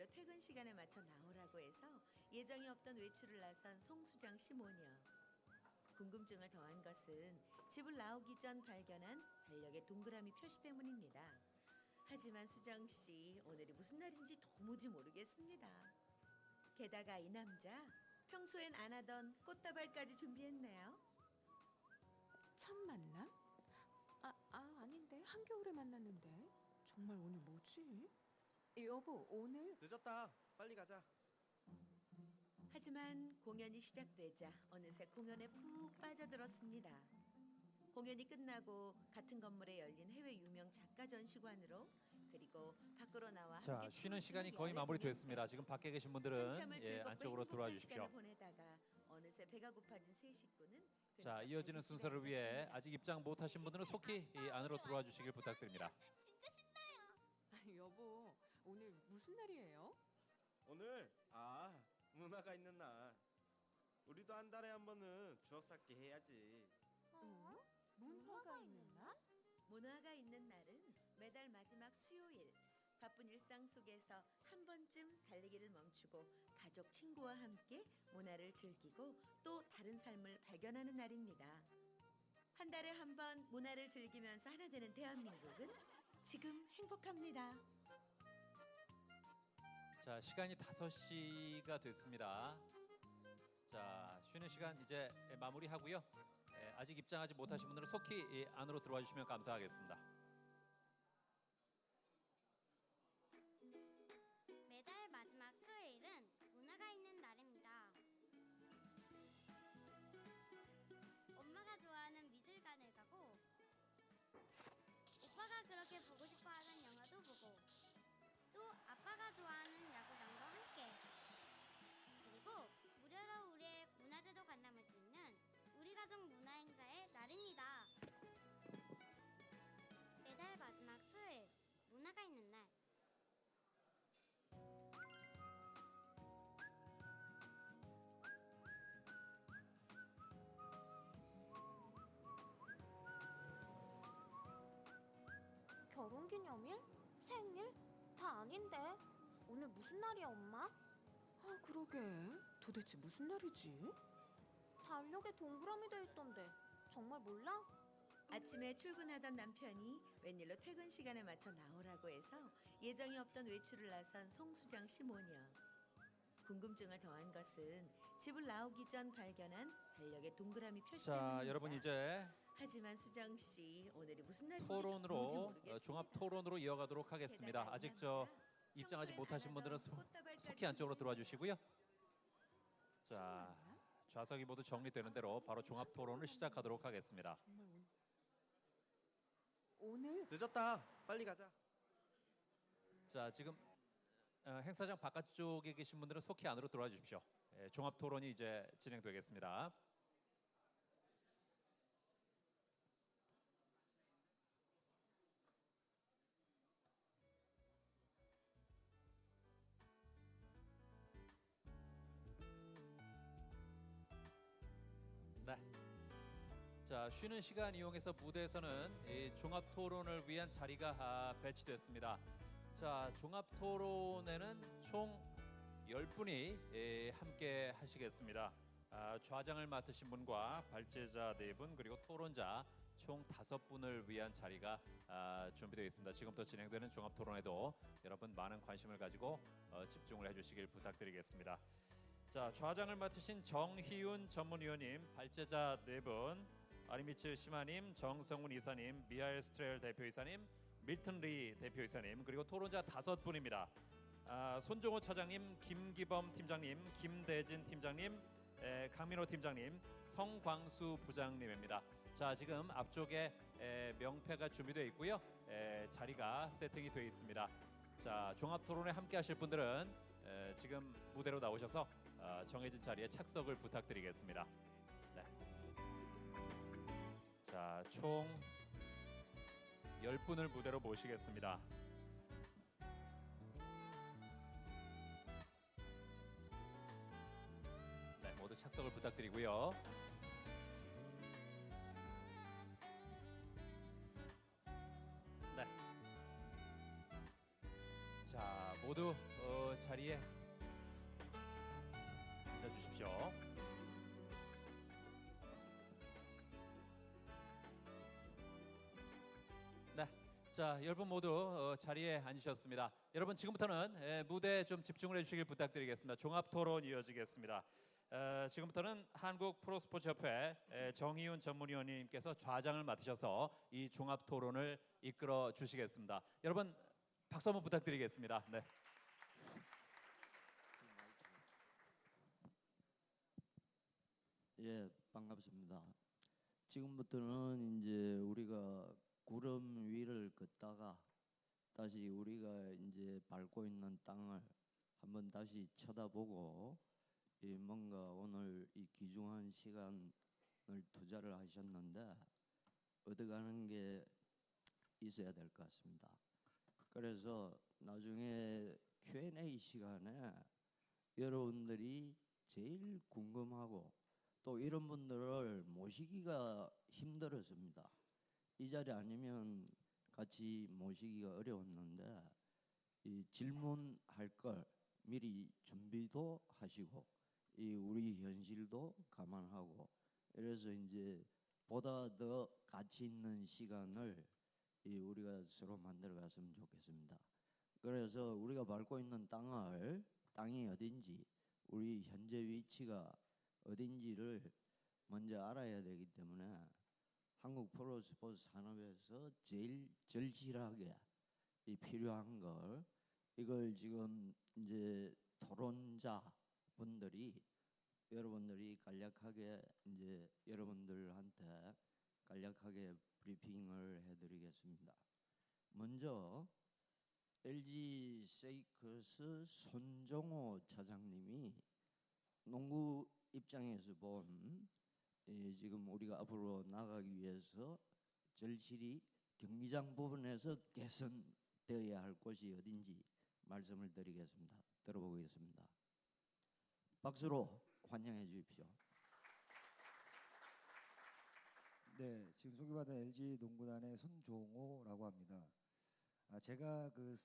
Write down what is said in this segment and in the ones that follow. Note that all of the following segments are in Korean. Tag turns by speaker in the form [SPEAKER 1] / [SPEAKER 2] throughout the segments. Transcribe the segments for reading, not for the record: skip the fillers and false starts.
[SPEAKER 1] 웬일로 퇴근 시간에 맞춰 나오라고 해서 예정이 없던 외출을 나선 송수정 씨 모녀. 궁금증을 더한 것은 집을 나오기 전 발견한 달력의 동그라미 표시 때문입니다. 하지만 수정 씨 오늘이 무슨 날인지 도무지 모르겠습니다. 게다가 이 남자 평소엔 안 하던 꽃다발까지 준비했네요.
[SPEAKER 2] 첫 만남? 아닌데 한겨울에 만났는데 정말 오늘 뭐지? 여보 오늘
[SPEAKER 3] 늦었다. 빨리 가자.
[SPEAKER 1] 하지만 공연이 시작되자 어느새 공연에 푹 빠져들었습니다. 공연이 끝나고 같은 건물에 열린 해외 유명 작가 전시관으로 그리고 밖으로 나와
[SPEAKER 4] 자,
[SPEAKER 1] 함께
[SPEAKER 4] 쉬는 시간이
[SPEAKER 1] 춤추는
[SPEAKER 4] 거의
[SPEAKER 1] 연애
[SPEAKER 4] 마무리됐습니다. 지금 밖에 계신 분들은
[SPEAKER 1] 한참을 즐겁고
[SPEAKER 4] 안쪽으로
[SPEAKER 1] 행복한
[SPEAKER 4] 들어와
[SPEAKER 1] 시간을
[SPEAKER 4] 주십시오.
[SPEAKER 1] 보내다가 어느새 배가 고파진 세 식구는
[SPEAKER 4] 자,
[SPEAKER 1] 근처
[SPEAKER 4] 이어지는
[SPEAKER 1] 갈비집에
[SPEAKER 4] 순서를 위해
[SPEAKER 1] 앉았습니다.
[SPEAKER 4] 아직 입장 못하신 분들은 속히 이 안으로 들어와 주시길 부탁드립니다.
[SPEAKER 5] 진짜 신나요.
[SPEAKER 2] 여보 오늘 무슨 날이에요?
[SPEAKER 3] 오늘 문화가 있는 날. 우리도 한 달에 한 번은 추억 쌓기 해야지.
[SPEAKER 5] 어?
[SPEAKER 2] 문화가 있는 날?
[SPEAKER 1] 문화가 있는 날은 매달 마지막 수요일. 바쁜 일상 속에서 한 번쯤 달리기를 멈추고 가족 친구와 함께 문화를 즐기고 또 다른 삶을 발견하는 날입니다. 한 달에 한 번 문화를 즐기면서 하나 되는 대한민국은 지금 행복합니다.
[SPEAKER 4] 자, 시간이 5시가 됐습니다. 자, 쉬는 시간 이제 마무리하고요. 아직 입장하지 못하신 분들은 속히 이 안으로 들어와 주시면 감사하겠습니다.
[SPEAKER 5] 매달 마지막 수요일은 문화가 있는 날입니다. 엄마가 좋아하는 미술관을 가고 오빠가 그렇게 보고 싶어 하는 영화도 보고 또 아빠가 좋아하는 야구장과 함께 그리고 무료로 우리의 문화재도 관람할 수 있는 우리 가족 문화 행사의 날입니다. 매달 마지막 수요일 문화가 있는 날.
[SPEAKER 6] 결혼기념일? 생일? 다 아닌데 오늘 무슨 날이야 엄마?
[SPEAKER 2] 그러게 도대체 무슨 날이지?
[SPEAKER 6] 달력에 동그라미 돼 있던데 정말 몰라?
[SPEAKER 1] 아침에 출근하던 남편이 웬일로 퇴근 시간에 맞춰 나오라고 해서 예정이 없던 외출을 나선 송수정 씨 모녀. 궁금증을 더한 것은 집을 나오기 전 발견한 달력의 동그라미 표시 때문입니다.
[SPEAKER 4] 자, 여러분 이제
[SPEAKER 1] 하지만 수정 씨 오늘이 무슨 날인지
[SPEAKER 4] 토론으로
[SPEAKER 1] 도무지 모르겠습니다.
[SPEAKER 4] 종합 토론으로 이어가도록 하겠습니다.
[SPEAKER 1] 게다가 이
[SPEAKER 4] 아직
[SPEAKER 1] 남자,
[SPEAKER 4] 입장하지
[SPEAKER 1] 평소엔
[SPEAKER 4] 못하신
[SPEAKER 1] 안
[SPEAKER 4] 분들은
[SPEAKER 1] 하던 꽃다발까지
[SPEAKER 4] 속히 안쪽으로 들어와 주시고요.
[SPEAKER 2] 첫
[SPEAKER 4] 자,
[SPEAKER 2] 만남?
[SPEAKER 4] 좌석이 모두 정리되는 대로 바로 종합 토론을 시작하도록 하겠습니다.
[SPEAKER 2] 정말 오늘
[SPEAKER 3] 늦었다. 빨리 가자.
[SPEAKER 4] 자, 지금 행사장 바깥쪽에 계신 분들은 속히 안으로 들어와 주십시오. 종합 토론이 이제 진행되겠습니다. 네. 자, 쉬는 시간 이용해서 무대에서는 이 종합 토론을 위한 자리가 배치됐습니다. 자, 종합 토론에는 총 10분이 함께 하시겠습니다. 좌장을 맡으신 분과 발제자 4분 그리고 토론자 총 5분을 위한 자리가 준비되어 있습니다. 지금부터 진행되는 종합 토론에도 여러분 많은 관심을 가지고 집중을 해주시길 부탁드리겠습니다. 자, 좌장을 맡으신 정희윤 전문위원님, 발제자 4분, 아리미츠 시마님, 정성훈 이사님, 미하엘 스트렐 대표이사님, 밀튼 리 대표이사님, 그리고 토론자 5분입니다. 손종호 차장님, 김기범 팀장님, 김대진 팀장님, 강민호 팀장님, 성광수 부장님입니다. 자, 지금 앞쪽에 명패가 준비되어 있고요. 자리가 세팅이 되어 있습니다. 자, 종합 토론에 함께 하실 분들은 지금 무대로 나오셔서 정해진 자리에 착석을 부탁드리겠습니다. 네. 자, 총 10분을 무대로 모시겠습니다. 네, 모두 착석을 부탁드리고요. 네. 자, 모두 자리에 앉아 주십시오. 네. 자, 여러분 모두 자리에 앉으셨습니다. 여러분 지금부터는 무대에 좀 집중을 해주시길 부탁드리겠습니다. 종합 토론 이어지겠습니다. 지금부터는 한국 프로스포츠협회 정희훈 전문위원님께서 좌장을 맡으셔서 이 종합 토론을 이끌어 주시겠습니다. 여러분 박수 한번 부탁드리겠습니다. 네.
[SPEAKER 7] 예, 반갑습니다. 지금부터는 이제 우리가 구름 위를 걷다가 다시 우리가 이제 밟고 있는 땅을 한번 다시 쳐다보고 이 뭔가 오늘 이 귀중한 시간을 투자를 하셨는데 얻어가는 게 있어야 될 것 같습니다. 그래서 나중에 Q&A 시간에 여러분들이 제일 궁금하고 또 이런 분들을 모시기가 힘들었습니다. 이 자리 아니면 같이 모시기가 어려웠는데 이 질문할 걸 미리 준비도 하시고 이 우리 현실도 감안하고 그래서 이제 보다 더 가치 있는 시간을 이 우리가 서로 만들어 갔으면 좋겠습니다. 그래서 우리가 밟고 있는 땅이 어딘지 우리 현재 위치가 어딘지를 먼저 알아야 되기 때문에 한국 프로스포츠 산업에서 제일 절실하게 이 필요한 걸 이걸 지금 이제 토론자 분들이 여러분들이 간략하게 이제 여러분들한테 간략하게 브리핑을 해드리겠습니다. 먼저 LG 세이커스 손종호 차장님이 농구 입장에서 본 지금 우리가 앞으로 나가기 위해서 절실히 경기장 부분에서 개선되어야 할 곳이 어딘지 말씀을 드리겠습니다. 들어보겠습니다. 박수로 환영해 주십시오.
[SPEAKER 8] 네, 지금 소개받은 LG 농구단의 손종호라고 합니다. 제가 그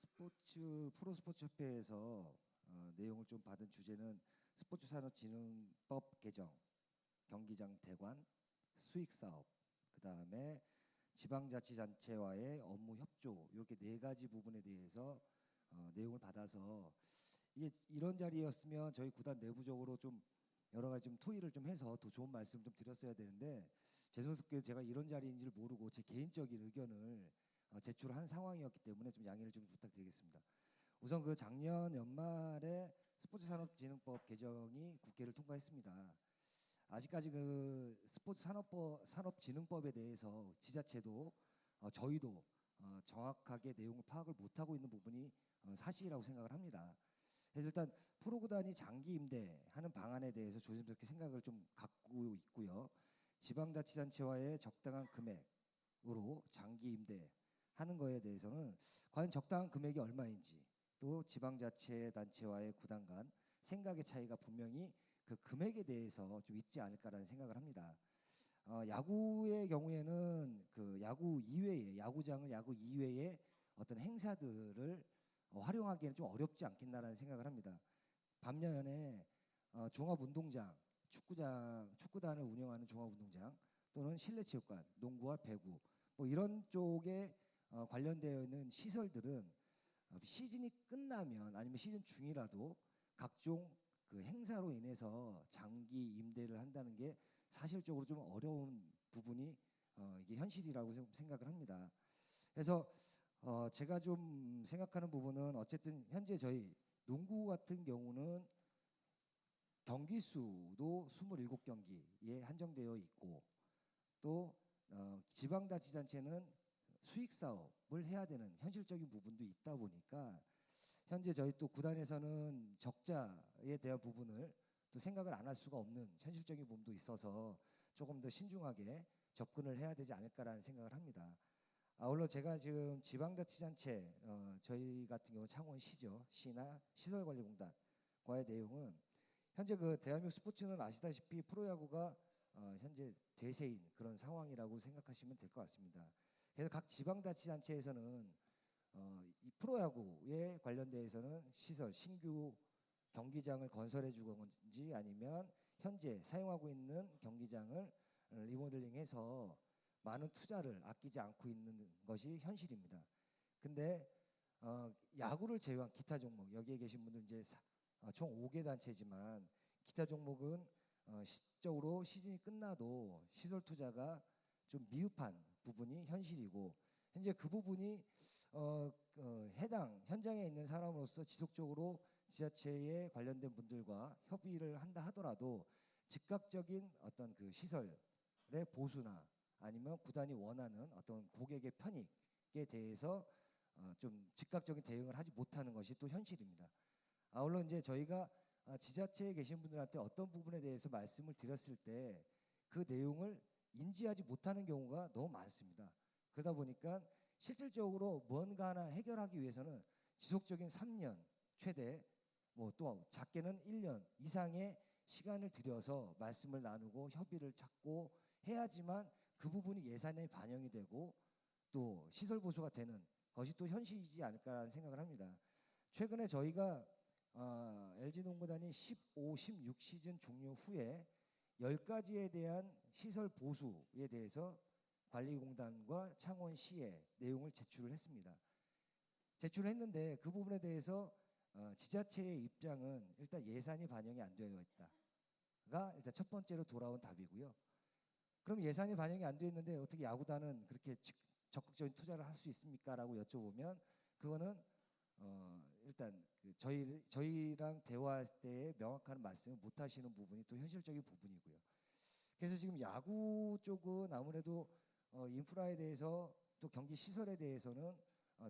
[SPEAKER 8] 프로스포츠 협회에서 내용을 좀 받은 주제는 스포츠산업진흥법 개정, 경기장 대관, 수익 사업, 그 다음에 지방자치단체와의 업무 협조 이렇게 네 가지 부분에 대해서 내용을 받아서 이게 이런 자리였으면 저희 구단 내부적으로 좀 여러 가지 좀 토의를 좀 해서 더 좋은 말씀 좀 드렸어야 되는데 죄송스럽게 제가 이런 자리인지를 모르고 제 개인적인 의견을 제출한 상황이었기 때문에 좀 양해를 좀 부탁드리겠습니다. 우선 그 작년 연말에 스포츠산업진흥법 개정이 국회를 통과했습니다. 아직까지 그 스포츠산업진흥법에 대해서 지자체도 저희도 정확하게 내용을 파악을 못하고 있는 부분이 사실이라고 생각을 합니다. 그래서 일단 프로구단이 장기 임대하는 방안에 대해서 조심스럽게 생각을 좀 갖고 있고요. 지방자치단체와의 적당한 금액으로 장기 임대하는 거에 대해서는 과연 적당한 금액이 얼마인지 또 지방자치단체와의 구단 간 생각의 차이가 분명히 그 금액에 대해서 좀 있지 않을까라는 생각을 합니다. 야구의 경우에는 그 야구 이외의 어떤 행사들을 활용하기에는 좀 어렵지 않겠나라는 생각을 합니다. 반면에 종합운동장, 축구단을 운영하는 종합운동장 또는 실내체육관, 농구와 배구 뭐 이런 쪽에 관련되어 있는 시설들은 시즌이 끝나면 아니면 시즌 중이라도 각종 그 행사로 인해서 장기 임대를 한다는 게 사실적으로 좀 어려운 부분이 이게 현실이라고 생각을 합니다. 그래서 제가 좀 생각하는 부분은 어쨌든 현재 저희 농구 같은 경우는 경기 수도 27경기에 한정되어 있고 또 지방자치단체는 수익 사업을 해야 되는 현실적인 부분도 있다 보니까 현재 저희 또 구단에서는 적자에 대한 부분을 또 생각을 안 할 수가 없는 현실적인 부분도 있어서 조금 더 신중하게 접근을 해야 되지 않을까라는 생각을 합니다. 아울러 제가 지금 지방자치단체 저희 같은 경우 창원시죠. 시나 시설관리공단과의 내용은 현재 그 대한민국 스포츠는 아시다시피 프로야구가 현재 대세인 그런 상황이라고 생각하시면 될 것 같습니다. 그래서 각 지방자치단체에서는 이 프로야구에 관련돼서는 시설 신규 경기장을 건설해 주건지 아니면 현재 사용하고 있는 경기장을 리모델링해서 많은 투자를 아끼지 않고 있는 것이 현실입니다. 근데 야구를 제외한 기타 종목 여기에 계신 분들 이제 총 5개 단체지만 기타 종목은 시적으로 시즌이 끝나도 시설 투자가 좀 미흡한 부분이 현실이고 현재 그 부분이 해당 현장에 있는 사람으로서 지속적으로 지자체에 관련된 분들과 협의를 한다 하더라도 즉각적인 어떤 그 시설의 보수나 아니면 구단이 원하는 어떤 고객의 편익에 대해서 좀 즉각적인 대응을 하지 못하는 것이 또 현실입니다. 물론 이제 저희가 지자체에 계신 분들한테 어떤 부분에 대해서 말씀을 드렸을 때 그 내용을 인지하지 못하는 경우가 너무 많습니다. 그러다 보니까 실질적으로 뭔가 하나 해결하기 위해서는 지속적인 3년 최대 뭐 또 작게는 1년 이상의 시간을 들여서 말씀을 나누고 협의를 찾고 해야지만 그 부분이 예산에 반영이 되고 또 시설 보수가 되는 것이 또 현실이지 않을까라는 생각을 합니다. 최근에 저희가 LG 농구단이 15, 16 시즌 종료 후에 10가지에 대한 시설 보수에 대해서 관리공단과 창원시에 내용을 제출을 했습니다. 제출을 했는데 그 부분에 대해서 지자체의 입장은 일단 예산이 반영이 안 되어 있다가 일단 첫 번째로 돌아온 답이고요. 그럼 예산이 반영이 안 되어 있는데 어떻게 야구단은 그렇게 적극적인 투자를 할 수 있습니까? 라고 여쭤보면 그거는 일단 그 저희랑 대화할 때 명확한 말씀을 못 하시는 부분이 또 현실적인 부분이고요. 그래서 지금 야구 쪽은 아무래도 인프라에 대해서 또 경기 시설에 대해서는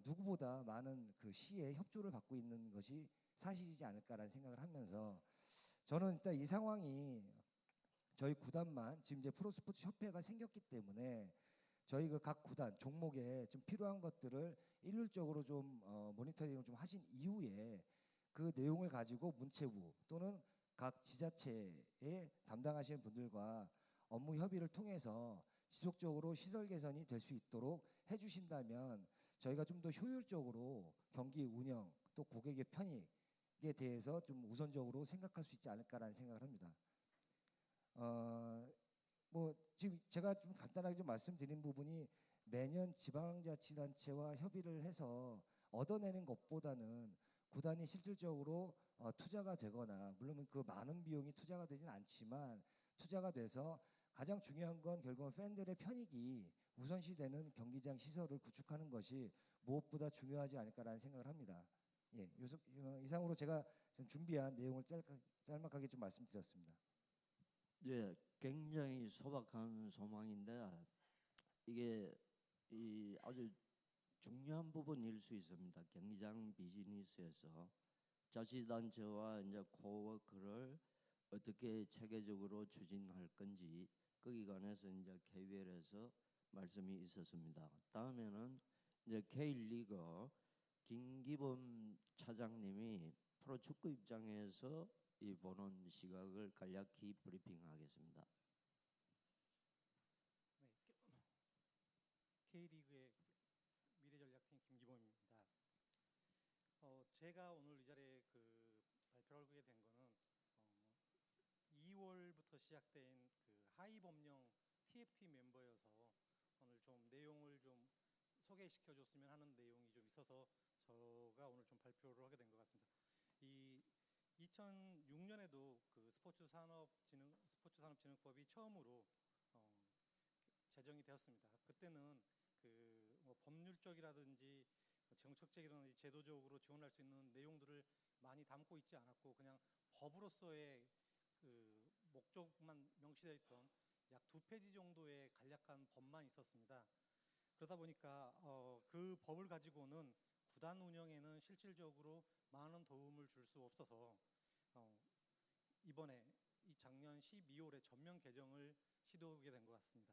[SPEAKER 8] 누구보다 많은 그 시의 협조를 받고 있는 것이 사실이지 않을까라는 생각을 하면서 저는 일단 이 상황이 저희 구단만 지금 이제 프로스포츠 협회가 생겼기 때문에 저희 그 각 구단 종목에 좀 필요한 것들을 일률적으로 좀 모니터링을 좀 하신 이후에 그 내용을 가지고 문체부 또는 각 지자체에 담당하시는 분들과 업무 협의를 통해서 지속적으로 시설 개선이 될 수 있도록 해주신다면 저희가 좀 더 효율적으로 경기 운영 또 고객의 편익에 대해서 좀 우선적으로 생각할 수 있지 않을까라는 생각을 합니다. 뭐 지금 제가 좀 간단하게 좀 말씀드린 부분이 매년 지방자치단체와 협의를 해서 얻어내는 것보다는 구단이 실질적으로 투자가 되거나 물론 그 많은 비용이 투자가 되진 않지만 투자가 돼서 가장 중요한 건 결국은 팬들의 편익이 우선시되는 경기장 시설을 구축하는 것이 무엇보다 중요하지 않을까라는 생각을 합니다. 예, 이상으로 제가 좀 준비한 내용을 짤막하게 좀 말씀드렸습니다.
[SPEAKER 7] 예, 굉장히 소박한 소망인데 이게 이 아주 중요한 부분일 수 있습니다. 경기장 비즈니스에서 자치단체와 이제 코워크를 어떻게 체계적으로 추진할 건지 거기 관해서 이제 개별해서 말씀이 있었습니다. 다음에는 이제 K리그 김기범 차장님이 프로축구 입장에서 이 보는 시각을 간략히 브리핑하겠습니다.
[SPEAKER 9] 네, K리그의 미래전략팀 김기범입니다. 제가 오늘 이 자리에 발표를 하게 된 거는 2월부터 시작된 그 하위 법령 TFT 멤버여서 오늘 좀 내용을 좀 소개시켜 줬으면 하는 내용이 좀 있어서 제가 오늘 좀 발표를 하게 된 것 같습니다. 이 2006년에도 그 스포츠산업진흥법이 처음으로 제정이 되었습니다. 그때는 뭐 법률적이라든지 정책적이라든지 제도적으로 지원할 수 있는 내용들을 많이 담고 있지 않았고 그냥 법으로서의 그 목적만 명시되어 있던 약 2페이지 정도의 간략한 법만 있었습니다. 그러다 보니까 그 법을 가지고는 구단 운영에는 실질적으로 많은 도움을 줄 수 없어서 이번에 이 작년 12월에 전면 개정을 시도하게 된 것 같습니다.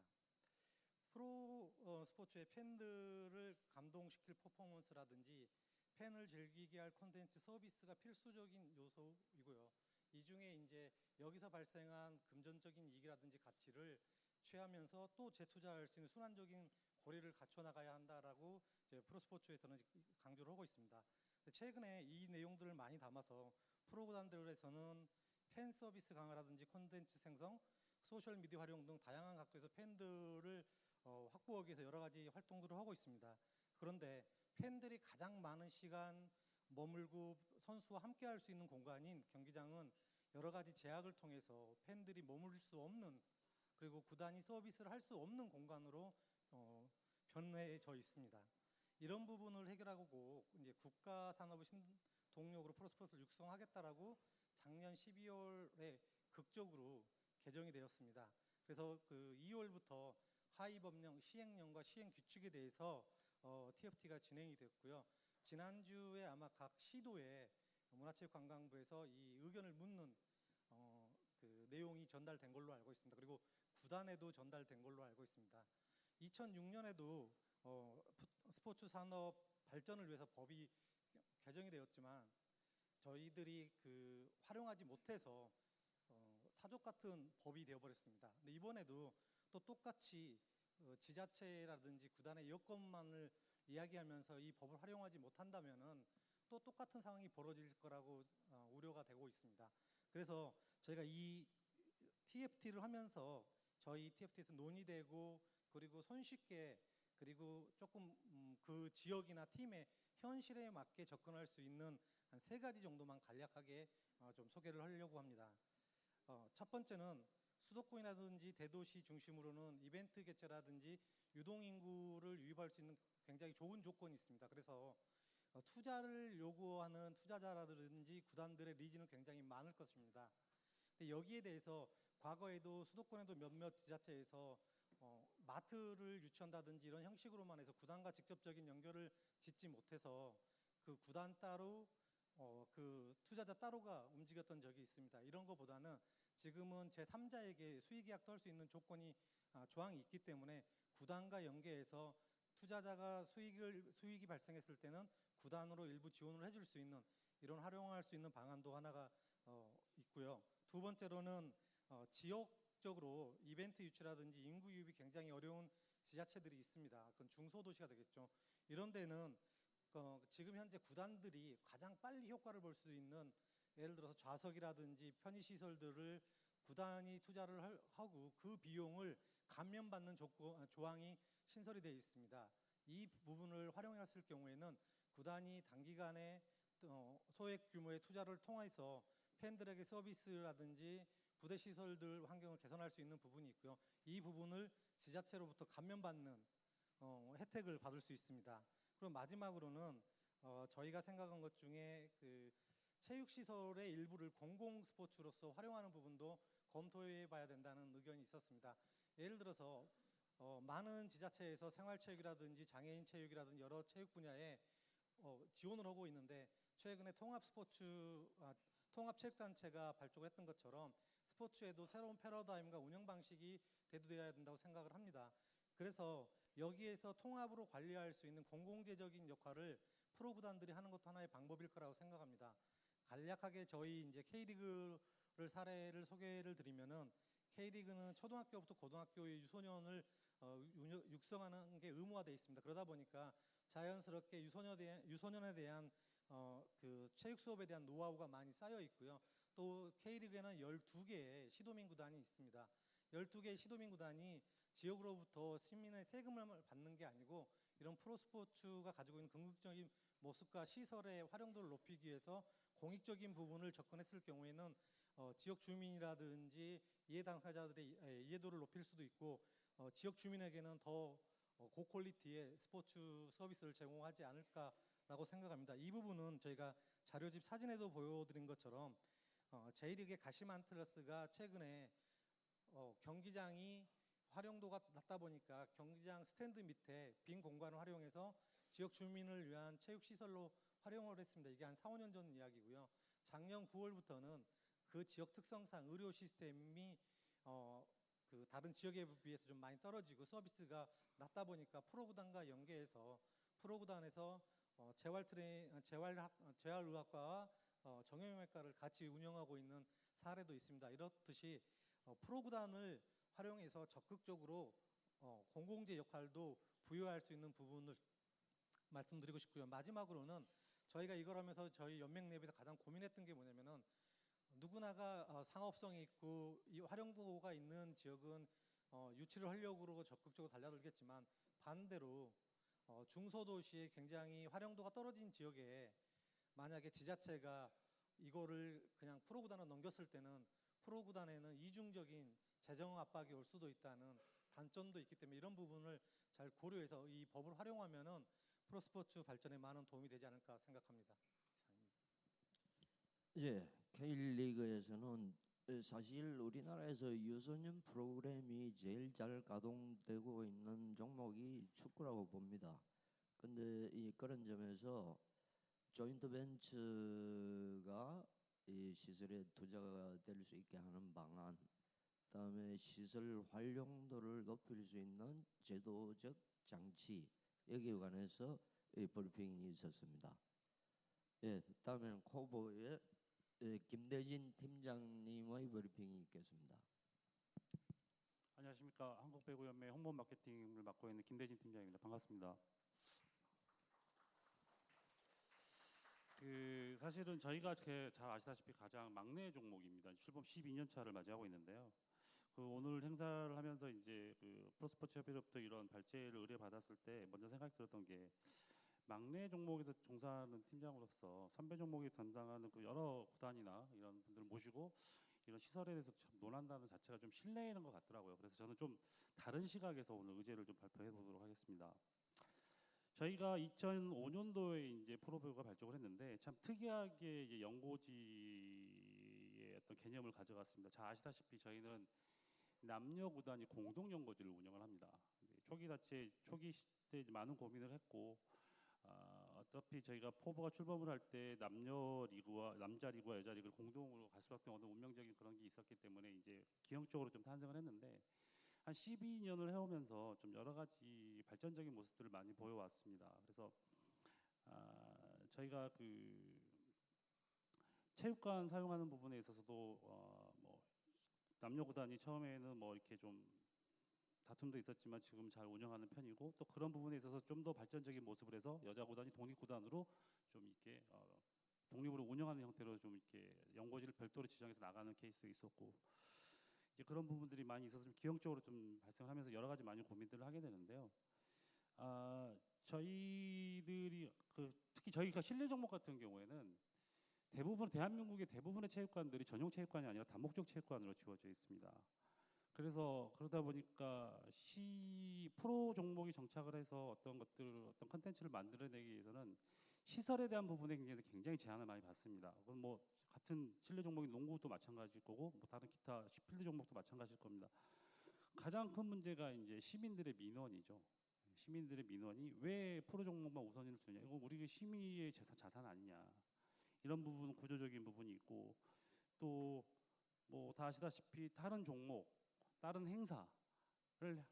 [SPEAKER 9] 프로 스포츠의 팬들을 감동시킬 퍼포먼스라든지 팬을 즐기게 할 콘텐츠 서비스가 필수적인 요소이고요. 이 중에 이제 여기서 발생한 금전적인 이익이라든지 가치를 취하면서 또 재투자할 수 있는 순환적인 고리를 갖춰 나가야 한다라고 이제 프로스포츠에서는 강조를 하고 있습니다. 근데 최근에 이 내용들을 많이 담아서 프로구단들에서는 팬 서비스 강화라든지 콘텐츠 생성, 소셜 미디어 활용 등 다양한 각도에서 팬들을 확보하기 위해서 여러 가지 활동들을 하고 있습니다. 그런데 팬들이 가장 많은 시간 머물고 선수와 함께 할 수 있는 공간인 경기장은 여러 가지 제약을 통해서 팬들이 머물 수 없는, 그리고 구단이 서비스를 할 수 없는 공간으로 변해져 있습니다. 이런 부분을 해결하고 이제 국가 산업의 동력으로 프로스포츠를 육성하겠다라고 작년 12월에 극적으로 개정이 되었습니다. 그래서 그 2월부터 하위 법령, 시행령과 시행 규칙에 대해서 TFT가 진행이 됐고요. 지난주에 아마 각 시도에 문화체육관광부에서 이 의견을 묻는 그 내용이 전달된 걸로 알고 있습니다. 그리고 구단에도 전달된 걸로 알고 있습니다. 2006년에도 스포츠 산업 발전을 위해서 법이 개정이 되었지만 저희들이 그 활용하지 못해서 사족 같은 법이 되어버렸습니다. 근데 이번에도 또 똑같이 지자체라든지 구단의 여건만을 이야기하면서 이 법을 활용하지 못한다면은 또 똑같은 상황이 벌어질 거라고 우려가 되고 있습니다. 그래서 저희가 이 TFT를 하면서 저희 TFT에서 논의되고 그리고 손쉽게 그리고 조금 그 지역이나 팀의 현실에 맞게 접근할 수 있는 한 3가지 정도만 간략하게 좀 소개를 하려고 합니다. 첫 번째는 수도권이라든지 대도시 중심으로는 이벤트 개최라든지 유동인구를 유입할 수 있는 굉장히 좋은 조건이 있습니다. 그래서 투자를 요구하는 투자자라든지 구단들의 니즈는 굉장히 많을 것입니다. 근데 여기에 대해서 과거에도 수도권에도 몇몇 지자체에서 마트를 유치한다든지 이런 형식으로만 해서 구단과 직접적인 연결을 짓지 못해서 그 구단 따로 그 투자자 따로가 움직였던 적이 있습니다. 이런 것보다는 지금은 제3자에게 수의계약도 할 수 있는 조항이 있기 때문에 구단과 연계해서 투자자가 수익이 발생했을 때는 구단으로 일부 지원을 해줄 수 있는 이런 활용할 수 있는 방안도 하나가 있고요. 두 번째로는 지역적으로 이벤트 유치라든지 인구 유입이 굉장히 어려운 지자체들이 있습니다. 그건 중소도시가 되겠죠. 이런 데는 지금 현재 구단들이 가장 빨리 효과를 볼 수 있는 예를 들어서 좌석이라든지 편의시설들을 구단이 투자를 하고 그 비용을 감면받는 조항이 신설이 되어 있습니다. 이 부분을 활용했을 경우에는 구단이 단기간에 소액 규모의 투자를 통해서 팬들에게 서비스라든지 부대 시설들 환경을 개선할 수 있는 부분이 있고요. 이 부분을 지자체로부터 감면받는 혜택을 받을 수 있습니다. 그리고 마지막으로는 저희가 생각한 것 중에 그 체육시설의 일부를 공공 스포츠로서 활용하는 부분도 검토해 봐야 된다는 의견이 있었습니다. 예를 들어서 많은 지자체에서 생활체육이라든지 장애인 체육이라든지 여러 체육 분야에 지원을 하고 있는데 최근에 통합체육단체가 발족을 했던 것처럼 스포츠에도 새로운 패러다임과 운영 방식이 대두되어야 된다고 생각을 합니다. 그래서 여기에서 통합으로 관리할 수 있는 공공재적인 역할을 프로구단들이 하는 것도 하나의 방법일 거라고 생각합니다. 간략하게 저희 이제 K리그를 사례를 소개를 드리면은 K리그는 초등학교부터 고등학교의 유소년을 육성하는 게 의무화되어 있습니다. 그러다 보니까 자연스럽게 유소년에 대한 그 체육 수업에 대한 노하우가 많이 쌓여 있고요. 또 K리그에는 12개의 시도민 구단이 있습니다. 12개의 시도민 구단이 지역으로부터 시민의 세금을 받는 게 아니고 이런 프로스포츠가 가지고 있는 긍정적인 모습과 시설의 활용도를 높이기 위해서 공익적인 부분을 접근했을 경우에는 지역 주민이라든지 이해 당사자들의 이해도를 높일 수도 있고 지역 주민에게는 더 고퀄리티의 스포츠 서비스를 제공하지 않을까라고 생각합니다. 이 부분은 저희가 자료집 사진에도 보여드린 것처럼 J리그의 가심 안틀러스가 최근에 경기장이 활용도가 낮다 보니까 경기장 스탠드 밑에 빈 공간을 활용해서 지역 주민을 위한 체육시설로 활용을 했습니다. 이게 한 4, 5년 전 이야기고요. 작년 9월부터는 그 지역 특성상 의료 시스템이 그 다른 지역에 비해서 좀 많이 떨어지고 서비스가 낮다 보니까 프로구단과 연계해서 프로구단에서 재활의학과와 정형외과를 같이 운영하고 있는 사례도 있습니다. 이렇듯이 프로구단을 활용해서 적극적으로 공공재 역할도 부여할 수 있는 부분을 말씀드리고 싶고요. 마지막으로는 저희가 이걸 하면서 저희 연맹 내부에서 가장 고민했던 게 뭐냐면은 누구나가 상업성이 있고 이 활용도가 있는 지역은 유치를 하려고 그러고 적극적으로 달려들겠지만 반대로 중소도시에 굉장히 활용도가 떨어진 지역에 만약에 지자체가 이거를 그냥 프로구단으로 넘겼을 때는 프로구단에는 이중적인 재정 압박이 올 수도 있다는 단점도 있기 때문에 이런 부분을 잘 고려해서 이 법을 활용하면은 프로스포츠 발전에 많은 도움이 되지 않을까 생각합니다.
[SPEAKER 7] 예, K리그에서는 사실 우리나라에서 유소년 프로그램이 제일 잘 가동되고 있는 종목이 축구라고 봅니다. 근데 이 그런 점에서 조인트 벤처가 이 시설에 투자가 될 수 있게 하는 방안, 그다음에 시설 활용도를 높일 수 있는 제도적 장치 여기에 관해서 이 브리핑이 있었습니다. 예, 다음에는 코보의 김대진 팀장님의 브리핑이 있겠습니다.
[SPEAKER 10] 안녕하십니까. 한국배구연맹 홍보 마케팅을 맡고 있는 김대진 팀장입니다. 반갑습니다. 사실은 저희가 잘 아시다시피 가장 막내 종목입니다. 출범 12년 차를 맞이하고 있는데요. 오늘 행사를 하면서 이제 프로스포츠 협회로부터 이런 발제를 의뢰받았을 때 먼저 생각이 들었던 게 막내 종목에서 종사하는 팀장으로서 선배 종목에 담당하는 여러 구단이나 이런 분들을 모시고 이런 시설에 대해서 참 논한다는 자체가 좀 실례인 것 같더라고요. 그래서 저는 좀 다른 시각에서 오늘 의제를 좀 발표해 보도록 하겠습니다. 저희가 2005년도에 이제 프로배구가 발족을 했는데 참 특이하게 이제 연고지의 어떤 개념을 가져갔습니다. 잘 아시다시피 저희는 남녀 구단이 공동 연고지를 운영을 합니다. 초기 시대 많은 고민을 했고 어차피 저희가 포부가 출범을 할 때 남녀 리그와 남자 리그와 여자 리그를 공동으로 갈 수밖에 없는 운명적인 그런 게 있었기 때문에 이제 기형적으로 좀 탄생을 했는데 한 12년을 해오면서 좀 여러 가지 발전적인 모습들을 많이 보여왔습니다. 그래서 저희가 체육관 사용하는 부분에 있어서도 뭐 남녀 구단이 처음에는 뭐 이렇게 좀 다툼도 있었지만 지금 잘 운영하는 편이고 또 그런 부분에 있어서 좀 더 발전적인 모습을 해서 여자 구단이 독립 구단으로 좀 이렇게 독립으로 운영하는 형태로 좀 이렇게 연고지를 별도로 지정해서 나가는 케이스도 있었고 이제 그런 부분들이 많이 있어서 좀 기형적으로 좀 발생을 하면서 여러 가지 많이 고민들을 하게 되는데요. 저희들이 특히 저희가 실내 종목 같은 경우에는 대부분 대한민국의 대부분의 체육관들이 전용 체육관이 아니라 다목적 체육관으로 지어져 있습니다. 그래서 그러다 보니까 프로 종목이 정착을 해서 어떤 컨텐츠를 만들어내기 위해서는 시설에 대한 부분에 굉장히 제한을 많이 받습니다. 그건 뭐 같은 실내 종목인 농구도 마찬가지일 거고 뭐 다른 기타 필드 종목도 마찬가지일 겁니다. 가장 큰 문제가 이제 시민들의 민원이죠. 시민들의 민원이 왜 프로 종목만 우선을 주냐? 이거 우리 시민의 자산 아니냐? 이런 부분 구조적인 부분이 있고 또 뭐 다 아시다시피 다른 종목, 다른 행사를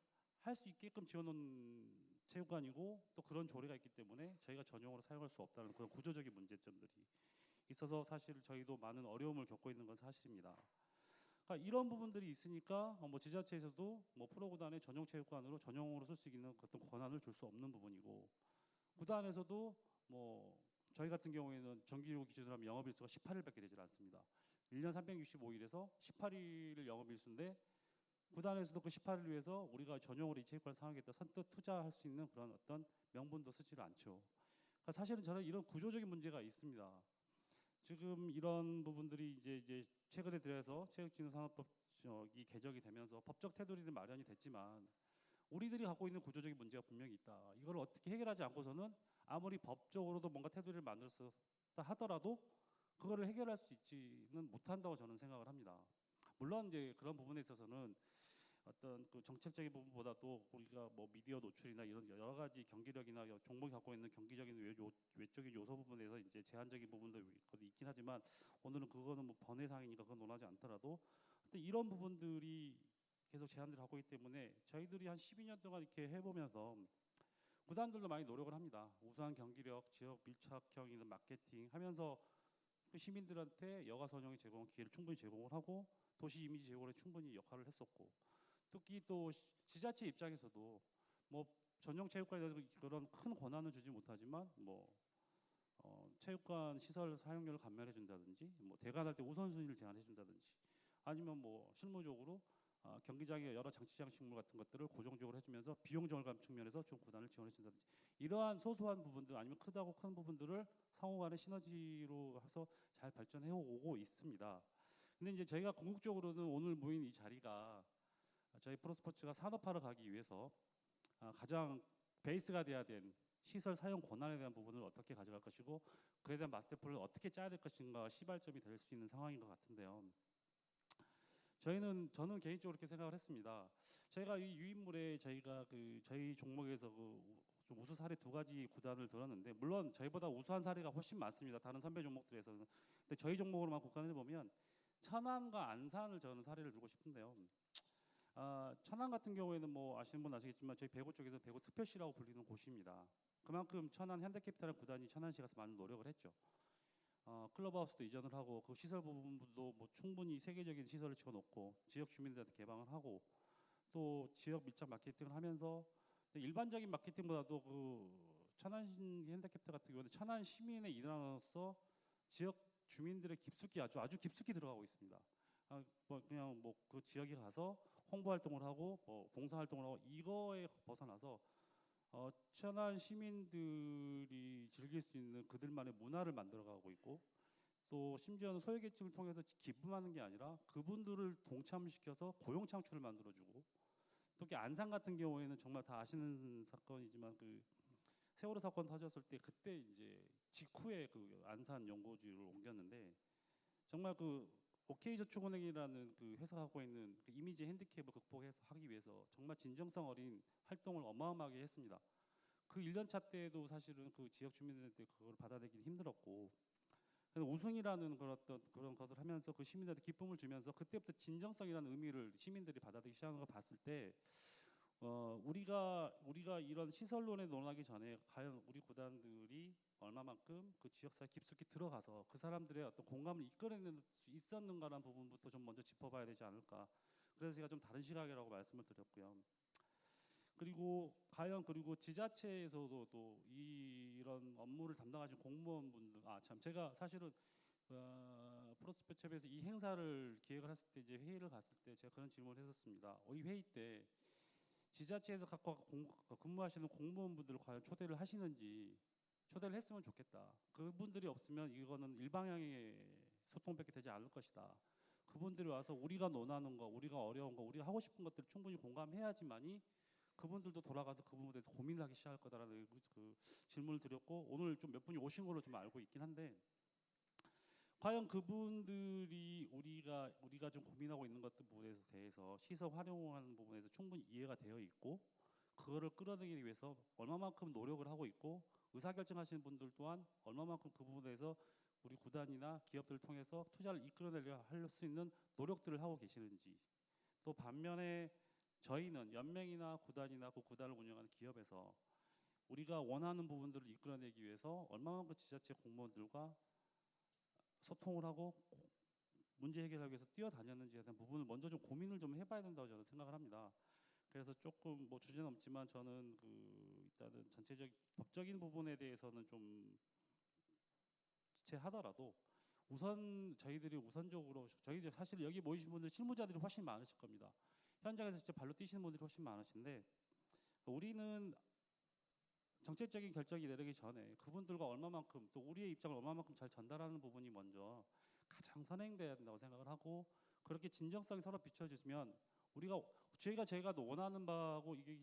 [SPEAKER 10] 할 수 있게끔 지어놓은 체육관이고 또 그런 조례가 있기 때문에 저희가 전용으로 사용할 수 없다는 그런 구조적인 문제점들이 있어서 사실 저희도 많은 어려움을 겪고 있는 건 사실입니다. 그러니까 이런 부분들이 있으니까 뭐 지자체에서도 뭐 프로구단의 전용 체육관으로 전용으로 쓸 수 있는 어떤 권한을 줄 수 없는 부분이고 구단에서도 뭐 저희 같은 경우에는 정기적으로 기준으로 하면 영업일수가 18일밖에 되질 않습니다. 1년 365일에서 18일을 영업일수인데 구단에서도 그 18일 위해서 우리가 전용으로 이 체육관을 사용하겠다 선뜻 투자할 수 있는 그런 어떤 명분도 쓰지를 않죠. 그러니까 사실은 저는 이런 구조적인 문제가 있습니다. 지금 이런 부분들이 이제 최근에 들어서 체육진흥산업법이 개정이 되면서 법적 테두리는 마련이 됐지만 우리들이 갖고 있는 구조적인 문제가 분명히 있다. 이걸 어떻게 해결하지 않고서는 아무리 법적으로도 뭔가 테두리를 만들었다 하더라도 그거를 해결할 수 있지는 못한다고 저는 생각을 합니다. 물론 이제 그런 부분에 있어서는 어떤 정책적인 부분보다도 우리가 뭐 미디어 노출이나 이런 여러 가지 경기력이나 종목이 갖고 있는 경기적인 외적인 요소 부분에서 이제 제한적인 부분도 있긴 하지만 오늘은 그거는 뭐 번외상이니까 그건 논하지 않더라도 하여튼 이런 부분들이 계속 제한들을 갖고 있기 때문에 저희들이 한 12년 동안 이렇게 해보면서 구단들도 많이 노력을 합니다. 우수한 경기력, 지역 밀착형이나 마케팅 하면서 시민들한테 여가 선용의 기회를 충분히 제공을 하고 도시 이미지 제공에 충분히 역할을 했었고 특히 또 지자체 입장에서도 뭐 전용 체육관에 대해서 그런 큰 권한을 주지 못하지만 뭐 체육관 시설 사용료를 감면해 준다든지 뭐 대관할 때 우선순위를 제한해 준다든지 아니면 뭐 실무적으로 경기장의 여러 장치 장식물 같은 것들을 고정적으로 해주면서 비용 절감 측면에서 좀 구단을 지원해 준다든지 이러한 소소한 부분들 아니면 크다고 큰 부분들을 상호간의 시너지로 해서 잘 발전해 오고 있습니다. 근데 이제 저희가 궁극적으로는 오늘 모인 이 자리가 저희 프로스포츠가 산업화를 가기 위해서 가장 베이스가 돼야 된 시설 사용 권한에 대한 부분을 어떻게 가져갈 것이고 그에 대한 마스터 플랜을 어떻게 짜야 될 것인가 시발점이 될 수 있는 상황인 것 같은데요. 저는 개인적으로 그렇게 생각을 했습니다. 저희가 이 유인물에 저희가 저희 종목에서 좀 우수 사례 2가지 구단을 들었는데 물론 저희보다 우수한 사례가 훨씬 많습니다. 다른 선배 종목들에서는. 근데 저희 종목으로만 국한해 보면 천안과 안산을 저는 사례를 들고 싶은데요. 천안 같은 경우에는 뭐 아시는 분 아시겠지만 저희 배구 쪽에서 배구 특별시라고 불리는 곳입니다. 그만큼 천안 현대캐피탈 구단이 천안시 가서 많은 노력을 했죠. 클럽하우스도 이전을 하고 그 시설 부분도 뭐 충분히 세계적인 시설을 지어놓고 지역 주민들한테 개방을 하고 또 지역 밀착 마케팅을 하면서 일반적인 마케팅보다도 천안 현대캐피탈 같은 경우는 천안 시민의 일환으로서 지역 주민들의 깊숙이 아주 깊숙이 들어가고 있습니다. 그냥 뭐 그 지역에 가서 홍보 활동을 하고 봉사 활동을 하고 이거에 벗어나서 천안 시민들이 즐길 수 있는 그들만의 문화를 만들어가고 있고 또 심지어는 소외계층을 통해서 기부하는 게 아니라 그분들을 동참시켜서 고용 창출을 만들어주고 특히 안산 같은 경우에는 정말 다 아시는 사건이지만 세월호 사건 터졌을 때 그때 이제 직후에 안산 연고지를 옮겼는데 정말 OK저축은행이라는 회사가 하고 있는 이미지 핸디캡을 극복해서 하기 위해서 정말 진정성 어린 활동을 어마어마하게 했습니다. 그 1년차 때도 사실은 그 지역 주민들한테 그걸 받아내기 힘들었고 우승이라는 그런 것을 하면서 그 시민들한테 기쁨을 주면서 그때부터 진정성이라는 의미를 시민들이 받아들이기 시작한 걸 봤을 때 우리가 이런 시설론에 논하기 전에 과연 우리 구단들이 얼마만큼 그 지역사회에 깊숙이 들어가서 그 사람들의 어떤 공감을 이끌어낼 수 있었는가라는 부분부터 좀 먼저 짚어봐야 되지 않을까. 그래서 제가 좀 다른 시각이라고 말씀을 드렸고요. 그리고 지자체에서도 또 이런 업무를 담당하신 공무원분들 제가 사실은 프로스포츠협에서 이 행사를 기획을 했을 때 이제 회의를 갔을 때 제가 그런 질문을 했었습니다. 이 회의 때 지자체에서 근무하시는 공무원분들을 과연 초대를 하시는지 초대를 했으면 좋겠다. 그분들이 없으면 이거는 일방향의 소통밖에 되지 않을 것이다. 그분들이 와서 우리가 논하는 거, 우리가 어려운 거, 우리가 하고 싶은 것들을 충분히 공감해야지만이 그분들도 돌아가서 그 부분에 대해서 고민을 하기 시작할 거다라는 질문을 드렸고 오늘 좀 몇 분이 오신 걸로 좀 알고 있긴 한데 과연 그분들이 우리가 좀 고민하고 있는 것들 부분에 대해서 시설 활용하는 부분에서 충분히 이해가 되어 있고 그거를 끌어내기 위해서 얼마만큼 노력을 하고 있고 의사결정하시는 분들 또한 얼마만큼 그 부분에 대해서 우리 구단이나 기업들을 통해서 투자를 이끌어내려 할 수 있는 노력들을 하고 계시는지 또 반면에 저희는 연맹이나 구단이나 그 구단을 운영하는 기업에서 우리가 원하는 부분들을 이끌어내기 위해서 얼마만큼 지자체 공무원들과 소통을 하고 문제 해결하기 위해서 뛰어다녔는지에 대한 부분을 먼저 좀 고민을 좀 해봐야 된다고 저는 생각을 합니다. 그래서 조금 뭐 주제는 없지만 저는 일단은 전체적 법적인 부분에 대해서는 좀 하더라도 우선 저희들이 우선적으로 저희 사실 여기 모이신 분들 실무자들이 훨씬 많으실 겁니다. 현장에서 직접 발로 뛰시는 분들이 훨씬 많으신데 우리는 정책적인 결정이 내리기 전에 그분들과 얼마만큼 또 우리의 입장을 얼마만큼 잘 전달하는 부분이 먼저 가장 선행돼야 된다고 생각을 하고 그렇게 진정성이 서로 비춰지면 저희가 원하는 바하고 이게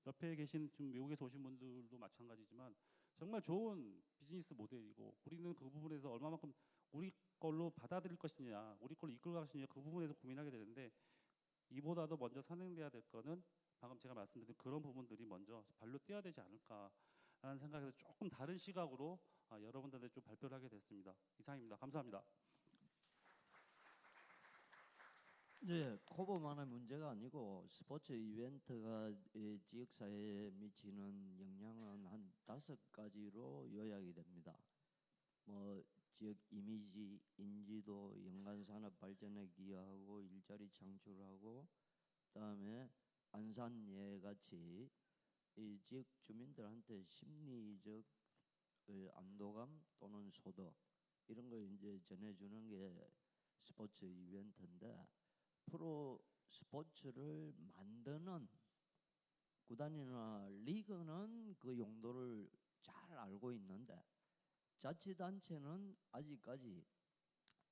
[SPEAKER 10] 옆에 계신 좀 외국에서 오신 분들도 마찬가지지만 정말 좋은 비즈니스 모델이고 우리는 그 부분에서 얼마만큼 우리 걸로 받아들일 것이냐 우리 걸로 이끌어 갈 것이냐 그 부분에서 고민하게 되는데 이보다도 먼저 선행돼야 될 거는 방금 제가 말씀드린 그런 부분들이 먼저 발로 뛰어야 되지 않을까라는 생각에서 조금 다른 시각으로 여러분들한테 좀 발표를 하게 됐습니다. 이상입니다. 감사합니다.
[SPEAKER 7] 네, 코보만의 문제가 아니고 스포츠 이벤트가 지역사회에 미치는 영향은 한 5가지로 요약이 됩니다. 뭐 지역 이미지, 인지도, 연간 산업 발전에 기여하고 일자리 창출하고 그다음에 안산예 같이 이 지역 주민들한테 심리적 안도감 또는 소득 이런 거 이제 전해주는 게 스포츠 이벤트인데 프로 스포츠를 만드는 구단이나 리그는 그 용도를 잘 알고 있는데 자치단체는 아직까지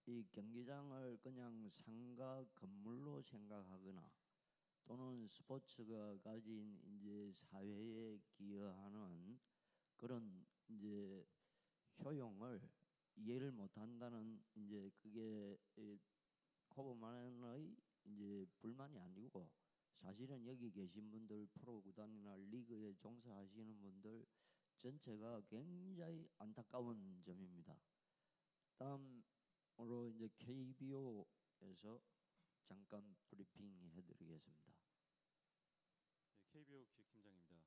[SPEAKER 7] 이 경기장을 그냥 상가 건물로 생각하거나 또는 스포츠가 가진 이제 사회에 기여하는 그런 이제 효용을 이해를 못한다는 이제 그게 코보만의 이제 불만이 아니고 사실은 여기 계신 분들 프로 구단이나 리그에 종사하시는 분들 전체가 굉장히 안타까운 점입니다. 다음으로 이제 KBO에서 잠깐 브리핑 해드리겠습니다.
[SPEAKER 11] 네, KBO 기획팀장입니다.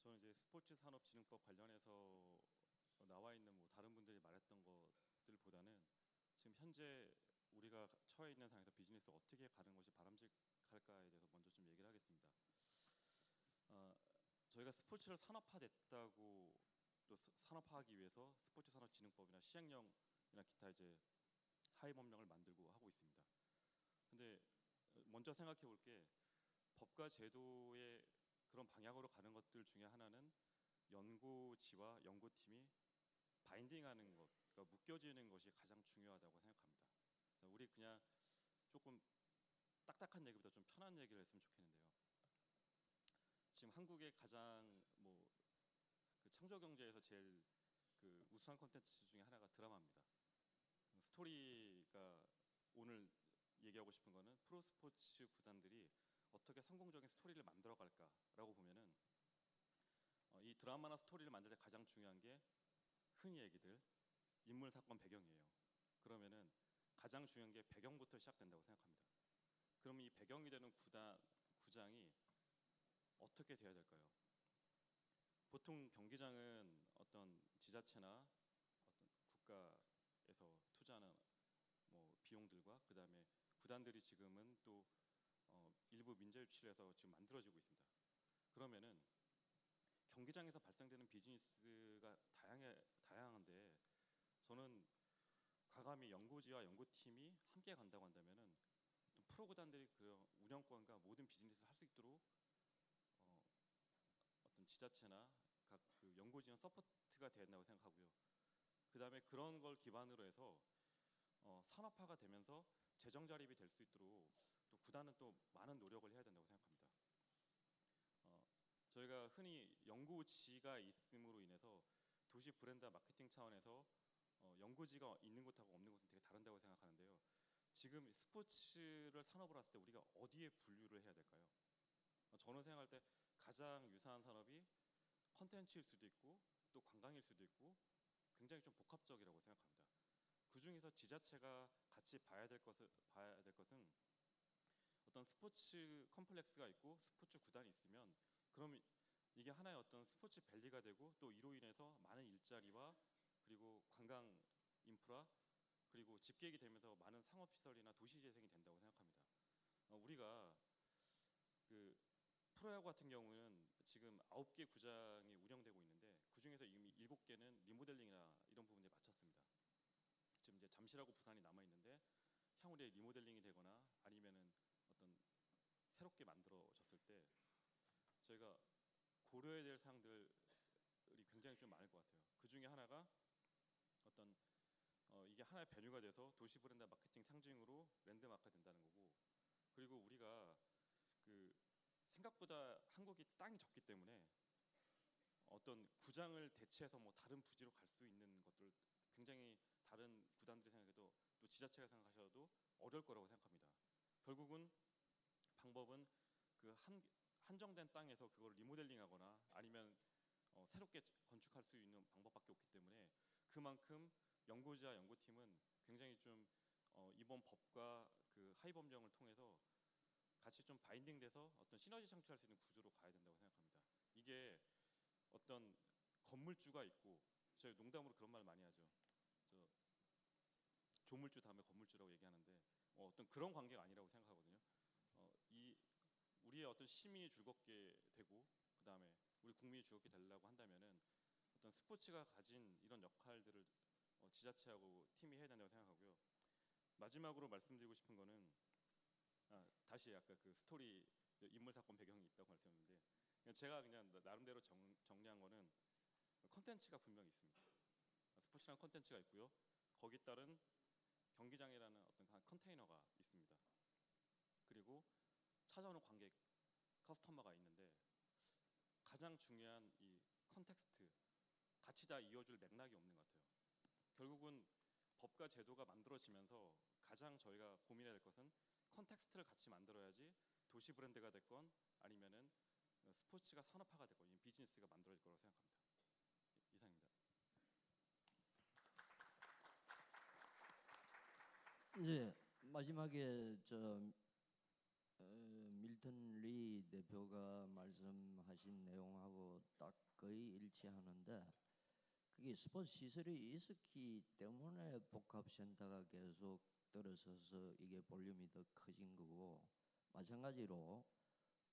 [SPEAKER 11] 저는 이제 스포츠산업진흥법 관련해서 나와 있는 뭐 다른 분들이 말했던 것들보다는 지금 현재 우리가 처해 있는 상황에서 비즈니스 어떻게 가는 것이 바람직할까에 대해서 먼저 좀 얘기를 하겠습니다. 저희가 스포츠를 산업화됐다고 또 산업화하기 위해서 스포츠산업진흥법이나 시행령이나 기타 이제 하위법령을 만들고 하고 있습니다. 근데 먼저 생각해 볼 게 법과 제도의 그런 방향으로 가는 것들 중에 하나는 연고지와 연고팀이 바인딩하는 것, 그러니까 묶여지는 것이 가장 중요하다고 생각합니다. 우리 그냥 조금 딱딱한 얘기보다 좀 편한 얘기를 했으면 좋겠는데요. 지금 한국의 가장 그 창조 경제에서 제일 그 우수한 콘텐츠 중에 하나가 드라마입니다. 스토리가 오늘 얘기하고 싶은 거는 프로스포츠 구단들이 어떻게 성공적인 스토리를 만들어 갈까라고 보면은 이 드라마나 스토리를 만들 때 가장 중요한 게 흔히 얘기들 인물 사건 배경이에요. 그러면은 가장 중요한 게 배경부터 시작된다고 생각합니다. 그럼 이 배경이 되는 구장이 어떻게 돼야 될까요? 보통 경기장은 어떤 지자체나 어떤 국가에서 투자하는 비용들과 그 다음에 구단들이 지금은 또 일부 민자 유치를 해서 지금 만들어지고 있습니다. 그러면은 경기장에서 발생되는 비즈니스가 다양한데 저는 과감히 연고지와 연고팀이 함께 간다고 한다면은 프로 구단들이 그 운영권과 모든 비즈니스를 할 수 있도록 어떤 지자체나 각 그 연고지는 서포트가 된다고 생각하고요. 그 다음에 그런 걸 기반으로 해서 산업화가 되면서 재정 자립이 될 수 있도록 또 구단은 또 많은 노력을 해야 된다고 생각합니다. 저희가 흔히 연고지가 있음으로 인해서 도시 브랜드 마케팅 차원에서 연고지가 있는 곳하고 없는 곳은 되게 다른다고 생각하는데요. 지금 스포츠를 산업으로 했을 때 우리가 어디에 분류를 해야 될까요? 저는 생각할 때 가장 유사한 산업이 컨텐츠일 수도 있고 또 관광일 수도 있고 굉장히 좀 복합적이라고 생각합니다. 그 중에서 지자체가 같이 봐야 될 것은 어떤 스포츠 컴플렉스가 있고 스포츠 구단이 있으면 그럼 이게 하나의 어떤 스포츠 밸리가 되고 또 이로 인해서 많은 일자리와 그리고 관광 인프라 그리고 집객이 되면서 많은 상업시설이나 도시 재생이 된다고 생각합니다. 우리가 그 프로야구 같은 경우는 지금 9개 구장이 운영되고 있는데 그 중에서 이미 7개는 리모델링이나 이런 부분에 마쳤습니다. 지금 이제 잠실하고 부산이 남아 있는데 향후에 리모델링이 되거나 아니면은 어떤 새롭게 만들어졌을 때 저희가 고려해야 될 사항들이 굉장히 좀 많을 것 같아요. 그 중에 하나가 어떤 이게 하나의 베뉴가 돼서 도시 브랜드 마케팅 상징으로 랜드마크가 된다는 거고 그리고 우리가 그 생각보다 한국이 땅이 적기 때문에 어떤 구장을 대체해서 다른 부지로 갈 수 있는 것들 굉장히 다른 구단들이 생각해도 또 지자체가 생각하셔도 어려울 거라고 생각합니다. 결국은 방법은 그 한정된 땅에서 그걸 리모델링하거나 아니면 새롭게 건축할 수 있는 방법밖에 없기 때문에 그만큼 연고지와 연고팀은 굉장히 좀 이번 법과 그 하위법령을 통해서 같이 좀 바인딩돼서 어떤 시너지 창출할 수 있는 구조로 가야 된다고 생각합니다. 이게 어떤 건물주가 있고 저희 농담으로 그런 말 많이 하죠. 조물주 다음에 건물주라고 얘기하는데 어떤 그런 관계가 아니라고 생각하거든요. 우리의 어떤 시민이 즐겁게 되고 그다음에 우리 국민이 즐겁게 되려고 한다면은 어떤 스포츠가 가진 이런 역할들을 지자체하고 팀이 해야 된다고 생각하고요. 마지막으로 말씀드리고 싶은 거는 다시 아까 그 스토리 인물 사건 배경이 있다고 말씀드렸는데 제가 그냥 나름대로 정리한 거는 컨텐츠가 분명히 있습니다. 스포츠라는 컨텐츠가 있고요. 거기 따른 경기장이라는 어떤 컨테이너가 있습니다. 그리고 찾아오는 관객, 커스터머가 있는데 가장 중요한 이 컨텍스트, 같이 다 이어줄 맥락이 없는 것 같아요. 결국은 법과 제도가 만들어지면서 가장 저희가 고민해야 될 것은 컨텍스트를 같이 만들어야지 도시 브랜드가 됐건 아니면은 스포츠가 산업화가 됐건 이 비즈니스가 만들어질 거라고 생각합니다. 이상입니다.
[SPEAKER 7] 이제 마지막에 밀턴 리 대표가 말씀하신 내용하고 딱 거의 일치하는데 그게 스포츠 시설이 있었기 때문에 복합센터가 계속 들어서서 이게 볼륨이 더 커진 거고 마찬가지로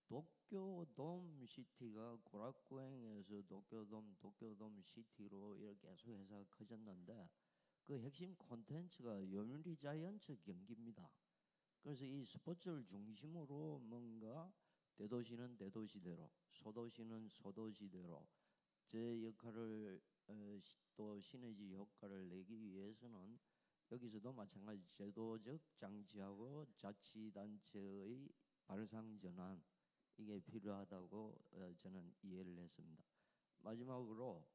[SPEAKER 7] 도쿄돔 시티가 고락구행에서 도쿄돔 시티로 이렇게 계속 회사가 커졌는데 그 핵심 콘텐츠가 요미우리 자이언츠 경기입니다. 그래서 이 스포츠를 중심으로 뭔가 대도시는 대도시대로 소도시는 소도시대로 제 역할을 또 시너지 효과를 내기 위해서는 여기서도 마찬가지 제도적 장치하고 자치단체의 발상 전환 이게 필요하다고 저는 이해를 했습니다. 마지막으로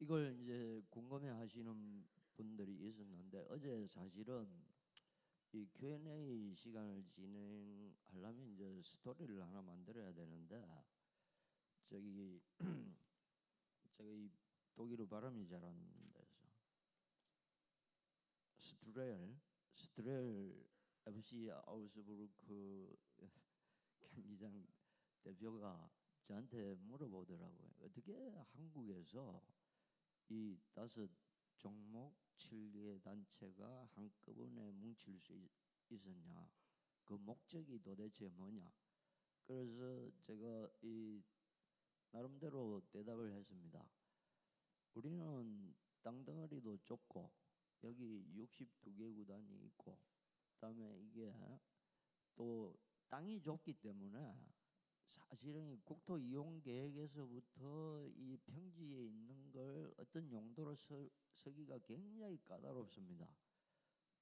[SPEAKER 7] 이걸 이제 궁금해하시는 분들이 있었는데 어제 사실은 이 Q&A 시간을 진행하려면 이제 스토리를 하나 만들어야 되는데 저기 독일어 발음이 잘 안 돼서 스트렐 FC 아우스부르크 경기장 대표가 저한테 물어보더라고요. 어떻게 한국에서 이 5 종목 7개 단체가 한꺼번에 뭉칠 수 있었냐? 그 목적이 도대체 뭐냐? 그래서 제가 이 나름대로 대답을 했습니다. 우리는 땅덩어리도 좁고 여기 62개 구단이 있고 그다음에 이게 또 땅이 좁기 때문에 사실은 국토 이용 계획에서부터 이 평지에 있는 걸 어떤 용도로 쓰기가 굉장히 까다롭습니다.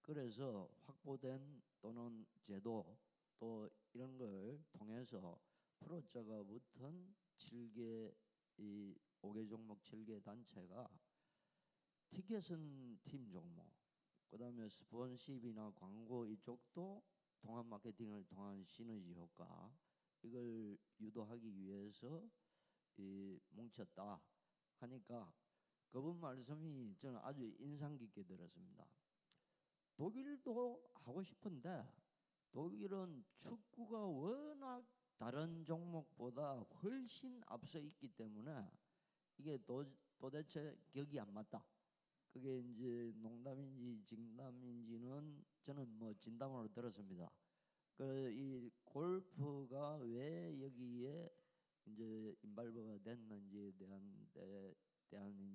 [SPEAKER 7] 그래서 확보된 또는 제도 또 이런 걸 통해서 프로자가 붙은 7개 이 5개 종목 7개 단체가 티켓은 팀 종목 그다음에 스폰십이나 광고 이쪽도 통합 마케팅을 통한 시너지 효과 이걸 유도하기 위해서 뭉쳤다 하니까 그분 말씀이 저는 아주 인상 깊게 들었습니다. 독일도 하고 싶은데 독일은 축구가 워낙 다른 종목보다 훨씬 앞서 있기 때문에 이게 도대체 격이 안 맞다. 그게 이제 농담인지 진담인지는 저는 뭐 진담으로 들었습니다. 그 이 골프가 왜 여기에 이제 인발부가 됐는지에 대한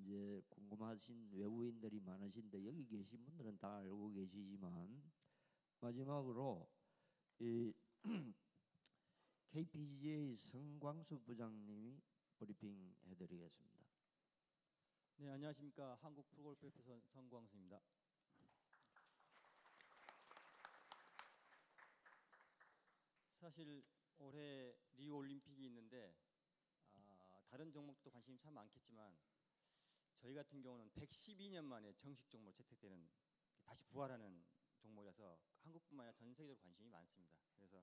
[SPEAKER 7] 이제 궁금하신 외부인들이 많으신데 여기 계신 분들은 다 알고 계시지만 마지막으로 이 KPGA 성광수 부장님이 브리핑 해드리겠습니다.
[SPEAKER 12] 네, 안녕하십니까. 한국 프로골프협회선 성광수입니다. 사실 올해 리우 올림픽이 있는데 다른 종목도 관심이 참 많겠지만 저희 같은 경우는 112년 만에 정식 종목으로 채택되는 다시 부활하는 종목이라서 한국뿐만 아니라 전 세계적으로 관심이 많습니다. 그래서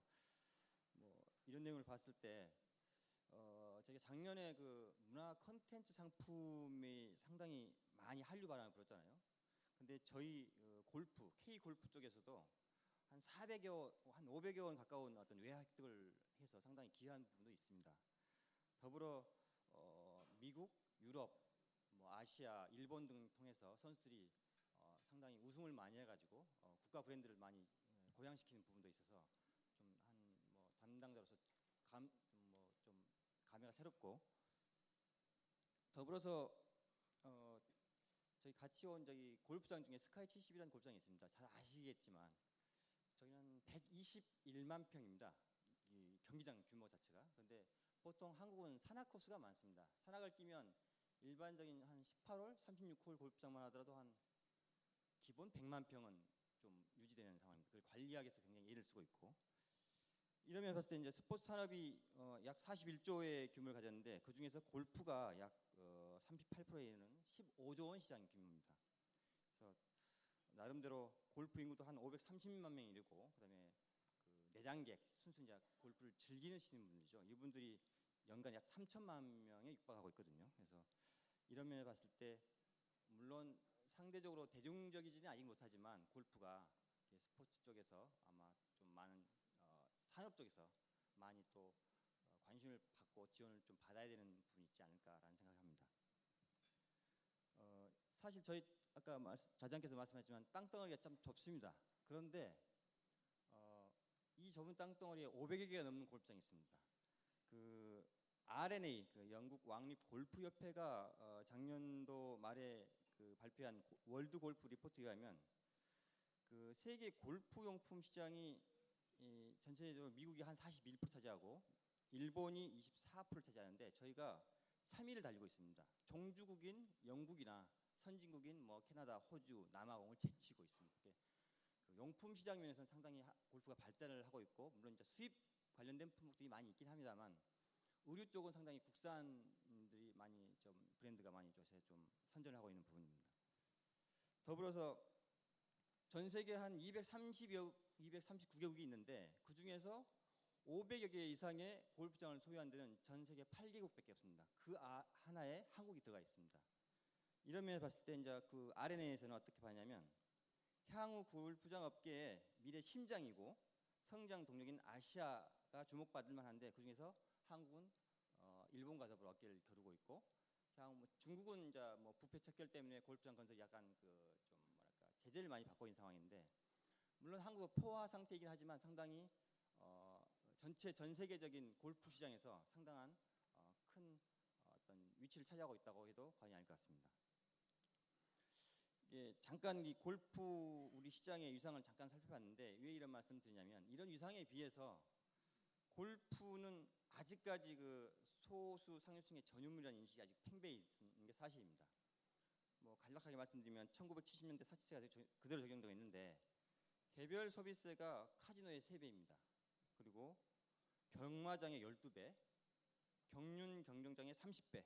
[SPEAKER 12] 뭐 이런 내용을 봤을 때 저희가 작년에 그 문화 컨텐츠 상품이 상당히 많이 한류 바람을 불었잖아요. 근데 저희 골프, K 골프 쪽에서도 한 400여, 한 500여 원 가까운 어떤 외화 획득을 해서 상당히 기여한 부분도 있습니다. 더불어 미국, 유럽, 뭐 아시아, 일본 등 통해서 선수들이 상당히 우승을 많이 해가지고 국가 브랜드를 많이 고양시키는 부분도 있어서 좀 한 뭐 담당자로서 좀 감회가 새롭고, 더불어서 저희 같이 온 저기 골프장 중에 스카이 70이라는 골프장이 있습니다. 잘 아시겠지만 저희는 121만 평입니다. 이 경기장 규모 자체가. 그런데 보통 한국은 산악 코스가 많습니다. 산악을 끼면 일반적인 한 18홀, 36홀 골프장만 하더라도 한 기본 100만 평은 좀 유지되는 상황입니다. 그걸 관리하기 위해서 굉장히 애를 쓰고 있고, 이러면 봤을 때 이제 스포츠 산업이 약 41조의 규모를 가졌는데 그 중에서 골프가 약 38%에 이르는 15조 원 시장 규모입니다. 그래서 나름대로 골프 인구도 한 530만 명이 이르고, 그다음에 그 내장객 순수 이제 골프를 즐기시는 분들이죠. 이분들이 연간 약 3천만 명에 육박하고 있거든요. 그래서 이런 면에 봤을 때 물론 상대적으로 대중적이지는 아직 못하지만 골프가 스포츠 쪽에서 아마 좀 많은 산업 쪽에서 많이 또 관심을 받고 지원을 좀 받아야 되는 부분이 있지 않을까라는 생각합니다. 사실 저희 아까 자장께서 말씀하셨지만 땅덩어리가 참 좁습니다. 그런데 이 좁은 땅덩어리에 500여 개가 넘는 골프장이 있습니다. 그 RNA, 그 영국 왕립 골프 협회가 작년도 말에 그 발표한 월드 골프 리포트에 의하면 그 세계 골프 용품 시장이 전체적으로 미국이 한 41% 차지하고 일본이 24% 차지하는데 저희가 3위를 달리고 있습니다. 종주국인 영국이나 선진국인 뭐 캐나다, 호주, 남아공을 제치고 있습니다. 그 용품 시장 면에서는 상당히 골프가 발달을 하고 있고, 물론 이제 수입 관련된 품목들이 많이 있긴 합니다만 의류 쪽은 상당히 국산들이 많이 좀 브랜드가 많이 요새 좀 선전을 하고 있는 부분입니다. 더불어서 전 세계 한 239개국이 있는데 그 중에서 500여 개 이상의 골프장을 소유한 데는 전 세계 8개국밖에 없습니다. 그 하나에 한국이 들어가 있습니다. 이런 면에서 봤을 때 이제 그 RNA에서는 어떻게 봐냐면 향후 골프장 업계의 미래 심장이고 성장 동력인 아시아가 주목받을 만한데 그 중에서 한국은 일본과 더불어 어깨를 겨루고 있고, 향후 뭐 중국은 이제 뭐 부패 척결 때문에 골프장 건설이 약간 그 좀 뭐랄까 제재를 많이 받고 있는 상황인데, 물론 한국은 포화 상태이긴 하지만 상당히 전체 전 세계적인 골프 시장에서 상당한 큰 어떤 위치를 차지하고 있다고 해도 과언이 아닐 것 같습니다. 예, 잠깐 이 골프 우리 시장의 위상을 잠깐 살펴봤는데 왜 이런 말씀을 드리냐면, 이런 위상에 비해서 골프는 아직까지 그 소수 상류층의 전유물이라는 인식이 아직 팽배해 있는 게 사실입니다. 뭐 간략하게 말씀드리면 1970년대 사치세가 그대로 적용되고 있는데 개별 소비세가 카지노의 3배입니다. 그리고 경마장의 12배, 경륜 경정장의 30배,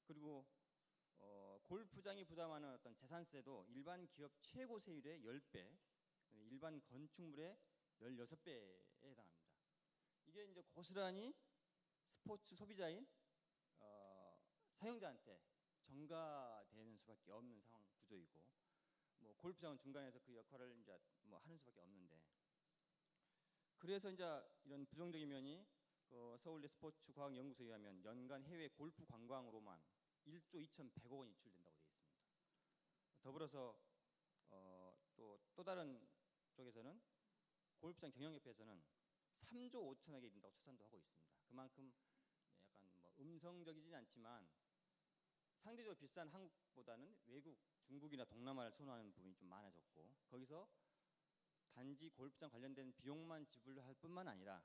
[SPEAKER 12] 그리고 골프장이 부담하는 어떤 재산세도 일반 기업 최고 세율의 10배, 일반 건축물의 16배에 해당합니다. 이게 이제 고스란히 스포츠 소비자인 사용자한테 전가되는 수밖에 없는 상황 구조이고, 뭐 골프장은 중간에서 그 역할을 이제 뭐 하는 수밖에 없는데, 그래서 이제 이런 부정적인 면이 서울대 스포츠과학연구소에 의하면 연간 해외 골프 관광으로만 1조 2,100억 원이 유출된다고 되어 있습니다. 더불어서 또 다른 쪽에서는 골프장 경영협회에서는 3조 5천억에 이른다고 추산도 하고 있습니다. 그만큼 약간 뭐 음성적이지는 않지만 상대적으로 비싼 한국보다는 외국, 중국이나 동남아를 선호하는 부분이 좀 많아졌고, 거기서 단지 골프장 관련된 비용만 지불할 뿐만 아니라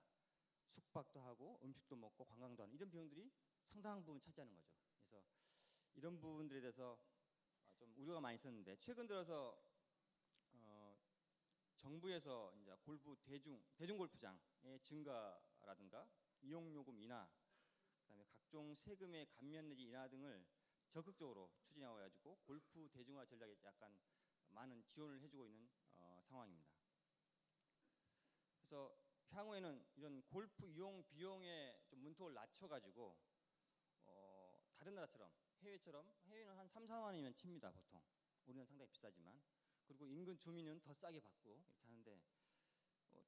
[SPEAKER 12] 숙박도 하고 음식도 먹고 관광도 하는 이런 비용들이 상당한 부분 차지하는 거죠. 그래서 이런 부분들에 대해서 좀 우려가 많이 있었는데, 최근 들어서 정부에서 이제 골프 대중 골프장의 증가라든가 이용 요금 인하, 그다음에 각종 세금의 감면 내지 인하 등을 적극적으로 추진하고 가지고 골프 대중화 전략에 약간 많은 지원을 해주고 있는 상황입니다. 그래서 향후에는 이런 골프 이용 비용의 좀 문턱을 낮춰가지고 다른 나라처럼 해외는 한 3, 4만 원이면 칩니다 보통. 우리는 상당히 비싸지만. 그리고 인근 주민은 더 싸게 받고 이렇게 하는데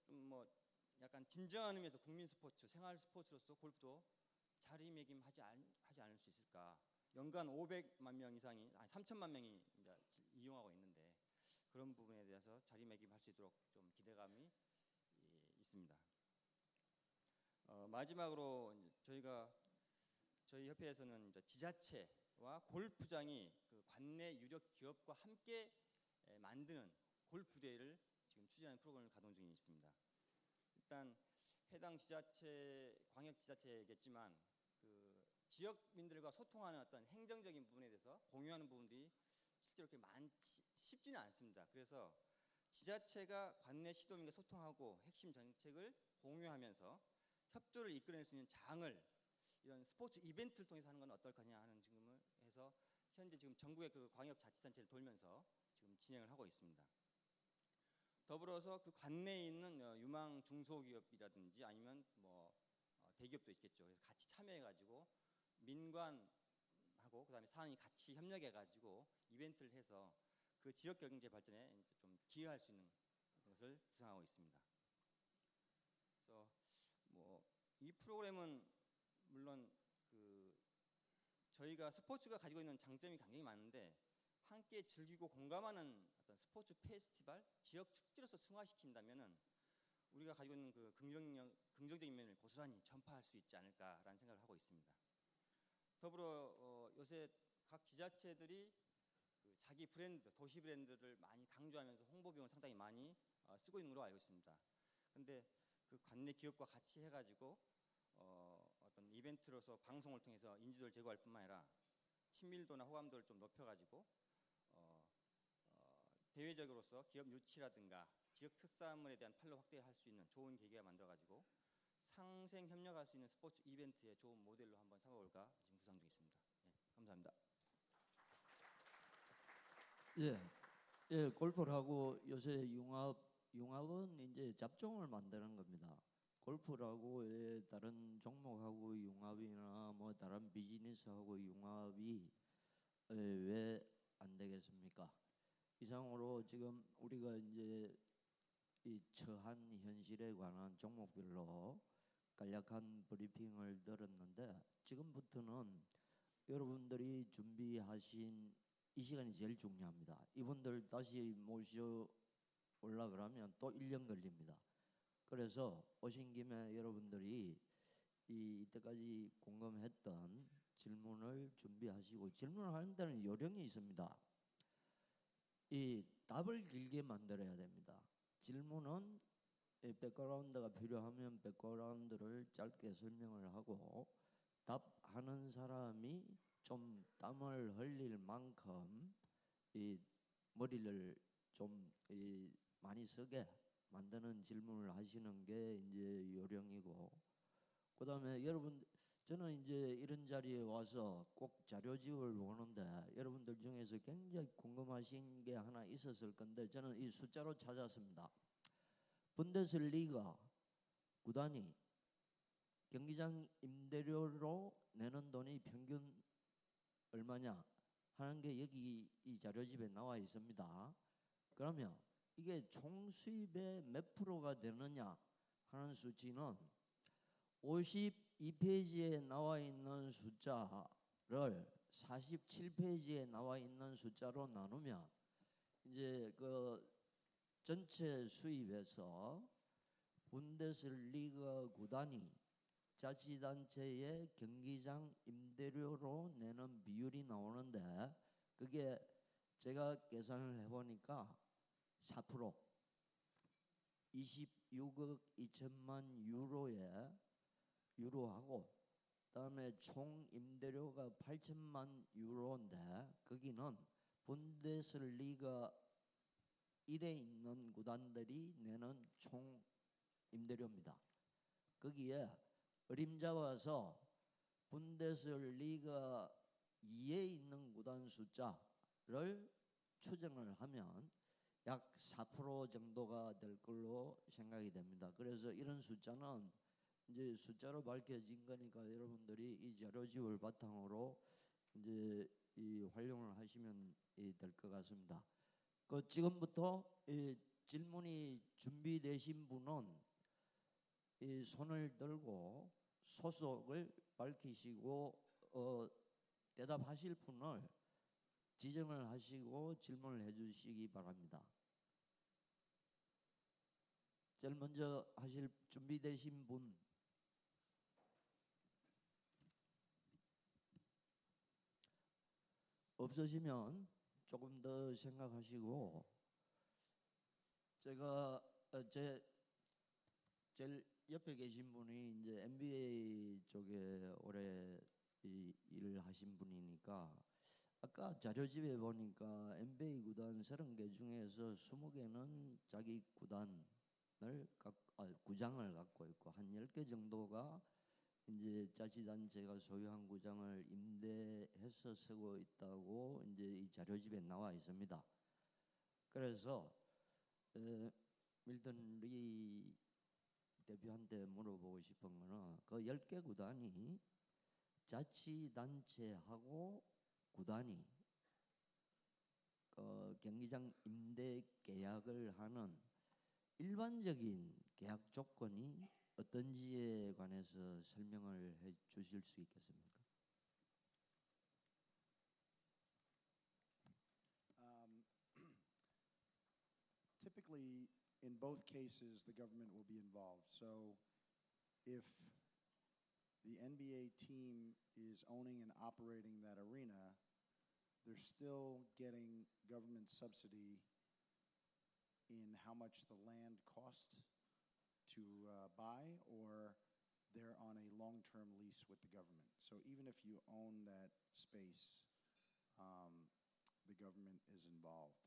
[SPEAKER 12] 좀 뭐 약간 진정한 의미에서 국민 스포츠, 생활 스포츠로서 골프도 자리매김하지 않을 수 있을까. 연간 500만 명 이상이, 아니 3천만 명이 이제 이용하고 있는데 그런 부분에 대해서 자리매김할 수 있도록 좀 기대감이 있습니다. 마지막으로 이제 저희 협회에서는 이제 지자체와 골프장이 그 관내 유력 기업과 함께 만드는 골프 대회를 지금 추진하는 프로그램을 가동 중에 있습니다. 일단 해당 지자체, 광역 지자체겠지만 그 지역민들과 소통하는 어떤 행정적인 부분에 대해서 공유하는 부분들이 실제로 그렇게 쉽지는 않습니다. 그래서 지자체가 관내 시도민과 소통하고 핵심 정책을 공유하면서 협조를 이끌어낼 수 있는 장을 이런 스포츠 이벤트를 통해서 하는 건 어떨까냐 하는 질문을 해서 현재 지금 전국의 그 광역 자치단체를 돌면서 지금 진행을 하고 있습니다. 더불어서 그 관내에 있는 유망 중소기업이라든지 아니면 뭐 대기업도 있겠죠. 그래서 같이 참여해가지고 민관하고 그다음에 산이 같이 협력해가지고 이벤트를 해서 그 지역 경제 발전에 좀 기여할 수 있는 것을 구상하고 있습니다. 그래서 뭐 이 프로그램은 물론 그 저희가 스포츠가 가지고 있는 장점이 굉장히 많은데 함께 즐기고 공감하는 어떤 스포츠 페스티벌, 지역 축제로서 승화시킨다면은 우리가 가지고 있는 그 긍정적인 면을 고스란히 전파할 수 있지 않을까라는 생각을 하고 있습니다. 더불어 요새 각 지자체들이 그 자기 브랜드, 도시 브랜드를 많이 강조하면서 홍보 비용을 상당히 많이 쓰고 있는 걸로 알고 있습니다. 근데 그 관내 기업과 같이 해가지고 어떤 이벤트로서 방송을 통해서 인지도를 제고할 뿐만 아니라 친밀도나 호감도를 좀 높여가지고 대외적으로서 기업 유치라든가 지역 특산물에 대한 판로 확대할 수 있는 좋은 계기가 만들어가지고 상생 협력할 수 있는 스포츠 이벤트의 좋은 모델로 한번 삼아볼까 지금 구상 중에 있습니다. 예, 감사합니다.
[SPEAKER 7] 예, 골프를 하고 요새 융합은 이제 잡종을 만드는 겁니다. 골프라고 다른 종목하고 융합이나 뭐 다른 비즈니스하고 융합이 왜 안 되겠습니까? 이상으로 지금 우리가 이제 이 처한 현실에 관한 종목별로 간략한 브리핑을 들었는데 지금부터는 여러분들이 준비하신 이 시간이 제일 중요합니다. 이분들 다시 모셔 올라 그러면 또 1년 걸립니다. 그래서 오신 김에 여러분들이 이때까지 궁금했던 질문을 준비하시고 질문을 하는 데는 요령이 있습니다. 이 답을 길게 만들어야 됩니다. 질문은 백그라운드가 필요하면 백그라운드를 짧게 설명을 하고 답하는 사람이 좀 땀을 흘릴 만큼 이 머리를 좀 많이 쓰게 만드는 질문을 하시는 게 이제 요령이고, 그다음에 여러분 저는 이제 이런 자리에 와서 꼭 자료집을 보는데 여러분들 중에서 굉장히 궁금하신 게 하나 있었을 건데 저는 이 숫자로 찾았습니다. 분데스리가 구단이 경기장 임대료로 내는 돈이 평균 얼마냐 하는 게 여기 이 자료집에 나와 있습니다. 그러면 이게 총 수입의 몇 프로가 되느냐 하는 수치는 52페이지에 나와 있는 숫자를 47페이지에 나와 있는 숫자로 나누면 이제 그 전체 수입에서 분데스리가 구단이 자치단체의 경기장 임대료로 내는 비율이 나오는데 그게 제가 계산을 해보니까 4% 26억 2천만 유로하고 그다음에 총 임대료가 8천만 유로인데 거기는 분데스리가 1에 있는 구단들이 내는 총 임대료입니다. 거기에 어림잡아서 분데스리가 2에 있는 구단 숫자를 추정을 하면 약 4% 정도가 될 걸로 생각이 됩니다. 그래서 이런 숫자는 이제 숫자로 밝혀진 거니까 여러분들이 이 자료집을 바탕으로 이제 이 활용을 하시면 될 것 같습니다. 그 지금부터 이 질문이 준비되신 분은 이 손을 들고 소속을 밝히시고 대답하실 분을 지정을 하시고 질문을 해주시기 바랍니다. 제일 먼저 하실 준비되신 분 없어지면 조금 더 생각하시고 제가 제일 옆에 계신 분이 이제 NBA 쪽에 오래 일을 하신 분이니까 아까 자료집에 보니까 NBA 구단 30개 중에서 20개는 자기 구장을 갖고 있고 한 10개 정도가 이제 자치단체가 소유한 구장을 임대해서 쓰고 있다고 이제 이 자료집에 나와 있습니다. 그래서 밀턴 리 대표한테 물어보고 싶은 거는 그 10개 구단이 자치단체하고 구단이 경기장 임대 계약을 하는 일반적인 계약 조건이 어떤지에 관해서 설명을 해 주실 수 있겠습니까?
[SPEAKER 13] Typically, in both cases, the government will be involved. So if the NBA team is owning and operating that arena, they're still getting government subsidy in how much the land cost to buy, or they're on a long-term lease with the government. So even if you own that space, the government is involved.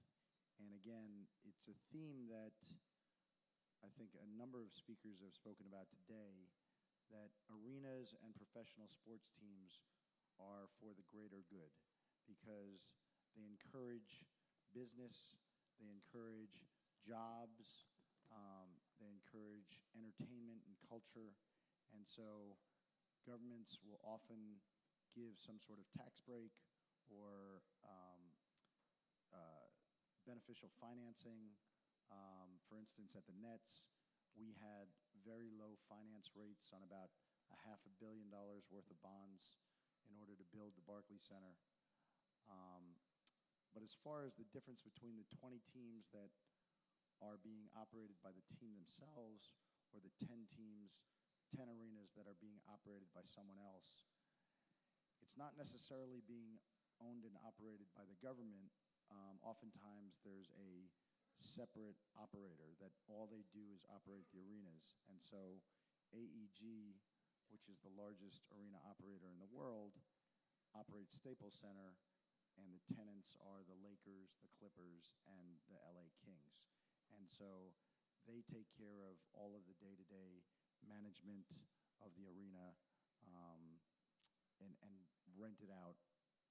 [SPEAKER 13] And again, it's a theme that I think a number of speakers have spoken about today, that arenas and professional sports teams are for the greater good because they encourage business, they encourage jobs, they encourage entertainment and culture. And so governments will often give some sort of tax break or beneficial financing. For instance, at the Nets, we had very low finance rates on about $500 million worth of bonds in order to build the Barclays Center. But as far as the difference between the 20 teams that are being operated by the team themselves or the 10 teams, 10 arenas that are being operated by someone else, it's not necessarily being owned and operated by the government. Oftentimes there's a separate operator that all they do is operate the arenas. And so AEG, which is the largest arena operator in the world, operates Staples Center, and the tenants are the Lakers, the Clippers, and the LA Kings. And so they take care of all of the day-to-day management of the arena and rent it out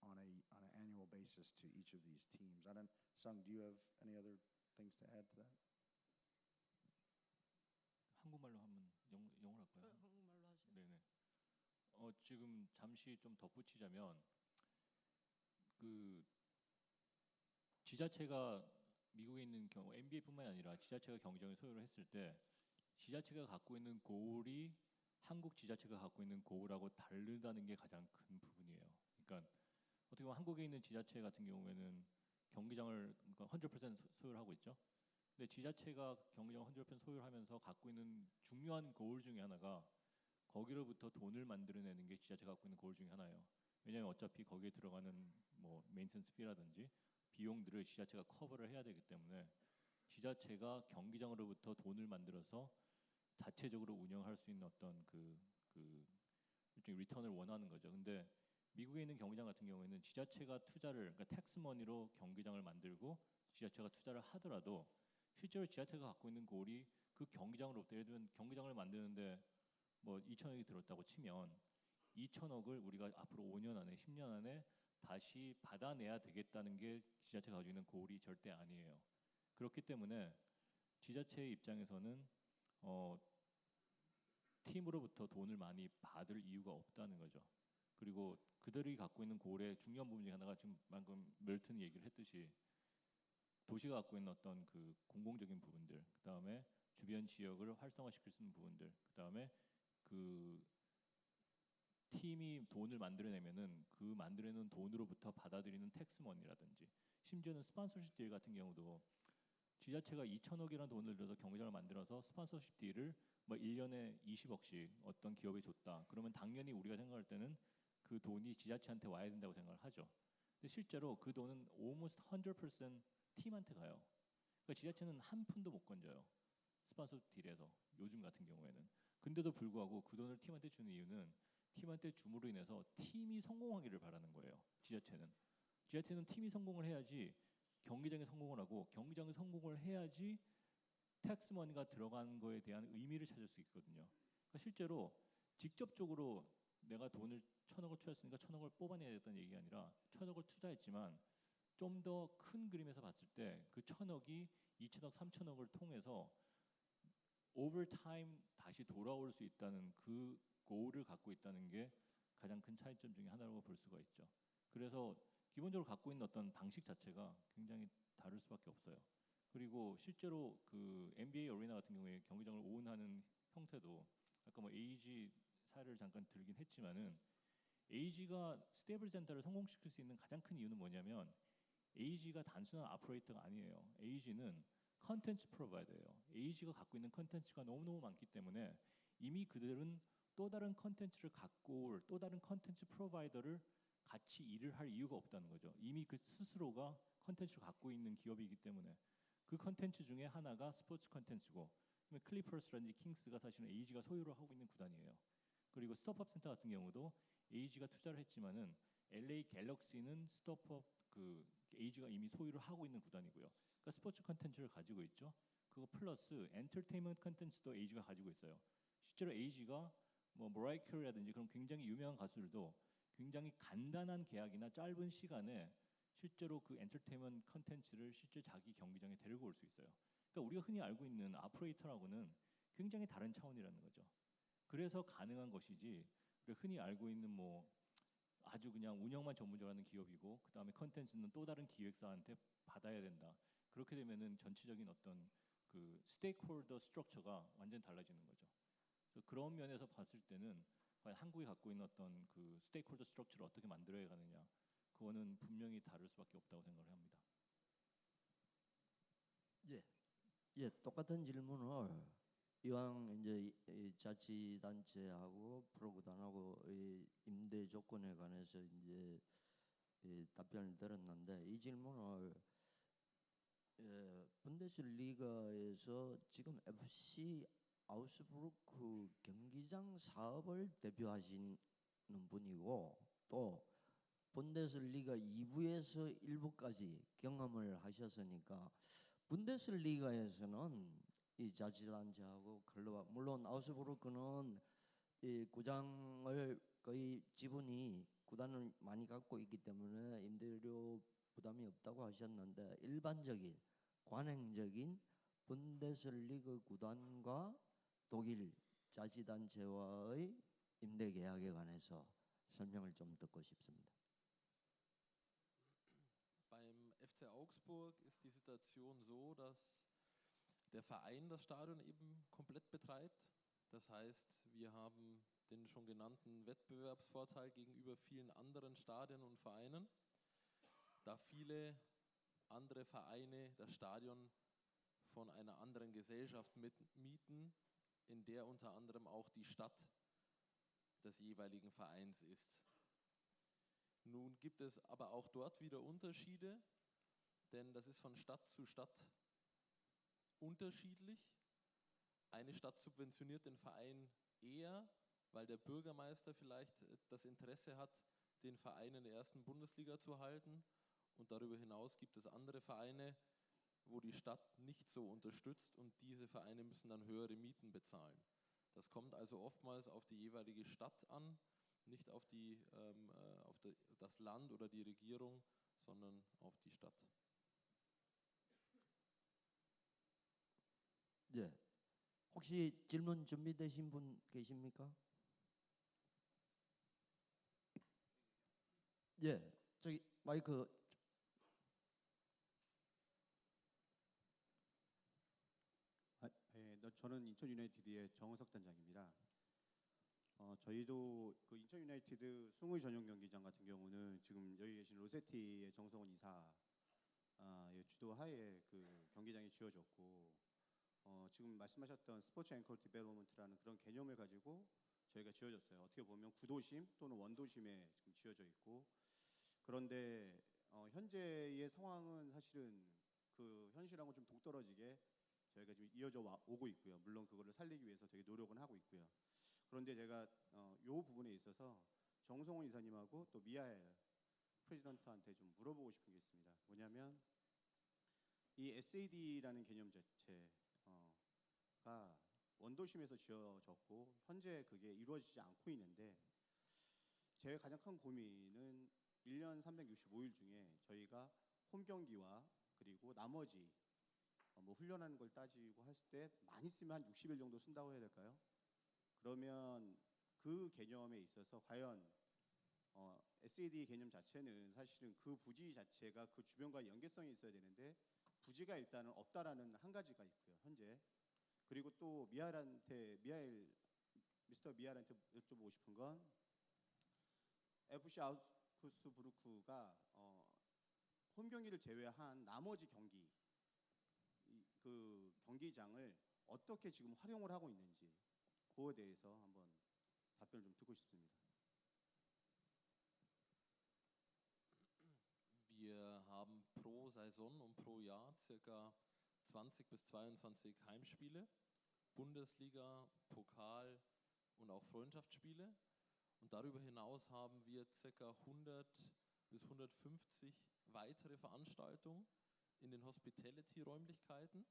[SPEAKER 13] on an annual basis to each of these teams. Sung, do you have any other things to add to that?
[SPEAKER 14] 한국말로 하면 영어로 할까요? 한국말로 하시죠. 네네. 지금 잠시 좀 덧붙이자면 그 지자체가 미국에 있는 경우 NBA뿐만 아니라 지자체가 경기장을 소유를 했을 때 지자체가 갖고 있는 고울이 한국 지자체가 갖고 있는 고울하고 다르다는 게 가장 큰 부분이에요. 그러니까 어떻게 보면 한국에 있는 지자체 같은 경우에는 경기장을 그러니까 100% 소유를 하고 있죠. 근데 지자체가 경기장 100% 소유를 하면서 갖고 있는 중요한 고울 중에 하나가 거기로부터 돈을 만들어내는 게 지자체가 갖고 있는 고울 중에 하나예요. 왜냐하면 어차피 거기에 들어가는 뭐 메인텐스 피라든지 비용들을 지자체가 커버를 해야 되기 때문에 지자체가 경기장으로부터 돈을 만들어서 자체적으로 운영할 수 있는 어떤 그 일종의 리턴을 원하는 거죠. 근데 미국에 있는 경기장 같은 경우에는 지자체가 투자를 그러니까 텍스머니로 경기장을 만들고 지자체가 투자를 하더라도 실제로 지자체가 갖고 있는 고울이 그 경기장으로부터 예를 들면 경기장을 만드는데 뭐 2천억이 들었다고 치면 2천억을 우리가 앞으로 5년 안에 10년 안에 다시 받아내야 되겠다는 게 지자체가 가지고 있는 고울이 절대 아니에요. 그렇기 때문에 지자체의 입장에서는 팀으로부터 돈을 많이 받을 이유가 없다는 거죠. 그리고 그들이 갖고 있는 고울의 중요한 부분 중에 하나가 지금 방금 멜튼이 얘기를 했듯이 도시가 갖고 있는 어떤 그 공공적인 부분들, 그 다음에 주변 지역을 활성화시킬 수 있는 부분들, 그 다음에 그 팀이 돈을 만들어내면은 그 만들어내는 돈으로부터 받아들이는 텍스머니라든지 심지어는 스폰서십 딜 같은 경우도 지자체가 2천억이라는 돈을 들여서 경기장을 만들어서 스폰서십 딜을 뭐 1년에 20억씩 어떤 기업에 줬다. 그러면 당연히 우리가 생각할 때는 그 돈이 지자체한테 와야 된다고 생각을 하죠. 근데 실제로 그 돈은 almost 100% 팀한테 가요. 그러니까 지자체는 한 푼도 못 건져요. 스폰서 딜에서 요즘 같은 경우에는. 근데도 불구하고 그 돈을 팀한테 주는 이유는 팀한테 줌으로 인해서 팀이 성공하기를 바라는 거예요. 지자체는 팀이 성공을 해야지 경기장이 성공을 하고 경기장이 성공을 해야지 텍스머니가 들어간 거에 대한 의미를 찾을 수 있거든요. 그러니까 실제로 직접적으로 내가 돈을 1,000억을 투자했으니까 1,000억을 뽑아내야겠다는 얘기가 아니라 1,000억을 투자했지만 좀 더 큰 그림에서 봤을 때 그 1,000억이 2,000억, 3,000억을 통해서 over time 다시 돌아올 수 있다는 그 고울을 갖고 있다는 게 가장 큰 차이점 중에 하나라고 볼 수가 있죠. 그래서 기본적으로 갖고 있는 어떤 방식 자체가 굉장히 다를 수밖에 없어요. 그리고 실제로 그 NBA 어리나 같은 경우에 경기장을 오운하는 형태도 아까 뭐 AG 사례를 잠깐 들긴 했지만은 AG가 스테이블 센터를 성공시킬 수 있는 가장 큰 이유는 뭐냐면 AG가 단순한 아퍼레이터가 아니에요. AG는 컨텐츠 프로바이더예요. AG가 갖고 있는 컨텐츠가 너무너무 많기 때문에 이미 그들은 또 다른 컨텐츠를 갖고 올 또 다른 컨텐츠 프로바이더를 같이 일을 할 이유가 없다는 거죠. 이미 그 스스로가 컨텐츠를 갖고 있는 기업이기 때문에 그 컨텐츠 중에 하나가 스포츠 컨텐츠고 클리퍼스라든지 킹스가 사실은 AG가 소유를 하고 있는 구단이에요. 그리고 스톱업 센터 같은 경우도 AG가 투자를 했지만은 LA 갤럭시는 스톱업 그 AG가 이미 소유를 하고 있는 구단이고요. 그러니까 스포츠 컨텐츠를 가지고 있죠. 그거 플러스 엔터테인먼트 컨텐츠도 AG가 가지고 있어요. 실제로 AG가 뭐 머라이 캐리라든지 그런 굉장히 유명한 가수들도 굉장히 간단한 계약이나 짧은 시간에 실제로 그 엔터테인먼트 컨텐츠를 실제 자기 경기장에 데리고 올 수 있어요. 그러니까 우리가 흔히 알고 있는 아퍼레이터라고는 굉장히 다른 차원이라는 거죠. 그래서 가능한 것이지 우리가 흔히 알고 있는 뭐 아주 그냥 운영만 전문적으로 하는 기업이고 그다음에 컨텐츠는 또 다른 기획사한테 받아야 된다. 그렇게 되면은 전체적인 어떤 그 스테이크홀더 스트럭처가 완전 달라지는 거죠. 그래서 그런 면에서 봤을 때는 과연 한국이 갖고 있는 어떤 그 스테이크홀더 스트럭처를 어떻게 만들어야 가느냐, 그거는 분명히 다를 수밖에 없다고 생각을 합니다.
[SPEAKER 7] 예, 똑같은 질문을 이왕 이제 이 자치단체하고 프로구단하고 이 임대 조건에 관해서 이제 이 답변을 들었는데 이 질문을 분데스리가에서 지금 FC 아우스부르크 경기장 사업을 대표하시는 분이고 또 분데스리가 2부에서 1부까지 경험을 하셨으니까 분데스리가에서는 이 자치단체하고 클럽 물론 아우스부르크는 이 구장을 거의 지분이 구단을 많이 갖고 있기 때문에 임대료 부담이 없다고 하셨는데 일반적인 관행적인 분데스리가 구단과 독일 자치단체와의 임대 계약에 관해서 설명을 좀 듣고 싶습니다.
[SPEAKER 15] Beim FC Augsburg ist die Situation so, dass der Verein das Stadion eben komplett betreibt. Das heißt, wir haben den schon genannten Wettbewerbsvorteil gegenüber vielen anderen Stadien und Vereinen, da viele andere Vereine das Stadion von einer anderen Gesellschaft mitmieten, in der unter anderem auch die Stadt des jeweiligen Vereins ist. Nun gibt es aber auch dort wieder Unterschiede, denn das ist von Stadt zu Stadt unterschiedlich. Eine Stadt subventioniert den Verein eher, weil der Bürgermeister vielleicht das Interesse hat, den Verein in der ersten Bundesliga zu halten. Und darüber hinaus gibt es andere Vereine, wo die Stadt nicht so unterstützt und diese Vereine müssen dann höhere Mieten bezahlen. Das kommt also oftmals auf die jeweilige Stadt an, nicht auf das Land oder die Regierung, sondern auf die Stadt.
[SPEAKER 7] 예, 혹시 질문 준비되신 분 계십니까? 예, 저기 마이크.
[SPEAKER 16] 저는 인천 유나이티드의 정우석 단장입니다. 저희도 그 인천 유나이티드 숭의 전용 경기장 같은 경우는 지금 여기 계신 로세티의 정성원 이사 주도하에 그 경기장이 지어졌고 지금 말씀하셨던 스포츠 앵커 디벨롭먼트라는 그런 개념을 가지고 저희가 지어졌어요. 어떻게 보면 구도심 또는 원도심에 지금 지어져 있고 그런데 현재의 상황은 사실은 그 현실하고 좀 동떨어지게 저희가 지금 오고 있고요. 물론 그거를 살리기 위해서 되게 노력은 하고 있고요. 그런데 제가 요 부분에 있어서 정성훈 이사님하고 또 미하엘 프레지던트한테 좀 물어보고 싶은 게 있습니다. 뭐냐면 이 SAD라는 개념 자체가 원도심에서 지어졌고 현재 그게 이루어지지 않고 있는데 제 가장 큰 고민은 1년 365일 중에 저희가 홈 경기와 그리고 나머지 뭐 훈련하는 걸 따지고 했을 때 많이 쓰면 한 60일 정도 쓴다고 해야 될까요? 그러면 그 개념에 있어서 과연 SAD 개념 자체는 사실은 그 부지 자체가 그 주변과 연계성이 있어야 되는데 부지가 일단은 없다라는 한 가지가 있고요. 현재. 그리고 또 미스터 미하엘한테 여쭤보고 싶은 건 FC 아우크스부르크가 홈 경기를 제외한 나머지 경기 그 경기장을 어떻게 지금 활용을 하고 있는지 그거에 대해서 한번 답변을 좀 듣고 싶습니다.
[SPEAKER 15] Wir haben pro Saison und pro Jahr circa 20 bis 22 Heimspiele, Bundesliga, Pokal und auch Freundschaftsspiele. Und darüber hinaus haben wir circa 100 bis 150 weitere Veranstaltungen in den Hospitality-Räumlichkeiten.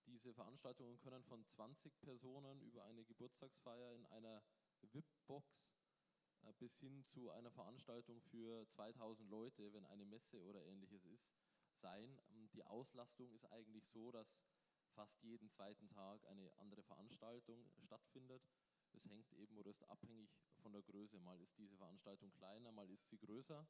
[SPEAKER 15] Diese Veranstaltungen können von 20 Personen über eine Geburtstagsfeier in einer VIP-Box bis hin zu einer Veranstaltung für 2000 Leute, wenn eine Messe oder ähnliches ist, sein. Die Auslastung ist eigentlich so, dass fast jeden zweiten Tag eine andere Veranstaltung stattfindet. Es hängt eben oder ist abhängig von der Größe. Mal ist diese Veranstaltung kleiner, mal ist sie größer.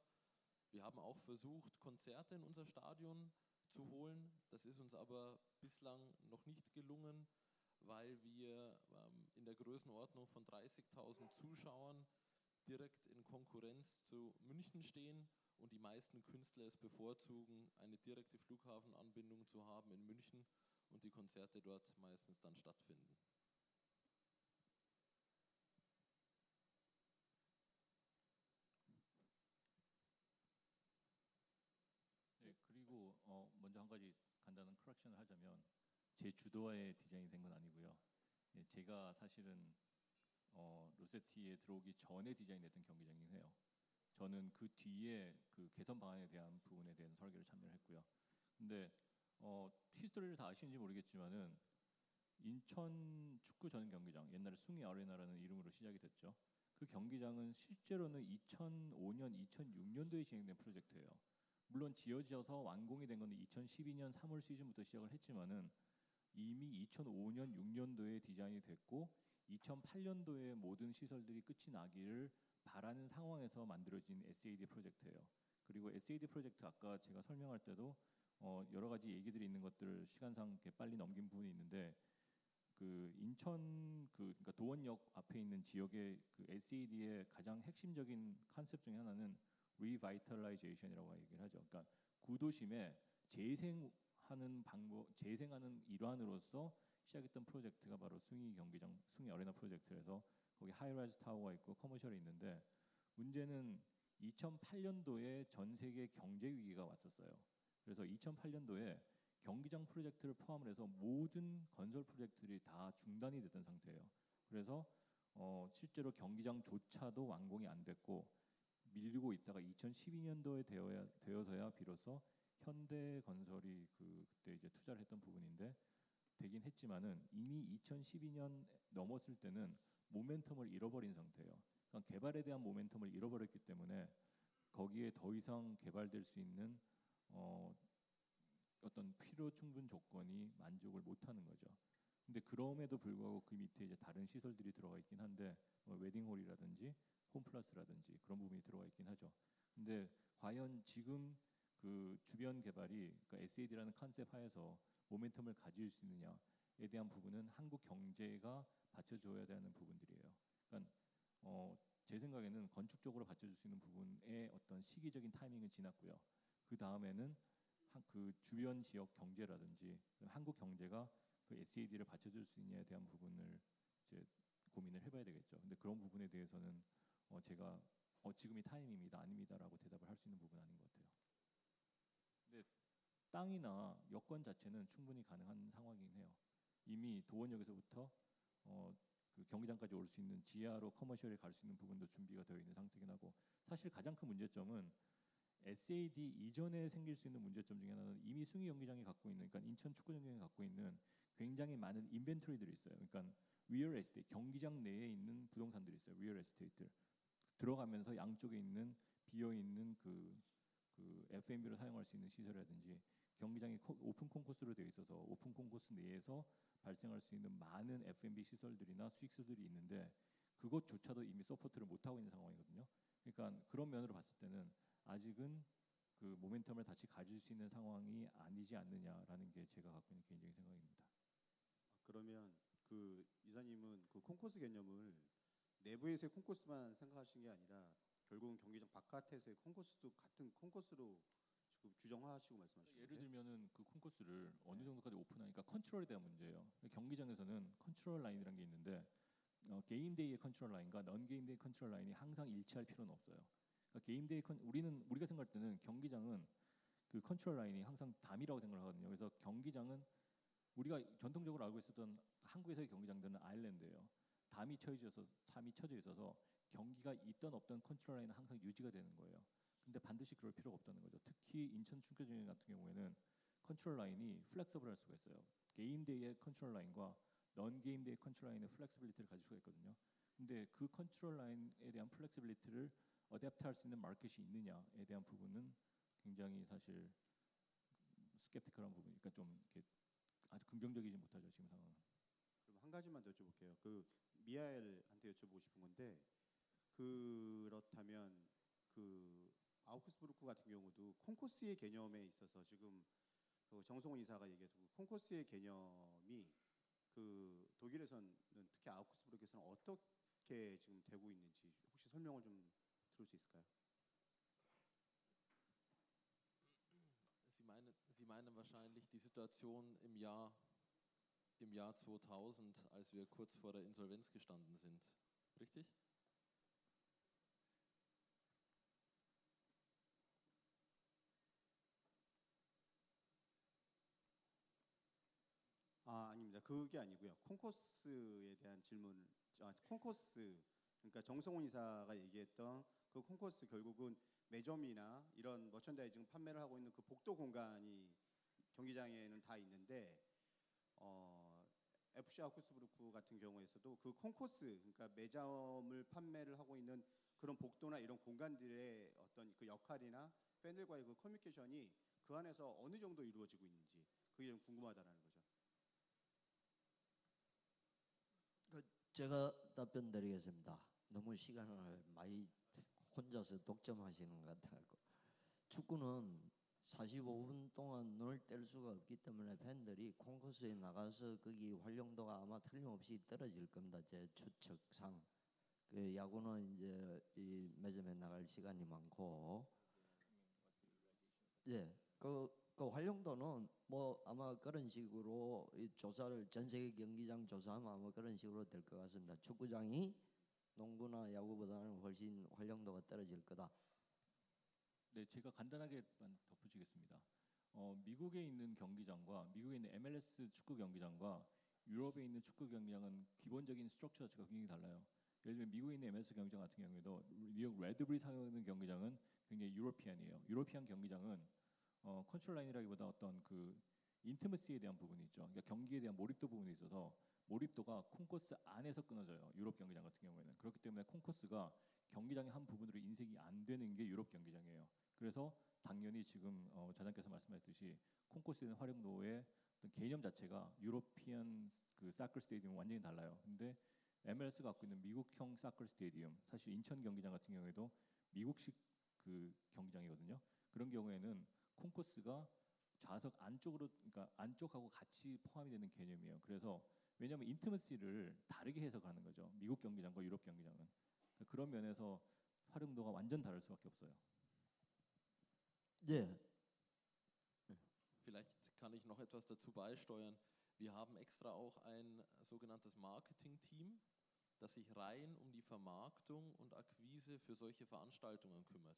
[SPEAKER 15] Wir haben auch versucht, Konzerte in unser Stadion zu holen. Das ist uns aber bislang noch nicht gelungen, weil wir in der Größenordnung von 30.000 Zuschauern direkt in Konkurrenz zu München stehen und die meisten Künstler es bevorzugen, eine direkte Flughafenanbindung zu haben in München und die Konzerte dort meistens dann stattfinden.
[SPEAKER 14] 네, 그리고 먼저 한 가지 간단한 커렉션을 하자면 제 주도하에 디자인이 된 건 아니고요. 예, 제가 사실은 로세티에 들어오기 전에 디자인했던 경기장이긴 해요. 저는 그 뒤에 그 개선 방안에 대한 부분에 대한 설계를 참여를 했고요. 근데 히스토리를 다 아시는지 모르겠지만은 인천 축구 전 경기장, 옛날에 숭이 아레나라는 이름으로 시작이 됐죠. 그 경기장은 실제로는 2005년, 2006년도에 진행된 프로젝트예요. 물론 지어져서 완공이 된 건 2012년 3월 시즌부터 시작을 했지만은 이미 2005년, 6년도에 디자인이 됐고 2008년도에 모든 시설들이 끝이 나기를 바라는 상황에서 만들어진 SAD 프로젝트예요. 그리고 SAD 프로젝트 아까 제가 설명할 때도 여러 가지 얘기들이 있는 것들 시간상 이렇게 빨리 넘긴 부분이 있는데 그 인천 그러니까 도원역 앞에 있는 지역의 그 SAD의 가장 핵심적인 컨셉 중에 하나는 리바이탈라이제이션이라고 얘기를 하죠. 그러니까 구도심에 재생하는 방법, 재생하는 일환으로서 시작했던 프로젝트가 바로 숭이 경기장, 숭이 아레나 프로젝트에서 거기 하이라이즈 타워가 있고 커머셜이 있는데 문제는 2008년도에 전 세계 경제 위기가 왔었어요. 그래서 2008년도에 경기장 프로젝트를 포함을 해서 모든 건설 프로젝트들이 다 중단이 됐던 상태예요. 그래서 실제로 경기장조차도 완공이 안 됐고 밀리고 있다가 2012년도에 되어서야 비로소 현대건설이 그때 이제 투자를 했던 부분인데 되긴 했지만은 이미 2012년 넘었을 때는 모멘텀을 잃어버린 상태예요. 그러니까 개발에 대한 모멘텀을 잃어버렸기 때문에 거기에 더 이상 개발될 수 있는 어떤 필요 충분 조건이 만족을 못하는 거죠. 근데 그럼에도 불구하고 그 밑에 이제 다른 시설들이 들어가 있긴 한데 뭐 웨딩홀이라든지 홈플러스라든지 그런 부분이 들어가 있긴 하죠. 근데 과연 지금 그 주변 개발이 그러니까 SAD라는 컨셉 하에서 모멘텀을 가질 수 있느냐에 대한 부분은 한국 경제가 받쳐줘야 되는 부분들이에요. 그러니까 제 생각에는 건축적으로 받쳐줄 수 있는 부분의 어떤 시기적인 타이밍은 지났고요. 그 다음에는 그 주변 지역 경제라든지 한국 경제가 그 SAD를 받쳐줄 수 있냐에 대한 부분을 이제 고민을 해봐야 되겠죠. 근데 그런 부분에 대해서는 제가 지금이 타이밍입니다, 아닙니다라고 대답을 할 수 있는 부분은 아닌 것 같아요. 근데 땅이나 여건 자체는 충분히 가능한 상황이긴 해요. 이미 도원역에서부터 그 경기장까지 올 수 있는 지하로 커머셜에 갈 수 있는 부분도 준비가 되어 있는 상태긴 하고, 사실 가장 큰 문제점은 SAD 이전에 생길 수 있는 문제점 중에 하나는 이미 숭이 경기장이 갖고 있는, 그러니까 인천 축구 경기장이 갖고 있는 굉장히 많은 인벤토리들이 있어요. 그러니까 리얼 에스테이트, 경기장 내에 있는 부동산들이 있어요. 리얼 에스테이트 들어가면서 양쪽에 있는 비어 있는 그 F&B로 사용할 수 있는 시설이라든지, 경기장이 오픈 콘코스로 되어 있어서 오픈 콘코스 내에서 발생할 수 있는 많은 F&B 시설들이나 수익들이 있는데, 그것조차도 이미 서포트를 못 하고 있는 상황이거든요. 그러니까 그런 면으로 봤을 때는 아직은 그 모멘텀을 다시 가질 수 있는 상황이 아니지 않느냐라는 게 제가 갖고 있는 개인적인 생각입니다.
[SPEAKER 16] 그러면 그 이사님은 그 콘코스 개념을 내부에서의 콘코스만 생각하신 게 아니라 결국은 경기장 바깥에서의 콘코스도 같은 콘코스로 지금 규정하시고 말씀하시는
[SPEAKER 14] 예를
[SPEAKER 16] 거예요?
[SPEAKER 14] 들면은 그 콘코스를 어느 정도까지 오픈하니까 컨트롤에 대한 문제예요. 경기장에서는 컨트롤 라인이라는 게 있는데, 게임데이의 컨트롤 라인과 넌 게임데이 컨트롤 라인이 항상 일치할 필요는 없어요. 그러니까 게임데이 우리가 생각할 때는 경기장은 그 컨트롤 라인이 항상 담이라고 생각하거든요. 그래서 경기장은 우리가 전통적으로 알고 있었던 한국에서의 경기장들은 아일랜드예요. 담이 쳐져 있어서 경기가 있던 없던 컨트롤 라인은 항상 유지가 되는 거예요. 근데 반드시 그럴 필요가 없다는 거죠. 특히 인천 축구장 같은 경우에는 컨트롤 라인이 플렉서블할 수가 있어요. 게임데이의 컨트롤 라인과 넌 게임데이 컨트롤 라인의 플렉시빌리티를 가질 수가 있거든요. 근데 그 컨트롤 라인에 대한 플렉시빌리티를 어댑트할 수 있는 마켓이 있느냐에 대한 부분은 굉장히 사실 스캡티컬한 부분이니까 좀 이렇게 아주 긍정적이지 못하죠, 지금 상황은.
[SPEAKER 16] 그럼 한 가지만 더 여쭤볼게요. 그 미하엘한테 여쭤보고 싶은 건데, 그렇다면 그 아우크스부르크 같은 경우도 콘코스의 개념에 있어서 지금 그 정성훈 이사가 얘기했던 그 콘코스의 개념이 그 독일에서는 특히 아우크스부르크에서는 어떻게 지금 되고 있는지 혹시 설명을 좀 들을 수 있을까요?
[SPEAKER 15] Sie meinen wahrscheinlich die Situation im Jahr 2000, als wir kurz vor der Insolvenz gestanden sind. Richtig?
[SPEAKER 16] 아닙니다. 그게 아니고요. 콘코스에 대한 질문, 콘코스, 그러니까 정성훈 이사가 얘기했던 그 콘코스, 결국은 매점이나 이런 머천다이징 판매를 하고 있는 그 복도 공간이 경기장에는 다 있는데, FC 아우크스부르크 같은 경우에서도 그 콘코스, 그러니까 매점을 판매를 하고 있는 그런 복도나 이런 공간들의 어떤 그 역할이나 팬들과의 그 커뮤니케이션이 그 안에서 어느 정도 이루어지고 있는지 그게 좀 궁금하다는 거죠.
[SPEAKER 7] 제가 답변 드리겠습니다. 너무 시간을 많이 혼자서 독점하시는 것 같아요. 축구는 45분 동안 눈을 뗄 수가 없기 때문에 팬들이 콘코스에 나가서 거기 활용도가 아마 틀림없이 떨어질 겁니다. 제 추측상. 그 야구는 이제 이 매점에 나갈 시간이 많고, 예, 그 활용도는 뭐 아마 그런 식으로 이 조사를 전 세계 경기장 조사하면 아마 그런 식으로 될 것 같습니다. 축구장이 농구나 야구보다는 훨씬 활용도가 떨어질 거다.
[SPEAKER 14] 네, 제가 간단하게만 덧붙이겠습니다. 미국에 있는 경기장과 미국에 있는 MLS 축구 경기장과 유럽에 있는 축구 경기장은 기본적인 스트럭처 자체가 굉장히 달라요. 예를 들면 미국에 있는 MLS 경기장 같은 경우에도 뉴욕 레드불이 사용하는 경기장은 굉장히 유로피안이에요. 유로피안 경기장은 컨트롤 라인이라기보다 어떤 그 인티머시에 대한 부분이 있죠. 그러니까 경기에 대한 몰입도 부분이 있어서 몰입도가 콘코스 안에서 끊어져요. 유럽 경기장 같은 경우에는. 그렇기 때문에 콘코스가 경기장의 한 부분으로 인색이 안 되는 게 유럽 경기장이에요. 그래서 당연히 지금 자장께서 말씀하셨듯이 콘코스에 대한 활용도의 어떤 개념 자체가 유로피안 그 사커 스테디움은 완전히 달라요. 근데 MLS가 갖고 있는 미국형 사커 스테디움, 사실 인천 경기장 같은 경우에도 미국식 그 경기장이거든요. 그런 경우에는 콘코스가 좌석 안쪽으로, 그러니까 안쪽하고 같이 포함이 되는 개념이에요. 그래서 왜냐하면 인티머시를 다르게 해석하는 거죠. 미국 경기장과 유럽 경기장은. 그런 면에서 활용도가 완전 다를 수밖에 없어요.
[SPEAKER 7] 네.
[SPEAKER 15] Vielleicht kann ich noch etwas dazu beisteuern. Wir haben extra auch ein sogenanntes Marketing-Team, das sich rein um die Vermarktung und Akquise für solche Veranstaltungen kümmert.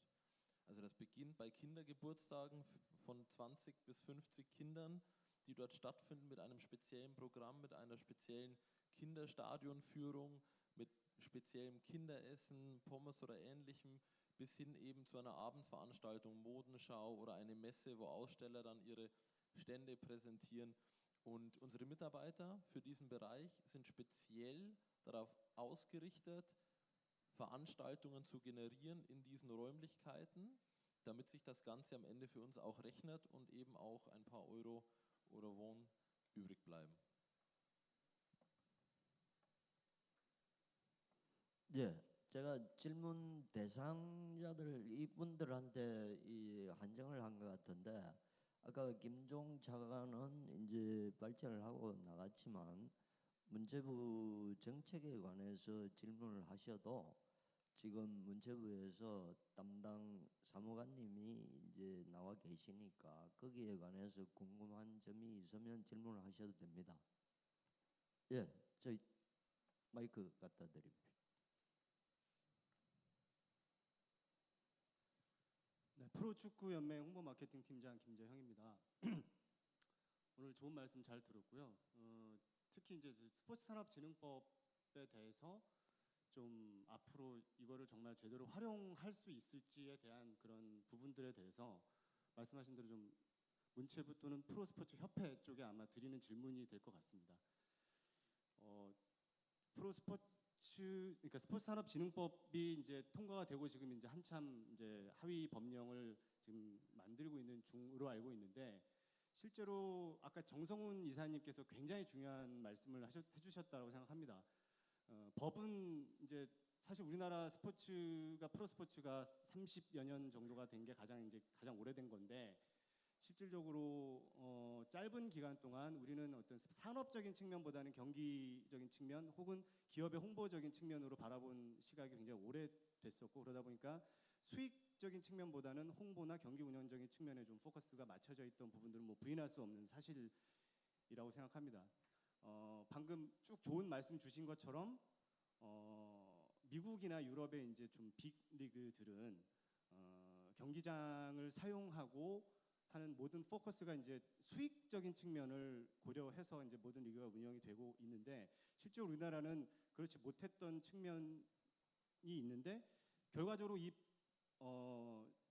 [SPEAKER 15] Also das beginnt bei Kindergeburtstagen von 20 bis 50 Kindern, die dort stattfinden mit einem speziellen Programm, mit einer speziellen Kinderstadionführung, mit speziellem Kinderessen, Pommes oder ähnlichem, bis hin eben zu einer Abendveranstaltung, Modenschau oder eine Messe, wo Aussteller dann ihre Stände präsentieren. Und unsere Mitarbeiter für diesen Bereich sind speziell darauf ausgerichtet, Veranstaltungen zu generieren in diesen Räumlichkeiten, damit sich das Ganze am Ende für uns auch rechnet und eben auch ein paar Euro oder Won übrig bleiben.
[SPEAKER 7] 예, 제가 질문 대상자들 이분들한테 이 한정을 한 것 같은데 아까 김종 차관은 이제 발제를 하고 나갔지만 문체부 정책에 관해서 질문을 하셔도 지금 문체부에서 담당 사무관님이 이제 나와 계시니까 거기에 관해서 궁금한 점이 있으면 질문을 하셔도 됩니다. 예, 저희 마이크 갖다 드립니다.
[SPEAKER 17] 네, 프로축구연맹 홍보 마케팅 팀장 김재형입니다. 오늘 좋은 말씀 잘 들었고요. 특히 이제 스포츠산업진흥법에 대해서 좀 앞으로 이거를 정말 제대로 활용할 수 있을지에 대한 그런 부분들에 대해서 말씀하신 대로 좀 문체부 또는 프로스포츠 협회 쪽에 아마 드리는 질문이 될 것 같습니다. 그러니까 스포츠산업진흥법이 이제 통과가 되고 지금 이제 한참 이제 하위 법령을 지금 만들고 있는 중으로 알고 있는데 실제로 아까 정성훈 이사님께서 굉장히 중요한 말씀을 해주셨다고 생각합니다. 법은 이제 사실 우리나라 스포츠가 프로스포츠가 30여 년 정도가 된 게 가장 오래된 건데 실질적으로 짧은 기간 동안 우리는 어떤 산업적인 측면보다는 경기적인 측면 혹은 기업의 홍보적인 측면으로 바라본 시각이 굉장히 오래됐었고 그러다 보니까 수익적인 측면보다는 홍보나 경기 운영적인 측면에 좀 포커스가 맞춰져 있던 부분들은 뭐 부인할 수 없는 사실이라고 생각합니다. 방금 쭉 좋은 말씀 주신 것처럼 미국이나 유럽의 이제 좀 빅 리그들은 경기장을 사용하고 하는 모든 포커스가 이제 수익적인 측면을 고려해서 이제 모든 리그가 운영이 되고 있는데 실제로 우리나라는 그렇지 못했던 측면이 있는데 결과적으로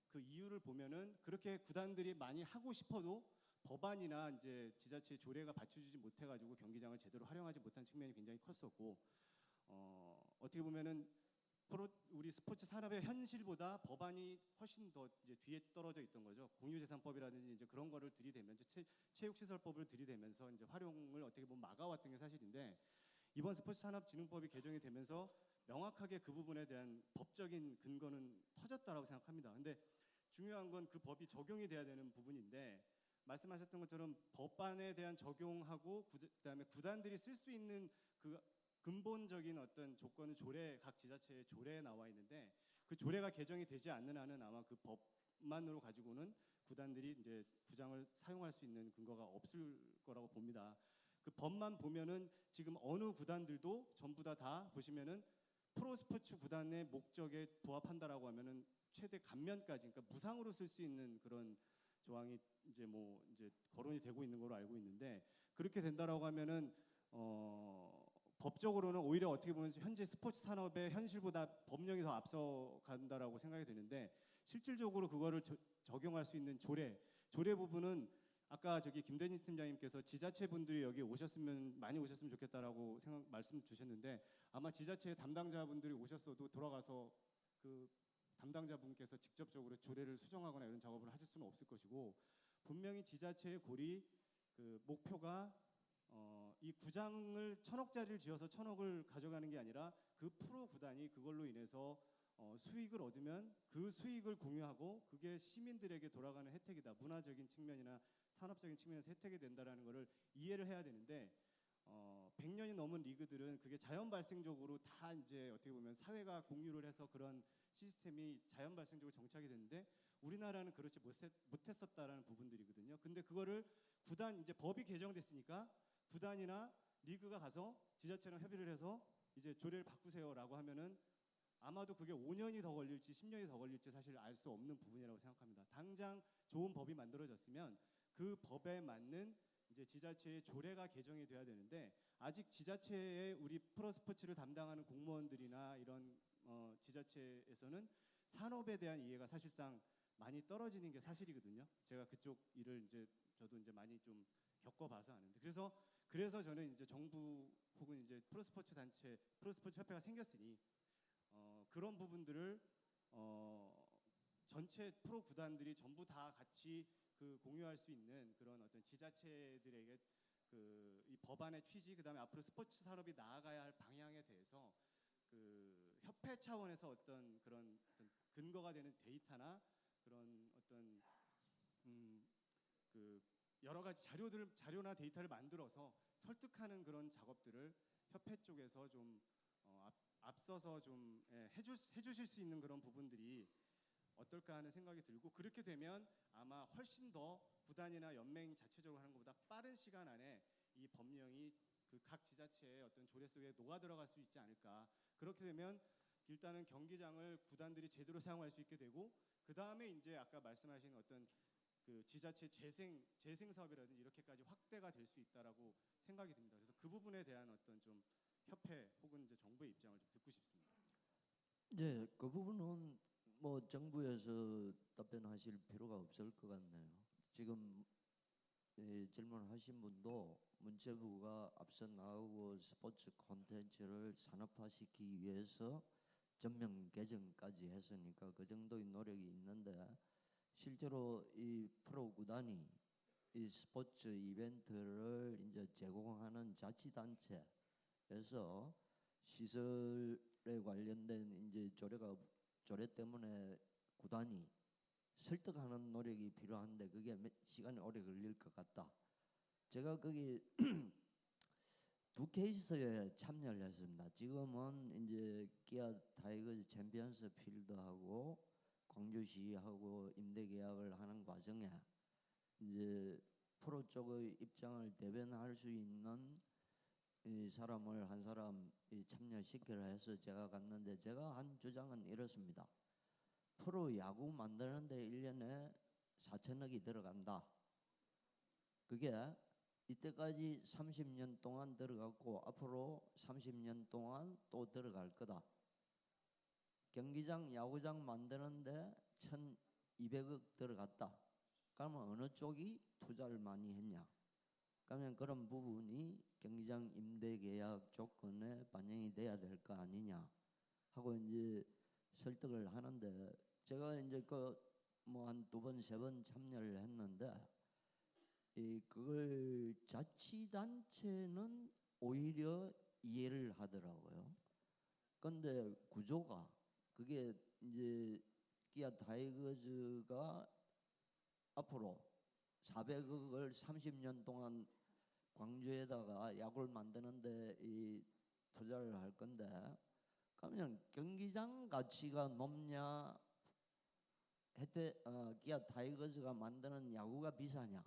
[SPEAKER 17] 그 이유를 보면은 그렇게 구단들이 많이 하고 싶어도 법안이나 이제 지자체의 조례가 받쳐주지 못해가지고 경기장을 제대로 활용하지 못한 측면이 굉장히 컸었고 어떻게 보면은 우리 스포츠 산업의 현실보다 법안이 훨씬 더 이제 뒤에 떨어져 있던 거죠. 공유재산법이라든지 이제 그런 거를 들이대면서 체육시설법을 들이대면서 이제 활용을 어떻게 보면 막아왔던 게 사실인데 이번 스포츠산업진흥법이 개정이 되면서 명확하게 그 부분에 대한 법적인 근거는 터졌다라고 생각합니다. 근데 중요한 건 그 법이 적용이 돼야 되는 부분인데 말씀하셨던 것처럼 법안에 대한 적용하고 그다음에 구단들이 쓸 수 있는 그 근본적인 어떤 조건은 각 지자체의 조례에 나와 있는데 그 조례가 개정이 되지 않는 한은 아마 그 법만으로 가지고는 구단들이 이제 구장을 사용할 수 있는 근거가 없을 거라고 봅니다. 그 법만 보면은 지금 어느 구단들도 전부 다 보시면은 프로스포츠 구단의 목적에 부합한다라고 하면은 최대 감면까지 그러니까 무상으로 쓸 수 있는 그런 조항이 이제 거론이 되고 있는 걸로 알고 있는데 그렇게 된다라고 하면은 법적으로는 오히려 어떻게 보면 현재 스포츠 산업의 현실보다 법령이 더 앞서간다라고 생각이 되는데 실질적으로 그거를 적용할 수 있는 조례 부분은 아까 저기 김대진 팀장님께서 지자체 분들이 여기 많이 오셨으면 좋겠다라고 말씀 주셨는데 아마 지자체 담당자분들이 오셨어도 돌아가서 그 담당자분께서 직접적으로 조례를 수정하거나 이런 작업을 하실 수는 없을 것이고 분명히 지자체의 그 목표가 이 구장을 1,000억짜리를 지어서 1,000억을 가져가는 게 아니라 그 프로 구단이 그걸로 인해서 수익을 얻으면 그 수익을 공유하고 그게 시민들에게 돌아가는 혜택이다. 문화적인 측면이나 산업적인 측면에서 혜택이 된다라는 것을 이해를 해야 되는데 100년이 넘은 리그들은 그게 자연 발생적으로 다 이제 어떻게 보면 사회가 공유를 해서 그런 시스템이 자연 발생적으로 정착이 됐는데 우리나라는 그렇지 못했었다라는 부분들이거든요. 근데 그거를 이제 법이 개정됐으니까 구단이나 리그가 가서 지자체랑 협의를 해서 이제 조례를 바꾸세요라고 하면은 아마도 그게 5년이 더 걸릴지 10년이 더 걸릴지 사실 알 수 없는 부분이라고 생각합니다. 당장 좋은 법이 만들어졌으면 그 법에 맞는 이제 지자체의 조례가 개정이 돼야 되는데 아직 지자체의 우리 프로스포츠를 담당하는 공무원들이나 이런 지자체에서는 산업에 대한 이해가 사실상 많이 떨어지는 게 사실이거든요. 제가 그쪽 일을 이제 저도 이제 많이 좀 겪어봐서 아는데 그래서 저는 이제 정부 혹은 이제 프로스포츠 단체, 프로스포츠 협회가 생겼으니 그런 부분들을 전체 프로 구단들이 전부 다 같이 그 공유할 수 있는 그런 어떤 지자체들에게 그 이 법안의 취지, 그다음에 앞으로 스포츠 산업이 나아가야 할 방향에 대해서 그 협회 차원에서 어떤 그런 어떤 근거가 되는 데이터나 그런 어떤 그 여러 가지 자료나 데이터를 만들어서 설득하는 그런 작업들을 협회 쪽에서 좀 앞서서 좀 해주실 수 있는 그런 부분들이 어떨까 하는 생각이 들고, 그렇게 되면 아마 훨씬 더 구단이나 연맹 자체적으로 하는 것보다 빠른 시간 안에 이 법령이 그 각 지자체의 어떤 조례 속에 녹아 들어갈 수 있지 않을까. 그렇게 되면 일단은 경기장을 구단들이 제대로 사용할 수 있게 되고, 그 다음에 이제 아까 말씀하신 어떤 그 지자체 재생 사업이라든지 이렇게까지 확대가 될 수 있다라고 생각이 듭니다. 그래서 그 부분에 대한 어떤 좀 협회 혹은 이제 정부의 입장을 좀 듣고 싶습니다.
[SPEAKER 7] 네, 그 부분은 뭐 정부에서 답변하실 필요가 없을 것 같네요. 지금 질문하신 분도 문체부가 앞서 나오고 스포츠 콘텐츠를 산업화시키기 위해서 전면 개정까지 했으니까 그 정도의 노력이 있는데, 실제로 이 프로 구단이 이 스포츠 이벤트를 이제 제공하는 자치단체에서 시설에 관련된 이제 조례 때문에 구단이 설득하는 노력이 필요한데 그게 시간이 오래 걸릴 것 같다. 제가 거기 두 케이스에 참여를 했습니다. 지금은 이제 기아 타이거즈 챔피언스 필드하고 광주시하고 임대 계약을 하는 과정에 이제 프로 쪽의 입장을 대변할 수 있는 이 사람을 한 사람 참여시키려 해서 제가 갔는데, 제가 한 주장은 이렇습니다. 프로 야구 만드는데 1년에 4천억이 들어간다. 그게 이때까지 30년 동안 들어갔고 앞으로 30년 동안 또 들어갈 거다. 경기장, 야구장 만드는데 1,200억 들어갔다. 그러면 어느 쪽이 투자를 많이 했냐? 그러면 그런 부분이 경기장 임대 계약 조건에 반영이 돼야 될 거 아니냐 하고 이제 설득을 하는데, 제가 이제 그 뭐 한 2번, 3번 참여를 했는데 그걸 자치단체는 오히려 이해를 하더라고요. 근데 구조가 그게 이제 기아 타이거즈가 앞으로 400억을 30년 동안 광주에다가 야구를 만드는데 이 투자를 할 건데, 그러면 경기장 가치가 높냐, 기아 타이거즈가 만드는 야구가 비싸냐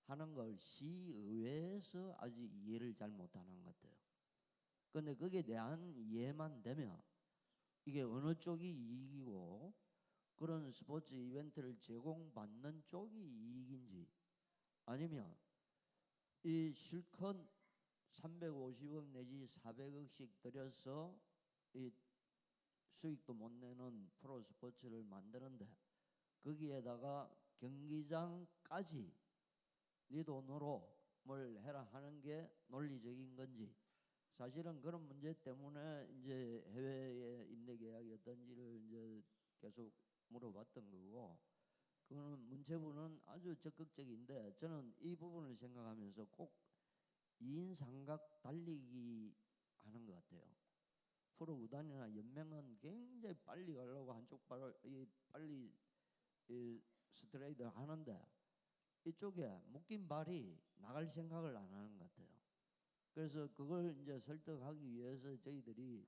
[SPEAKER 7] 하는 걸 시의회에서 아직 이해를 잘 못하는 것 같아요. 그런데 거기에 대한 이해만 되면 이게 어느 쪽이 이익이고 그런 스포츠 이벤트를 제공받는 쪽이 이익인지, 아니면 이 실컷 350억 내지 400억씩 들여서 이 수익도 못 내는 프로 스포츠를 만드는데 거기에다가 경기장까지 네 돈으로 뭘 해라 하는 게 논리적인 건지, 사실은 그런 문제 때문에 이제 해외의 임대 계약이었던지를 이제 계속 물어봤던 거고, 그거는 문체부는 아주 적극적인데 저는 이 부분을 생각하면서 꼭 2인 삼각 달리기 하는 것 같아요. 프로 구단이나 연맹은 굉장히 빨리 가려고 한쪽 발을 빨리 스트레이트 하는데 이쪽에 묶인 발이 나갈 생각을 안 하는 것 같아요. 그래서 그걸 이제 설득하기 위해서 저희들이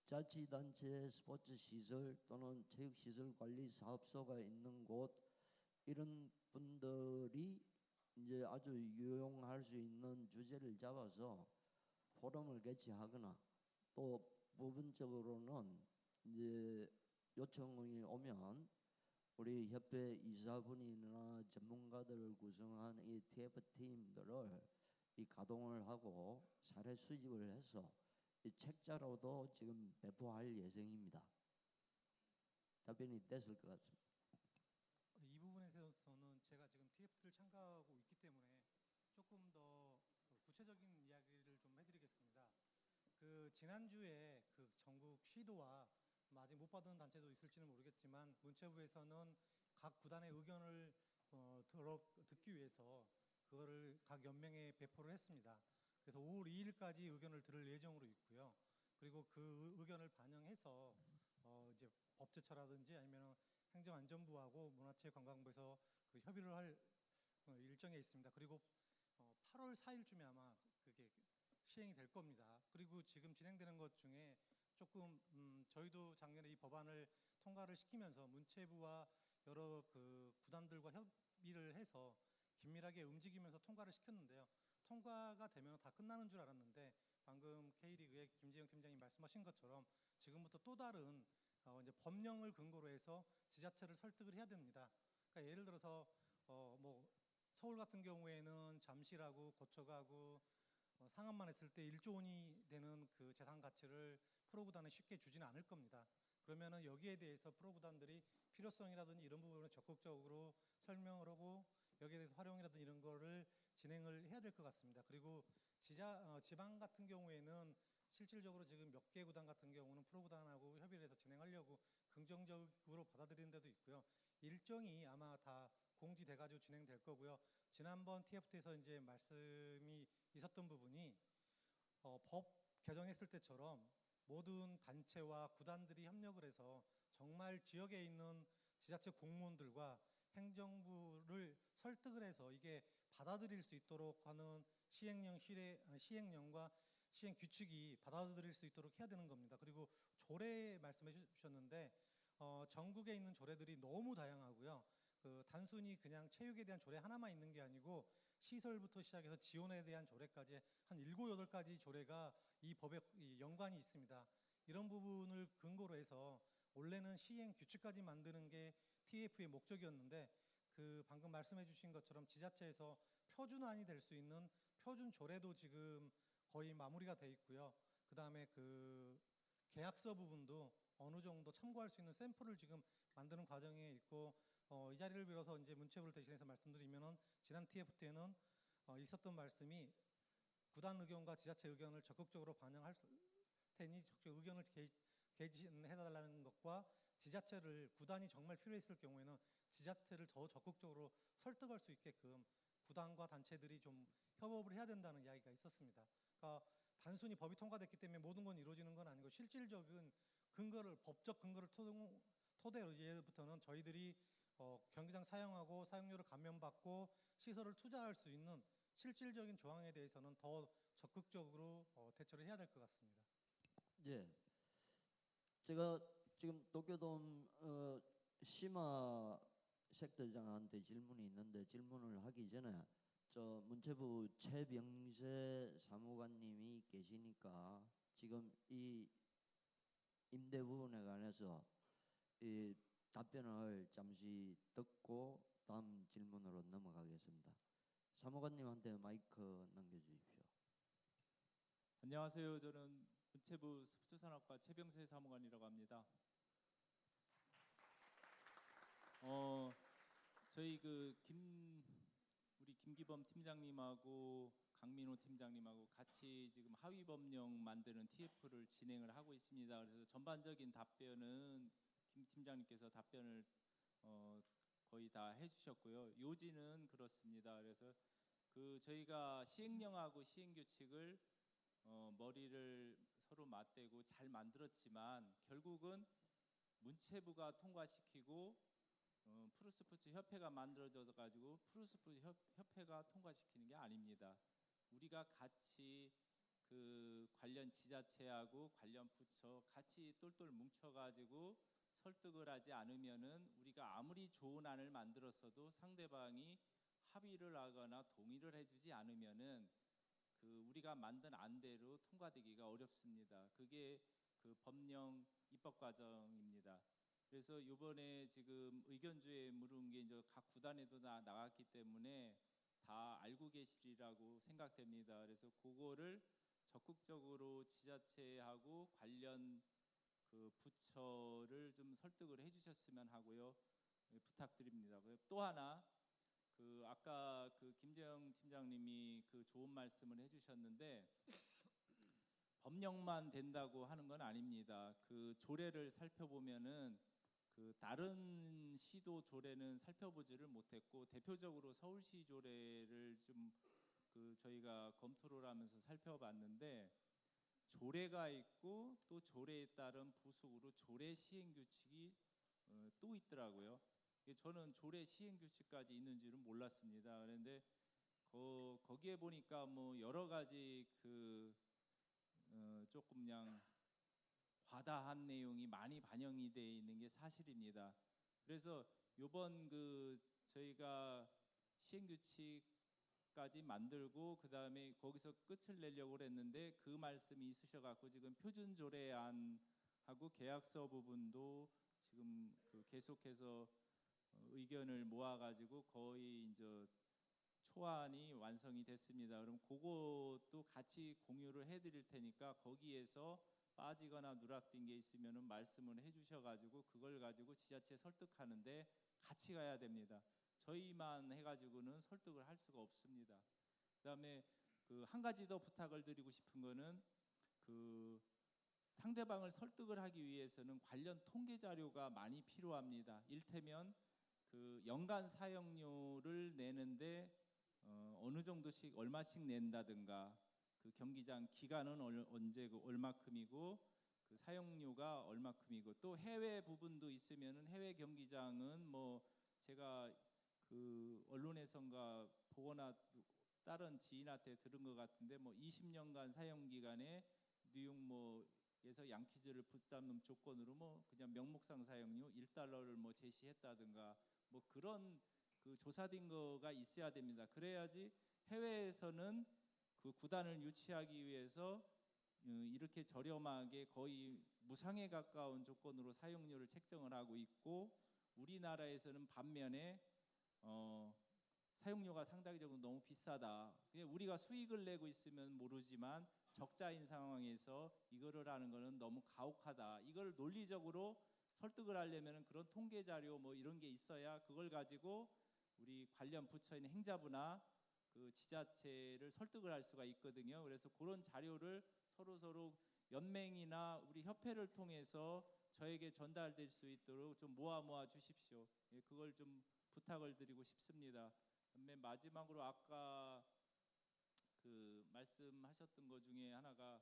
[SPEAKER 7] 자치단체 스포츠 시설 또는 체육시설 관리 사업소가 있는 곳, 이런 분들이 이제 아주 유용할 수 있는 주제를 잡아서 포럼을 개최하거나, 또 부분적으로는 이제 요청이 오면 우리 협회 이사분이나 전문가들을 구성한 이 TF 팀들을 이 가동을 하고 사례 수집을 해서 이 책자로도 지금 배포할 예정입니다. 답변이 됐을 것 같습니다.
[SPEAKER 9] 이 부분에 대해서는 제가 지금 TF를 참가하고 있기 때문에 조금 더 구체적인 이야기를 좀 해드리겠습니다. 그 지난주에 그 전국 시도와 아직 못 받은 단체도 있을지는 모르겠지만 문체부에서는 각 구단의 의견을 듣기 위해서 그거를 각 연맹에 배포를 했습니다. 그래서 5월 2일까지 의견을 들을 예정으로 있고요. 그리고 그 의견을 반영해서 이제 법제처라든지 아니면 행정안전부하고 문화체육관광부에서 그 협의를 할 일정에 있습니다. 그리고 8월 4일쯤에 아마 그게 시행이 될 겁니다. 그리고 지금 진행되는 것 중에 조금 저희도 작년에 이 법안을 통과를 시키면서 문체부와 여러 그 구단들과 협의를 해서 긴밀하게 움직이면서 통과를 시켰는데요. 통과가 되면 다 끝나는 줄 알았는데 방금 K리그의 김재영 팀장님 말씀하신 것처럼 지금부터 또 다른 이제 법령을 근거로 해서 지자체를 설득을 해야 됩니다. 그러니까 예를 들어서 뭐 서울 같은 경우에는 잠실하고 고척하고 상암만 했을 때 1조 원이 되는 그 재산 가치를 프로구단에 쉽게 주지는 않을 겁니다. 그러면은 여기에 대해서 프로구단들이 필요성이라든지 이런 부분을 적극적으로 설명을 하고 여기에 대해서 활용이라든지 이런 거를 진행을 해야 될 것 같습니다. 그리고 지방 같은 경우에는 실질적으로 지금 몇 개 구단 같은 경우는 프로구단하고 협의를 해서 진행하려고 긍정적으로 받아들이는 데도 있고요. 일정이 아마 다 공지돼가지고 진행될 거고요. 지난번 TFT에서 이제 말씀이 있었던 부분이 법 개정했을 때처럼 모든 단체와 구단들이 협력을 해서 정말 지역에 있는 지자체 공무원들과 행정부를 설득을 해서 이게 받아들일 수 있도록 하는 시행령과 시행 규칙이 받아들일 수 있도록 해야 되는 겁니다. 그리고 조례 말씀해 주셨는데 전국에 있는 조례들이 너무 다양하고요. 그 단순히 그냥 체육에 대한 조례 하나만 있는 게 아니고 시설부터 시작해서 지원에 대한 조례까지 한 7, 8가지 조례가 이 법에 연관이 있습니다. 이런 부분을 근거로 해서 원래는 시행 규칙까지 만드는 게 TF의 목적이었는데 그 방금 말씀해 주신 것처럼 지자체에서 표준안이 될 수 있는 표준 조례도 지금 거의 마무리가 돼 있고요. 그다음에 그 계약서 부분도 어느 정도 참고할 수 있는 샘플을 지금 만드는 과정에 있고 이 자리를 빌어서 이제 문체부를 대신해서 말씀드리면은 지난 TF 때는 있었던 말씀이 구단 의견과 지자체 의견을 적극적으로 반영할 테니 의견을 개진해달라는 것과 지자체를 구단이 정말 필요했을 경우에는 지자체를 더 적극적으로 설득할 수 있게끔 구단과 단체들이 좀 협업을 해야 된다는 이야기가 있었습니다. 그러니까 단순히 법이 통과됐기 때문에 모든 건 이루어지는 건 아니고 실질적인 근거를 법적 근거를 토대로 이제부터는 저희들이 경기장 사용하고 사용료를 감면받고 시설을 투자할 수 있는 실질적인 조항에 대해서는 더 적극적으로 대처를 해야 될 것 같습니다.
[SPEAKER 7] 예, 제가 지금 도쿄돔 심화 색대장한테 질문이 있는데 질문을 하기 전에 저 문체부 최병세 사무관님이 계시니까 지금 이 임대 부분에 관해서 이 답변을 잠시 듣고 다음 질문으로 넘어가겠습니다. 사무관님한테 마이크 넘겨주십시오.
[SPEAKER 18] 안녕하세요. 저는 문체부 스포츠산업과 최병세 사무관이라고 합니다. 저희 우리 김기범 팀장님하고 강민호 팀장님하고 같이 지금 하위 법령 만드는 TF를 진행을 하고 있습니다. 그래서 전반적인 답변은 김 팀장님께서 답변을 거의 다 해주셨고요. 요지는 그렇습니다. 그래서 저희가 시행령하고 시행규칙을 머리를 서로 맞대고 잘 만들었지만 결국은 문체부가 통과시키고 프로스포츠 협회가 만들어져 가지고 프로스포츠 협회가 통과시키는 게 아닙니다. 우리가 같이 그 관련 지자체하고 관련 부처 같이 똘똘 뭉쳐가지고 설득을 하지 않으면은 우리가 아무리 좋은 안을 만들었어도 상대방이 합의를 하거나 동의를 해주지 않으면은 우리가 만든 안대로 통과되기가 어렵습니다. 그게 그 법령 입법 과정입니다. 그래서 이번에 지금 의견조에 물은 게 이제 각 구단에도 나갔기 때문에 다 알고 계시리라고 생각됩니다. 그래서 그거를 적극적으로 지자체하고 관련 그 부처를 좀 설득을 해주셨으면 하고요. 부탁드립니다. 또 하나 그 아까 그 김재영 팀장님이 그 좋은 말씀을 해주셨는데 법령만 된다고 하는 건 아닙니다. 그 조례를 살펴보면은 그 다른 시도 조례는 살펴보지를 못했고 대표적으로 서울시 조례를 좀 그 저희가 검토를 하면서 살펴봤는데 조례가 있고 또 조례에 따른 부속으로 조례 시행 규칙이 또 있더라고요. 저는 조례 시행 규칙까지 있는지는 몰랐습니다. 그런데 거기에 보니까 뭐 여러 가지 그 조금 그냥 과다한 내용이 많이 반영이 되어 있는 게 사실입니다. 그래서 요번 그 저희가 시행 규칙까지 만들고 그 다음에 거기서 끝을 내려고 했는데 그 말씀이 있으셔갖고 지금 표준 조례안하고 계약서 부분도 지금 그 계속해서 의견을 모아가지고 거의 이제 초안이 완성이 됐습니다. 그럼 그것도 같이 공유를 해드릴 테니까 거기에서 빠지거나 누락된 게 있으면은 말씀을 해주셔가지고 그걸 가지고 지자체 설득하는데 같이 가야 됩니다. 저희만 해가지고는 설득을 할 수가 없습니다. 그다음에 그 한 가지 더 부탁을 드리고 싶은 거는 그 상대방을 설득을 하기 위해서는 관련 통계 자료가 많이 필요합니다. 일테면 그 연간 사용료를 내는데 어느 정도씩 얼마씩 낸다든가 그 경기장 기간은 언제고 얼마큼이고 그 사용료가 얼마큼이고 또 해외 부분도 있으면은 해외 경기장은 뭐 제가 그 언론에선가 보거나 다른 지인한테 들은 것 같은데 뭐 20년간 사용 기간에 뉴욕 뭐에서 양키즈를 붙잡는 조건으로 뭐 그냥 명목상 사용료 $1를 뭐 제시했다든가 뭐 그런 그 조사된 거가 있어야 됩니다. 그래야지 해외에서는 그 구단을 유치하기 위해서 이렇게 저렴하게 거의 무상에 가까운 조건으로 사용료를 책정을 하고 있고 우리나라에서는 반면에 사용료가 상대적으로 너무 비싸다. 그냥 우리가 수익을 내고 있으면 모르지만 적자인 상황에서 이거를 하는 거는 너무 가혹하다. 이걸 논리적으로 설득을 하려면 그런 통계 자료 뭐 이런 게 있어야 그걸 가지고 우리 관련 부처인 행자부나 그 지자체를 설득을 할 수가 있거든요. 그래서 그런 자료를 서로 연맹이나 우리 협회를 통해서 저에게 전달될 수 있도록 좀 모아 주십시오. 예, 그걸 좀 부탁을 드리고 싶습니다. 맨 마지막으로 아까 그 말씀하셨던 것 중에 하나가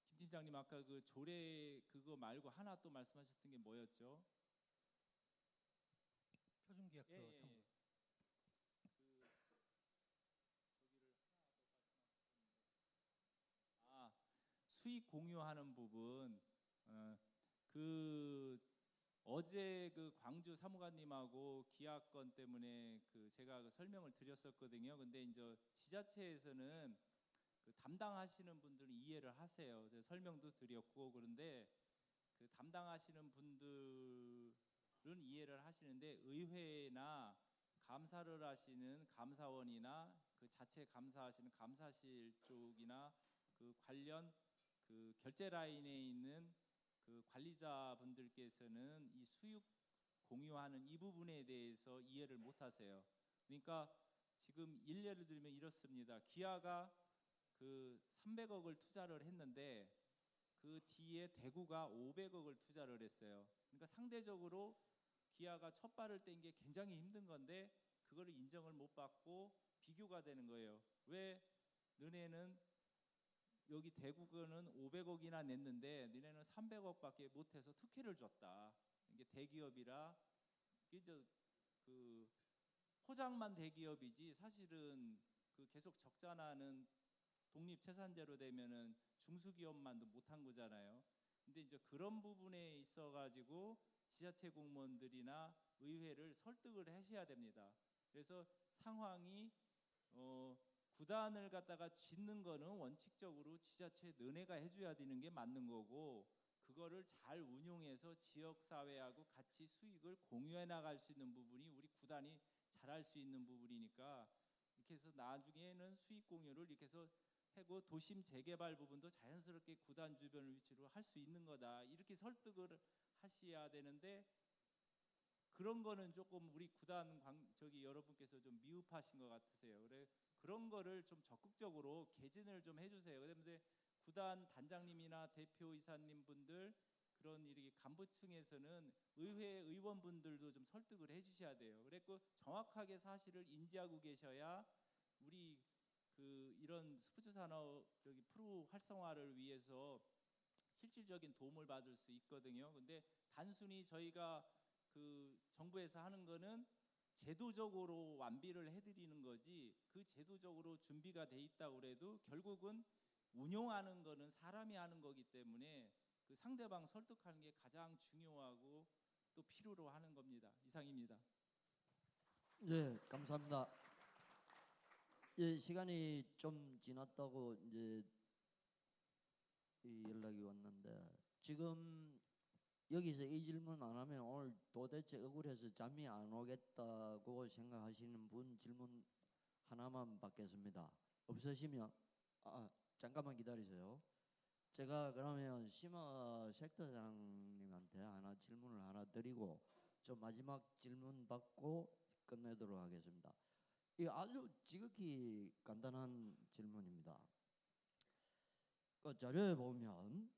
[SPEAKER 18] 김 팀장님 아까 그 조례 그거 말고 하나 또 말씀하셨던 게 뭐였죠?
[SPEAKER 19] 표준계약서
[SPEAKER 18] 예, 예,
[SPEAKER 19] 첨부.
[SPEAKER 18] 예. 수익 공유하는 부분. 그 어제 그 광주 사무관님하고 기약건 때문에 그 제가 그 설명을 드렸었거든요. 근데 이제 지자체에서는 그 담당하시는 분들은 이해를 하세요. 제가 설명도 드렸고 그런데 그 담당하시는 분들은 이해를 하시는데 의회나 감사를 하시는 감사원이나 그 자체 감사하시는 감사실 쪽이나 그 관련 그 결제 라인에 있는 그 관리자분들께서는 이 수익 공유하는 이 부분에 대해서 이해를 못 하세요. 그러니까 지금 일례를 들면 이렇습니다. 기아가 그 300억을 투자를 했는데 그 뒤에 대구가 500억을 투자를 했어요. 그러니까 상대적으로 기아가 첫 발을 뗀 게 굉장히 힘든 건데 그거를 인정을 못 받고 비교가 되는 거예요. 왜 너네는 여기 대구는 500억이나 냈는데 너네는 300억밖에 못해서 특혜를 줬다. 이게 대기업이라 이게 그 포장만 대기업이지 사실은 그 계속 적자나는 독립채산제로 되면은 중소기업만도 못한 거잖아요. 근데 이제 그런 부분에 있어가지고 지자체 공무원들이나 의회를 설득을 하셔야 됩니다. 그래서 상황이 구단을 갖다가 짓는 거는 원칙적으로 지자체 너네가 해줘야 되는 게 맞는 거고, 그거를 잘 운용해서 지역 사회하고 같이 수익을 공유해 나갈 수 있는 부분이 우리 구단이 잘할 수 있는 부분이니까, 이렇게 해서 나중에는 수익 공유를 이렇게 해서 하고 도심 재개발 부분도 자연스럽게 구단 주변 위치로 할 수 있는 거다, 이렇게 설득을 하셔야 되는데, 그런 거는 조금 우리 구단 여러분께서 좀 미흡하신 것 같으세요. 그래, 그런 거를 좀 적극적으로 개진을 좀 해주세요. 그런데 구단 단장님이나 대표이사님 분들, 그런 이렇게 간부층에서는 의회 의원분들도 좀 설득을 해주셔야 돼요. 그래서 정확하게 사실을 인지하고 계셔야 우리 이런 스포츠 산업 프로 활성화를 위해서 실질적인 도움을 받을 수 있거든요. 근데 단순히 저희가 정부에서 하는 거는 제도적으로 완비를 해드리는 거지, 그 제도적으로 준비가 돼 있다고 그래도 결국은 운용하는 거는 사람이 하는 거기 때문에 그 상대방 설득하는 게 가장 중요하고 또 필요로 하는 겁니다. 이상입니다.
[SPEAKER 7] 네, 감사합니다. 예, 시간이 좀 지났다고 이제 이 연락이 왔는데, 지금 여기서 이 질문 안 하면 오늘 도대체 억울해서 잠이 안 오겠다고 생각하시는 분 질문 하나만 받겠습니다. 없으시면 잠깐만 기다리세요. 제가 그러면 심화 섹터장님한테 질문을 하나 드리고 저 마지막 질문 받고 끝내도록 하겠습니다. 이 아주 지극히 간단한 질문입니다. 그 자료에 보면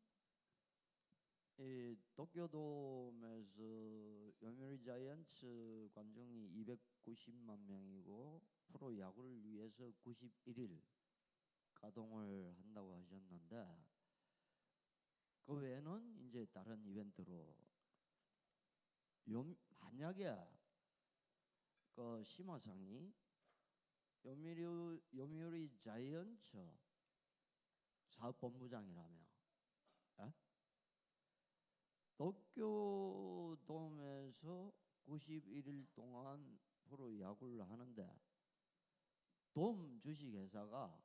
[SPEAKER 7] 이 도쿄돔에서 요미우리 자이언츠 관중이 290만 명이고 프로 야구를 위해서 91일 가동을 한다고 하셨는데, 그 외에는 이제 다른 이벤트로 만약에 그 심화상이 요미우리 자이언츠 사업본부장이라며 도쿄돔에서 91일 동안 프로 야구를 하는데 돔 주식회사가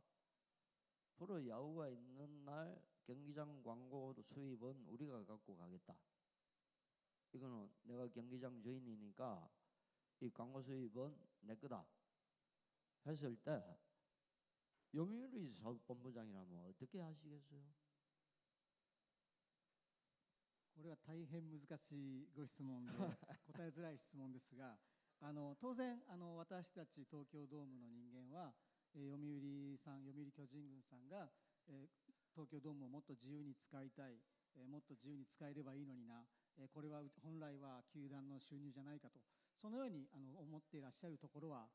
[SPEAKER 7] 프로 야구가 있는 날 경기장 광고 수입은 우리가 갖고 가겠다. 이거는 내가 경기장 주인이니까 이 광고 수입은 내 거다 했을 때 요미우리 사업본부장이라면 어떻게 하시겠어요?
[SPEAKER 19] これは大変難しいご質問で答えづらい質問ですが、当然私たち東京ドームの人間は、読売巨人軍さんが、東京ドームをもっと自由に使いたい、もっと自由に使えればいいのにな、これは本来は球団の収入じゃないかと、そのように思っていらっしゃるところは、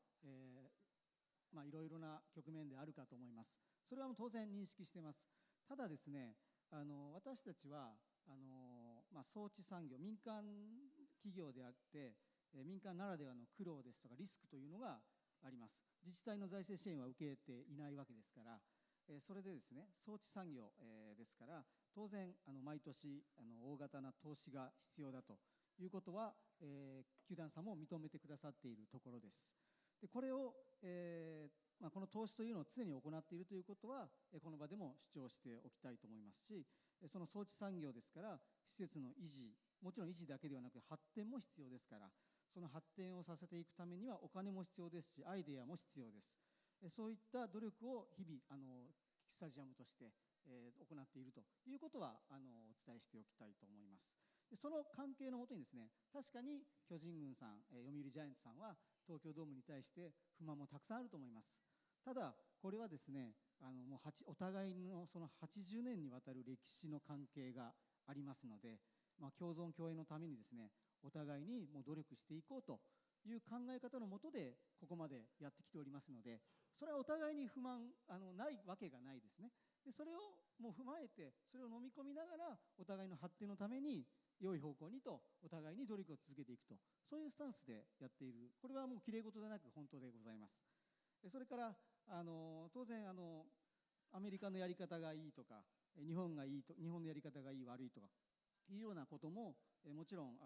[SPEAKER 19] いろいろな局面であるかと思います。それは当然認識しています。ただですね、私たちは装置産業、民間企業であって、民間ならではの苦労ですとかリスクというのがあります。自治体の財政支援は受けていないわけですから、それでですね、装置産業ですから、当然毎年大型な投資が必要だということは、球団さんも認めてくださっているところです。でこれを、この投資というのを常に行っているということは、この場でも主張しておきたいと思いますし、その装置産業ですから施設の維持、もちろん維持だけではなく発展も必要ですから、その発展をさせていくためにはお金も必要ですし、アイデアも必要です。そういった努力を日々スタジアムとして行っているということはお伝えしておきたいと思います。その関係のもとにですね、確かに巨人軍さん、読売ジャイアンツさんは東京ドームに対して不満もたくさんあると思います。ただこれはですね、もうお互いのその80年にわたる歴史の関係がありますので、共存共栄のためにですね、お互いにもう努力していこうという考え方のもとでここまでやってきておりますので、それはお互いに不満ないわけがないですね。でそれをもう踏まえて、それを飲み込みながらお互いの発展のために良い方向にとお互いに努力を続けていくと、そういうスタンスでやっている。これはもうきれい事でなく本当でございます。それから当然アメリカのやり方がいいとか、日本のやり方がいい悪いとかいうようなことももちろん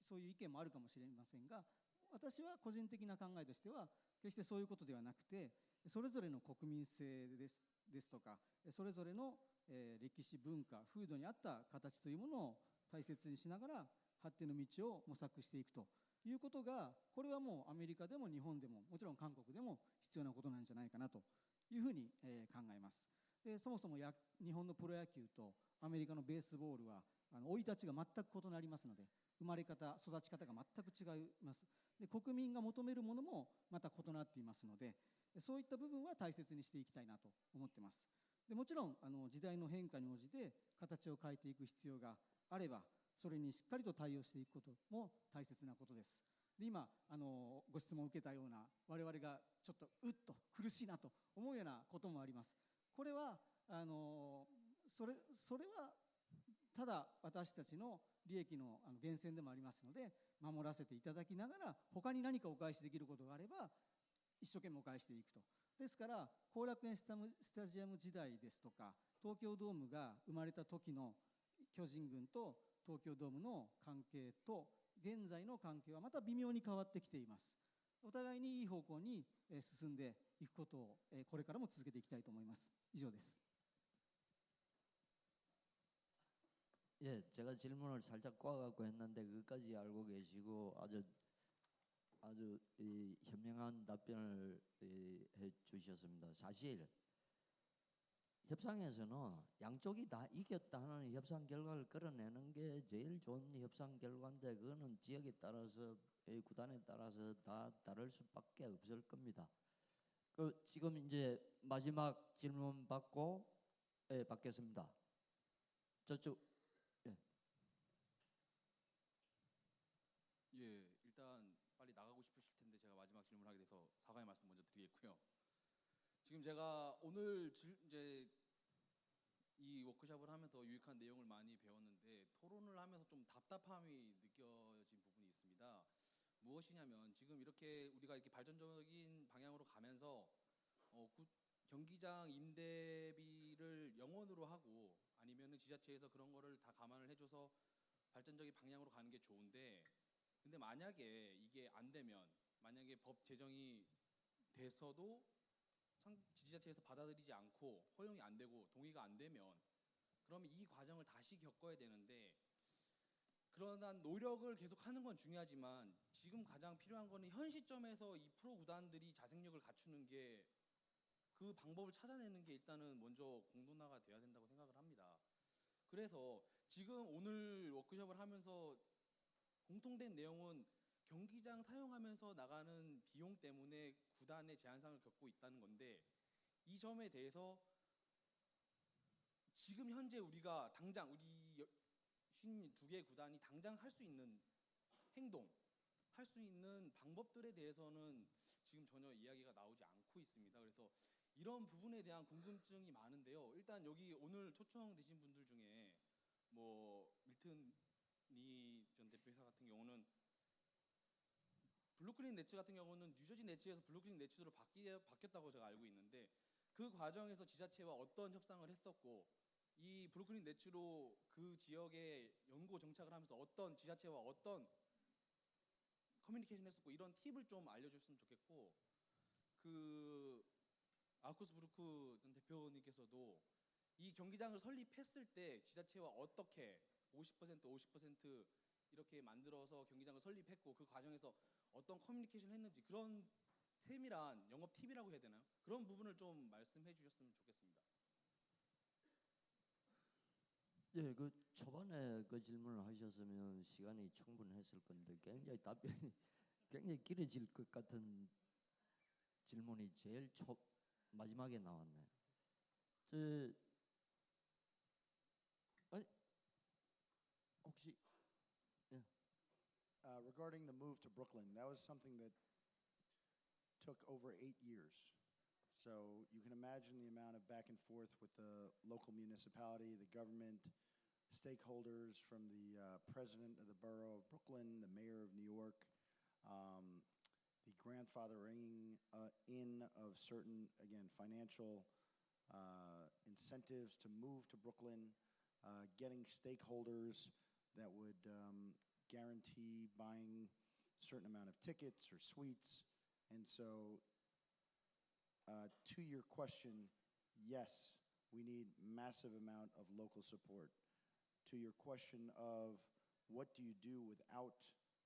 [SPEAKER 19] そういう意見もあるかもしれませんが、私は個人的な考えとしては決してそういうことではなくて、それぞれの国民性ですとか、それぞれの歴史文化風土に合った形というものを大切にしながら発展の道を模索していくということが、これはもうアメリカでも日本でももちろん韓国でも必要なことなんじゃないかなというふうに考えます。でそもそも日本のプロ野球とアメリカのベースボールは生い立ちが全く異なりますので、生まれ方育ち方が全く違います。で国民が求めるものもまた異なっていますので、そういった部分は大切にしていきたいなと思ってます。でもちろん時代の変化に応じて形を変えていく必要があれば、それにしっかりと対応していくことも大切なことです。で今ご質問を受けたような、我々がちょっとうっと苦しいなと思うようなこともあります。これはそれはただ私たちの利益の源泉でもありますので、守らせていただきながら、他に何かお返しできることがあれば一生懸命お返ししていくと。ですから後楽園スタジアム時代ですとか、東京ドームが生まれた時の巨人軍と東京ドームの関係と現在の関係はまた微妙に変わってきています。お互いにいい方向に進んでいくことをこれからも続けていきたいと思います。以上です。
[SPEAKER 7] 예, 제가 질문을 살짝 꼬아갖고 했는데 그것까지 알고 계시고 아주 현명한 답변을 해주셨습니다. 사실 협상에서는 양쪽이 다 이겼다는 협상 결과를 끌어내는 게 제일 좋은 협상 결과인데, 그거는 지역에 따라서 구단에 따라서 다 다를 수밖에 없을 겁니다. 지금 이제 마지막 질문 받겠습니다. 저쪽.
[SPEAKER 20] 예, 일단 빨리 나가고 싶으실 텐데 제가 마지막 질문하게 돼서 사과의 말씀 먼저 드리겠고요. 지금 제가 오늘 이제 이 워크숍을 하면서 유익한 내용을 많이 배웠는데, 토론을 하면서 좀 답답함이 느껴진 부분이 있습니다. 무엇이냐면, 지금 이렇게 우리가 이렇게 발전적인 방향으로 가면서 경기장 임대비를 영원으로 하고, 아니면은 지자체에서 그런 거를 다 감안을 해줘서 발전적인 방향으로 가는 게 좋은데, 근데 만약에 이게 안 되면, 만약에 법 제정이 돼서도 지자체에서 받아들이지 않고 허용이 안 되고 동의가 안 되면, 그러면 이 과정을 다시 겪어야 되는데, 그러나 노력을 계속하는 건 중요하지만 지금 가장 필요한 거는 현 시점에서 이 프로 구단들이 자생력을 갖추는 게, 그 방법을 찾아내는 게 일단은 먼저 공론화가 돼야 된다고 생각을 합니다. 그래서 지금 오늘 워크숍을 하면서 공통된 내용은 경기장 사용하면서 나가는 비용 때문에 구단의 제한상을 겪고 있다는 건데, 이 점에 대해서 지금 현재 우리가 당장 우리 52개 구단이 당장 할 수 있는 행동, 할 수 있는 방법들에 대해서는 지금 전혀 이야기가 나오지 않고 있습니다. 그래서 이런 부분에 대한 궁금증이 많은데요. 일단 여기 오늘 초청되신 분들 중에 뭐 밀튼 니 전 대표이사 같은 경우는 블루클린 네츠 같은 경우는 뉴저지 네츠에서 블루클린 네츠로 바뀌었다고 제가 알고 있는데, 그 과정에서 지자체와 어떤 협상을 했었고, 이 블루클린 네츠로 그 지역에 연고 정착을 하면서 어떤 지자체와 어떤 커뮤니케이션 했었고, 이런 팁을 좀 알려줬으면 좋겠고, 그 아우쿠스부르크 전 대표님께서도 이 경기장을 설립했을 때 지자체와 어떻게 50% 이렇게 만들어서 경기장을 설립했고, 그 과정에서 어떤 커뮤니케이션을 했는지, 그런 세밀한 영업 팁이라고 해야 되나요? 그런 부분을 좀 말씀해 주셨으면 좋겠습니다.
[SPEAKER 7] 예, 그 초반에 그 질문을 하셨으면 시간이 충분했을 건데, 굉장히 답변이 굉장히 길어질 것 같은 질문이 제일 마지막에 나왔네. 아니, 혹시
[SPEAKER 13] regarding the move to Brooklyn, that was something that took over 8 years. So you can imagine the amount of back and forth with the local municipality, the government, stakeholders, from the president of the borough of Brooklyn, the mayor of New York, the grandfathering in of certain, again, financial incentives to move to Brooklyn, getting stakeholders that would guarantee buying certain amount of tickets or suites. And so, to your question, yes, we need massive amount of local support. To your question of what do you do without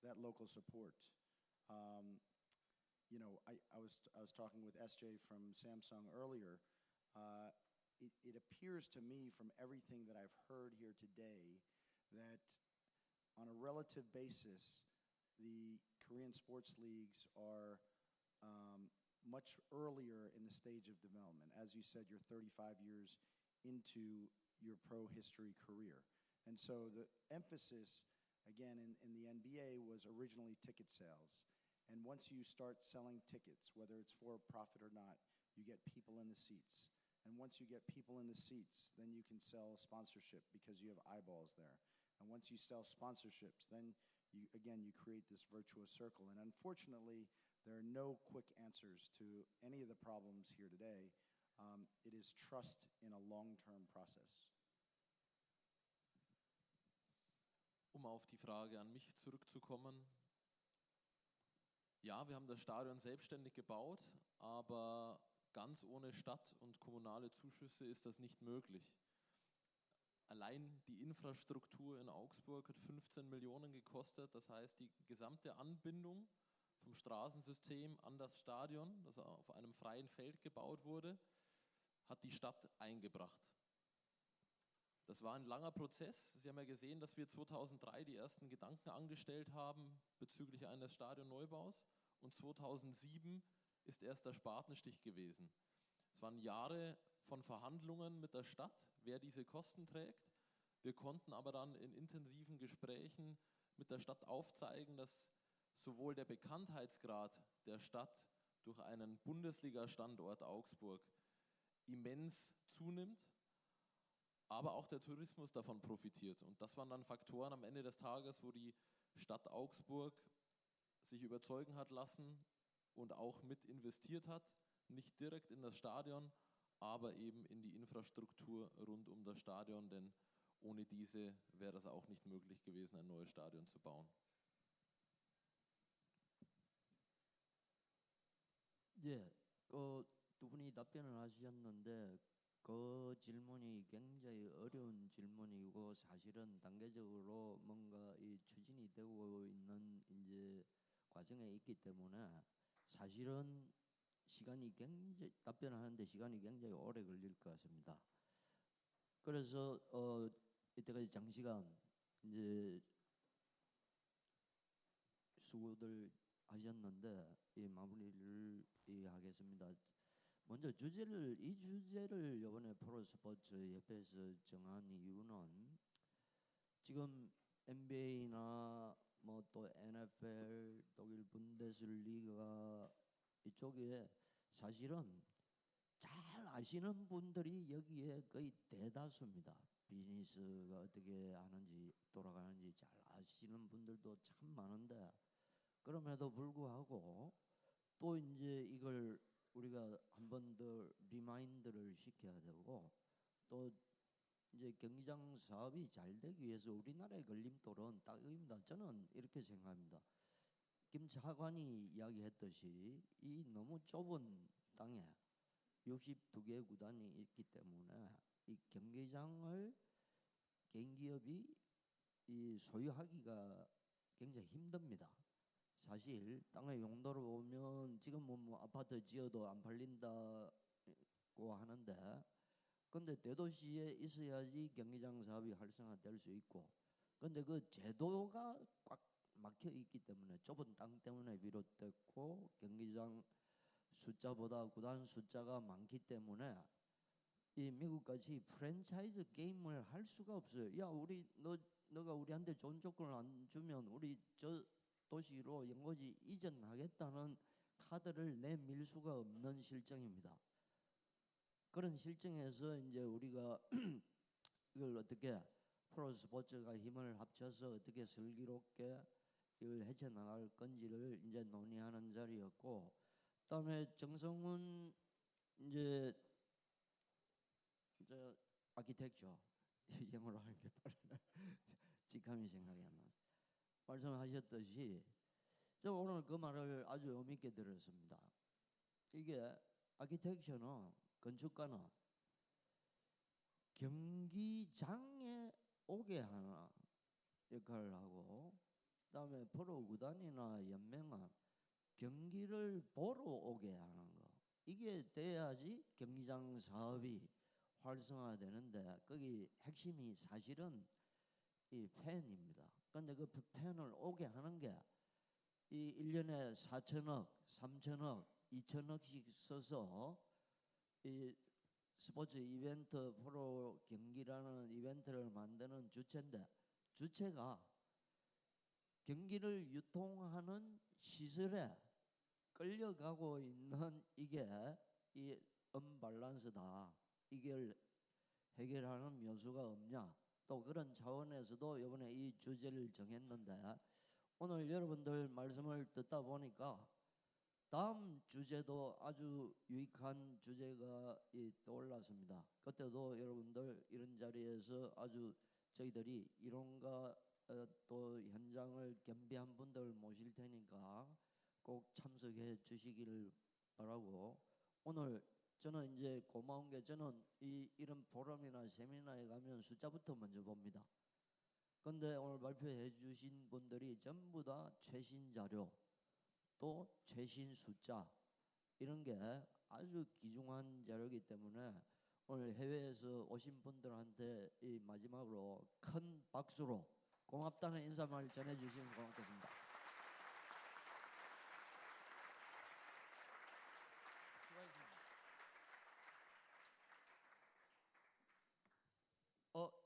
[SPEAKER 13] that local support? You know, I was talking with SJ from Samsung earlier. It appears to me from everything that I've heard here today that on a relative basis, the Korean sports leagues are much earlier in the stage of development. As you said, you're 35 years into your pro history career. And so the emphasis, again, in the NBA was originally ticket sales. And once you start selling tickets, whether it's for profit or not, you get people in the seats. And once you get people in the seats, then you can sell sponsorship because you have eyeballs there. And once you sell sponsorships, then you create this virtuous circle. And unfortunately, there are no quick answers to any of the problems here today. It is trust in a long-term process.
[SPEAKER 15] Auf die Frage an mich zurückzukommen. Ja, wir haben das Stadion selbstständig gebaut, aber ganz ohne Stadt- und kommunale Zuschüsse ist das nicht möglich. Allein die Infrastruktur in Augsburg hat 15 Millionen gekostet. Das heißt, die gesamte Anbindung vom Straßensystem an das Stadion, das auf einem freien Feld gebaut wurde, hat die Stadt eingebracht. Das war ein langer Prozess. Sie haben ja gesehen, dass wir 2003 die ersten Gedanken angestellt haben bezüglich eines Stadionneubaus. Und 2007 ist erst der Spatenstich gewesen. Es waren Jahre von Verhandlungen mit der Stadt, wer diese Kosten trägt. Wir konnten aber dann in intensiven Gesprächen mit der Stadt aufzeigen, dass sowohl der Bekanntheitsgrad der Stadt durch einen Bundesliga-Standort Augsburg immens zunimmt, aber auch der Tourismus davon profitiert. Und das waren dann Faktoren am Ende des Tages, wo die Stadt Augsburg sich überzeugen hat lassen und auch mit investiert hat, nicht direkt in das Stadion, aber eben in die Infrastruktur rund um das Stadion, denn ohne diese wäre es auch nicht möglich gewesen, ein neues Stadion zu bauen.
[SPEAKER 7] 예, 두 분이 답변을 하셨는데 그 질문이 굉장히 어려운 질문이고 사실은 단계적으로 뭔가 이 추진이 되고 있는 이제 과정에 있기 때문에 사실은 시간이 굉장히 답변을 하는데 시간이 굉장히 오래 걸릴 것 같습니다. 그래서 이때까지 장시간 이제 수고들 하셨는데 이 마무리를 하겠습니다. 먼저 이 주제를 이번에 프로스포츠 협회에서 정한 이유는 지금 NBA나 뭐 또 NFL, 독일 분데스리가 이쪽에 사실은 잘 아시는 분들이 여기에 거의 대다수입니다. 비즈니스가 어떻게 하는지 돌아가는지 잘 아시는 분들도 참 많은데 그럼에도 불구하고 또 이제 이걸 우리가 한 번 더 리마인드를 시켜야 되고 또 이제 경기장 사업이 잘 되기 위해서 우리나라의 걸림돌은 딱 여기입니다. 저는 이렇게 생각합니다. 김 차관이 이야기했듯이 이 너무 좁은 땅에 62개 구단이 있기 때문에 이 경기장을 개인 기업이 이 소유하기가 굉장히 힘듭니다. 사실 땅의 용도로 보면 지금 뭐 아파트 지어도 안 팔린다고 하는데 근데 대도시에 있어야지 경기장 사업이 활성화될 수 있고 근데 그 제도가 꽉 막혀 있기 때문에 좁은 땅 때문에 비롯됐고 경기장 숫자보다 구단 숫자가 많기 때문에 이 미국같이 프랜차이즈 게임을 할 수가 없어요. 야 우리 너가 우리한테 좋은 조건을 안 주면 우리 저 도시로 연고지 이전하겠다는 카드를 내밀 수가 없는 실정입니다. 그런 실정에서 이제 우리가 이걸 어떻게 프로스포츠가 힘을 합쳐서 어떻게 슬기롭게 이걸 헤쳐나갈 건지를 이제 논의하는 자리였고 그다음에 정성훈 이제 아키텍처 영어로 하는 게 빠르네. 직함이 생각이 안 나서 말씀하셨듯이 저 오늘 그 말을 아주 의미 있게 들었습니다. 이게 아키텍처는 건축가는 경기장에 오게 하는 역할을 하고, 그다음에 프로 구단이나 연맹은 경기를 보러 오게 하는 거. 이게 돼야지 경기장 사업이 활성화되는데, 거기 핵심이 사실은 이 팬입니다. 그런데 그 팬을 오게 하는 게 이 1년에 4천억, 3천억, 2천억씩 써서 이 스포츠 이벤트 프로 경기라는 이벤트를 만드는 주체인데, 주체가 경기를 유통하는 시설에 끌려가고 있는 이게 이 언밸런스다. 이걸 해결하는 묘수가 없냐. 또 그런 차원에서도 이번에 이 주제를 정했는데, 오늘 여러분들 말씀을 듣다 보니까 다음 주제도 아주 유익한 주제가 떠올랐습니다. 그때도 여러분들 이런 자리에서 아주 저희들이 이론가 또 현장을 겸비한 분들 모실 테니까 꼭 참석해 주시기를 바라고, 오늘 저는 이제 고마운 게, 저는 이런 포럼이나 세미나에 가면 숫자부터 먼저 봅니다. 근데 오늘 발표해 주신 분들이 전부 다 최신 자료, 또 최신 숫자, 이런 게 아주 귀중한 자료이기 때문에 오늘 해외에서 오신 분들한테 이 마지막으로 큰 박수로 고맙다는 인사말 전해주시면 고맙겠습니다.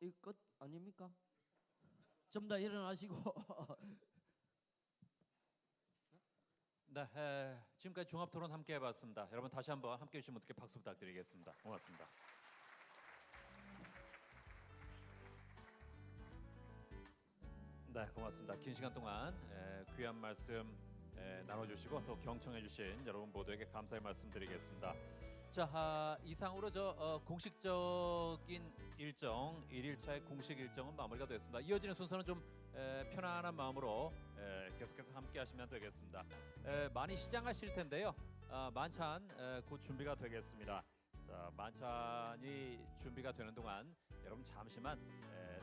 [SPEAKER 7] 이 끝 아닙니까? 좀 더 일어나시고.
[SPEAKER 4] 네, 지금까지 종합토론 함께 해봤습니다. 여러분 다시 한번 함께해 주신 분들께 박수 부탁드리겠습니다. 고맙습니다. 네, 고맙습니다. 긴 시간 동안 귀한 말씀 나눠주시고 또 경청해주신 여러분 모두에게 감사의 말씀드리겠습니다. 자, 이상으로 공식적인 일정 1일차의 공식 일정은 마무리가 됐습니다. 이어지는 순서는 좀 편안한 마음으로 계속해서 함께 하시면 되겠습니다. 많이 시장하실 텐데요. 만찬 곧 준비가 되겠습니다. 자, 만찬이 준비가 되는 동안 여러분 잠시만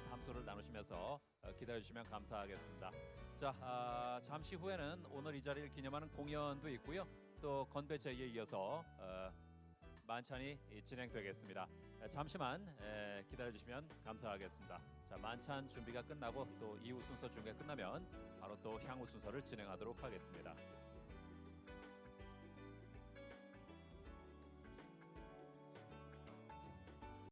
[SPEAKER 4] 담소를 나누시면서 기다려주시면 감사하겠습니다. 자, 잠시 후에는 오늘 이 자리를 기념하는 공연도 있고요. 또 건배 제의에 이어서 만찬이 진행되겠습니다. 잠시만 기다려주시면 감사하겠습니다. 자, 만찬 준비가 끝나고 또 이후 순서 준비가 끝나면 바로 또 향후 순서를 진행하도록 하겠습니다.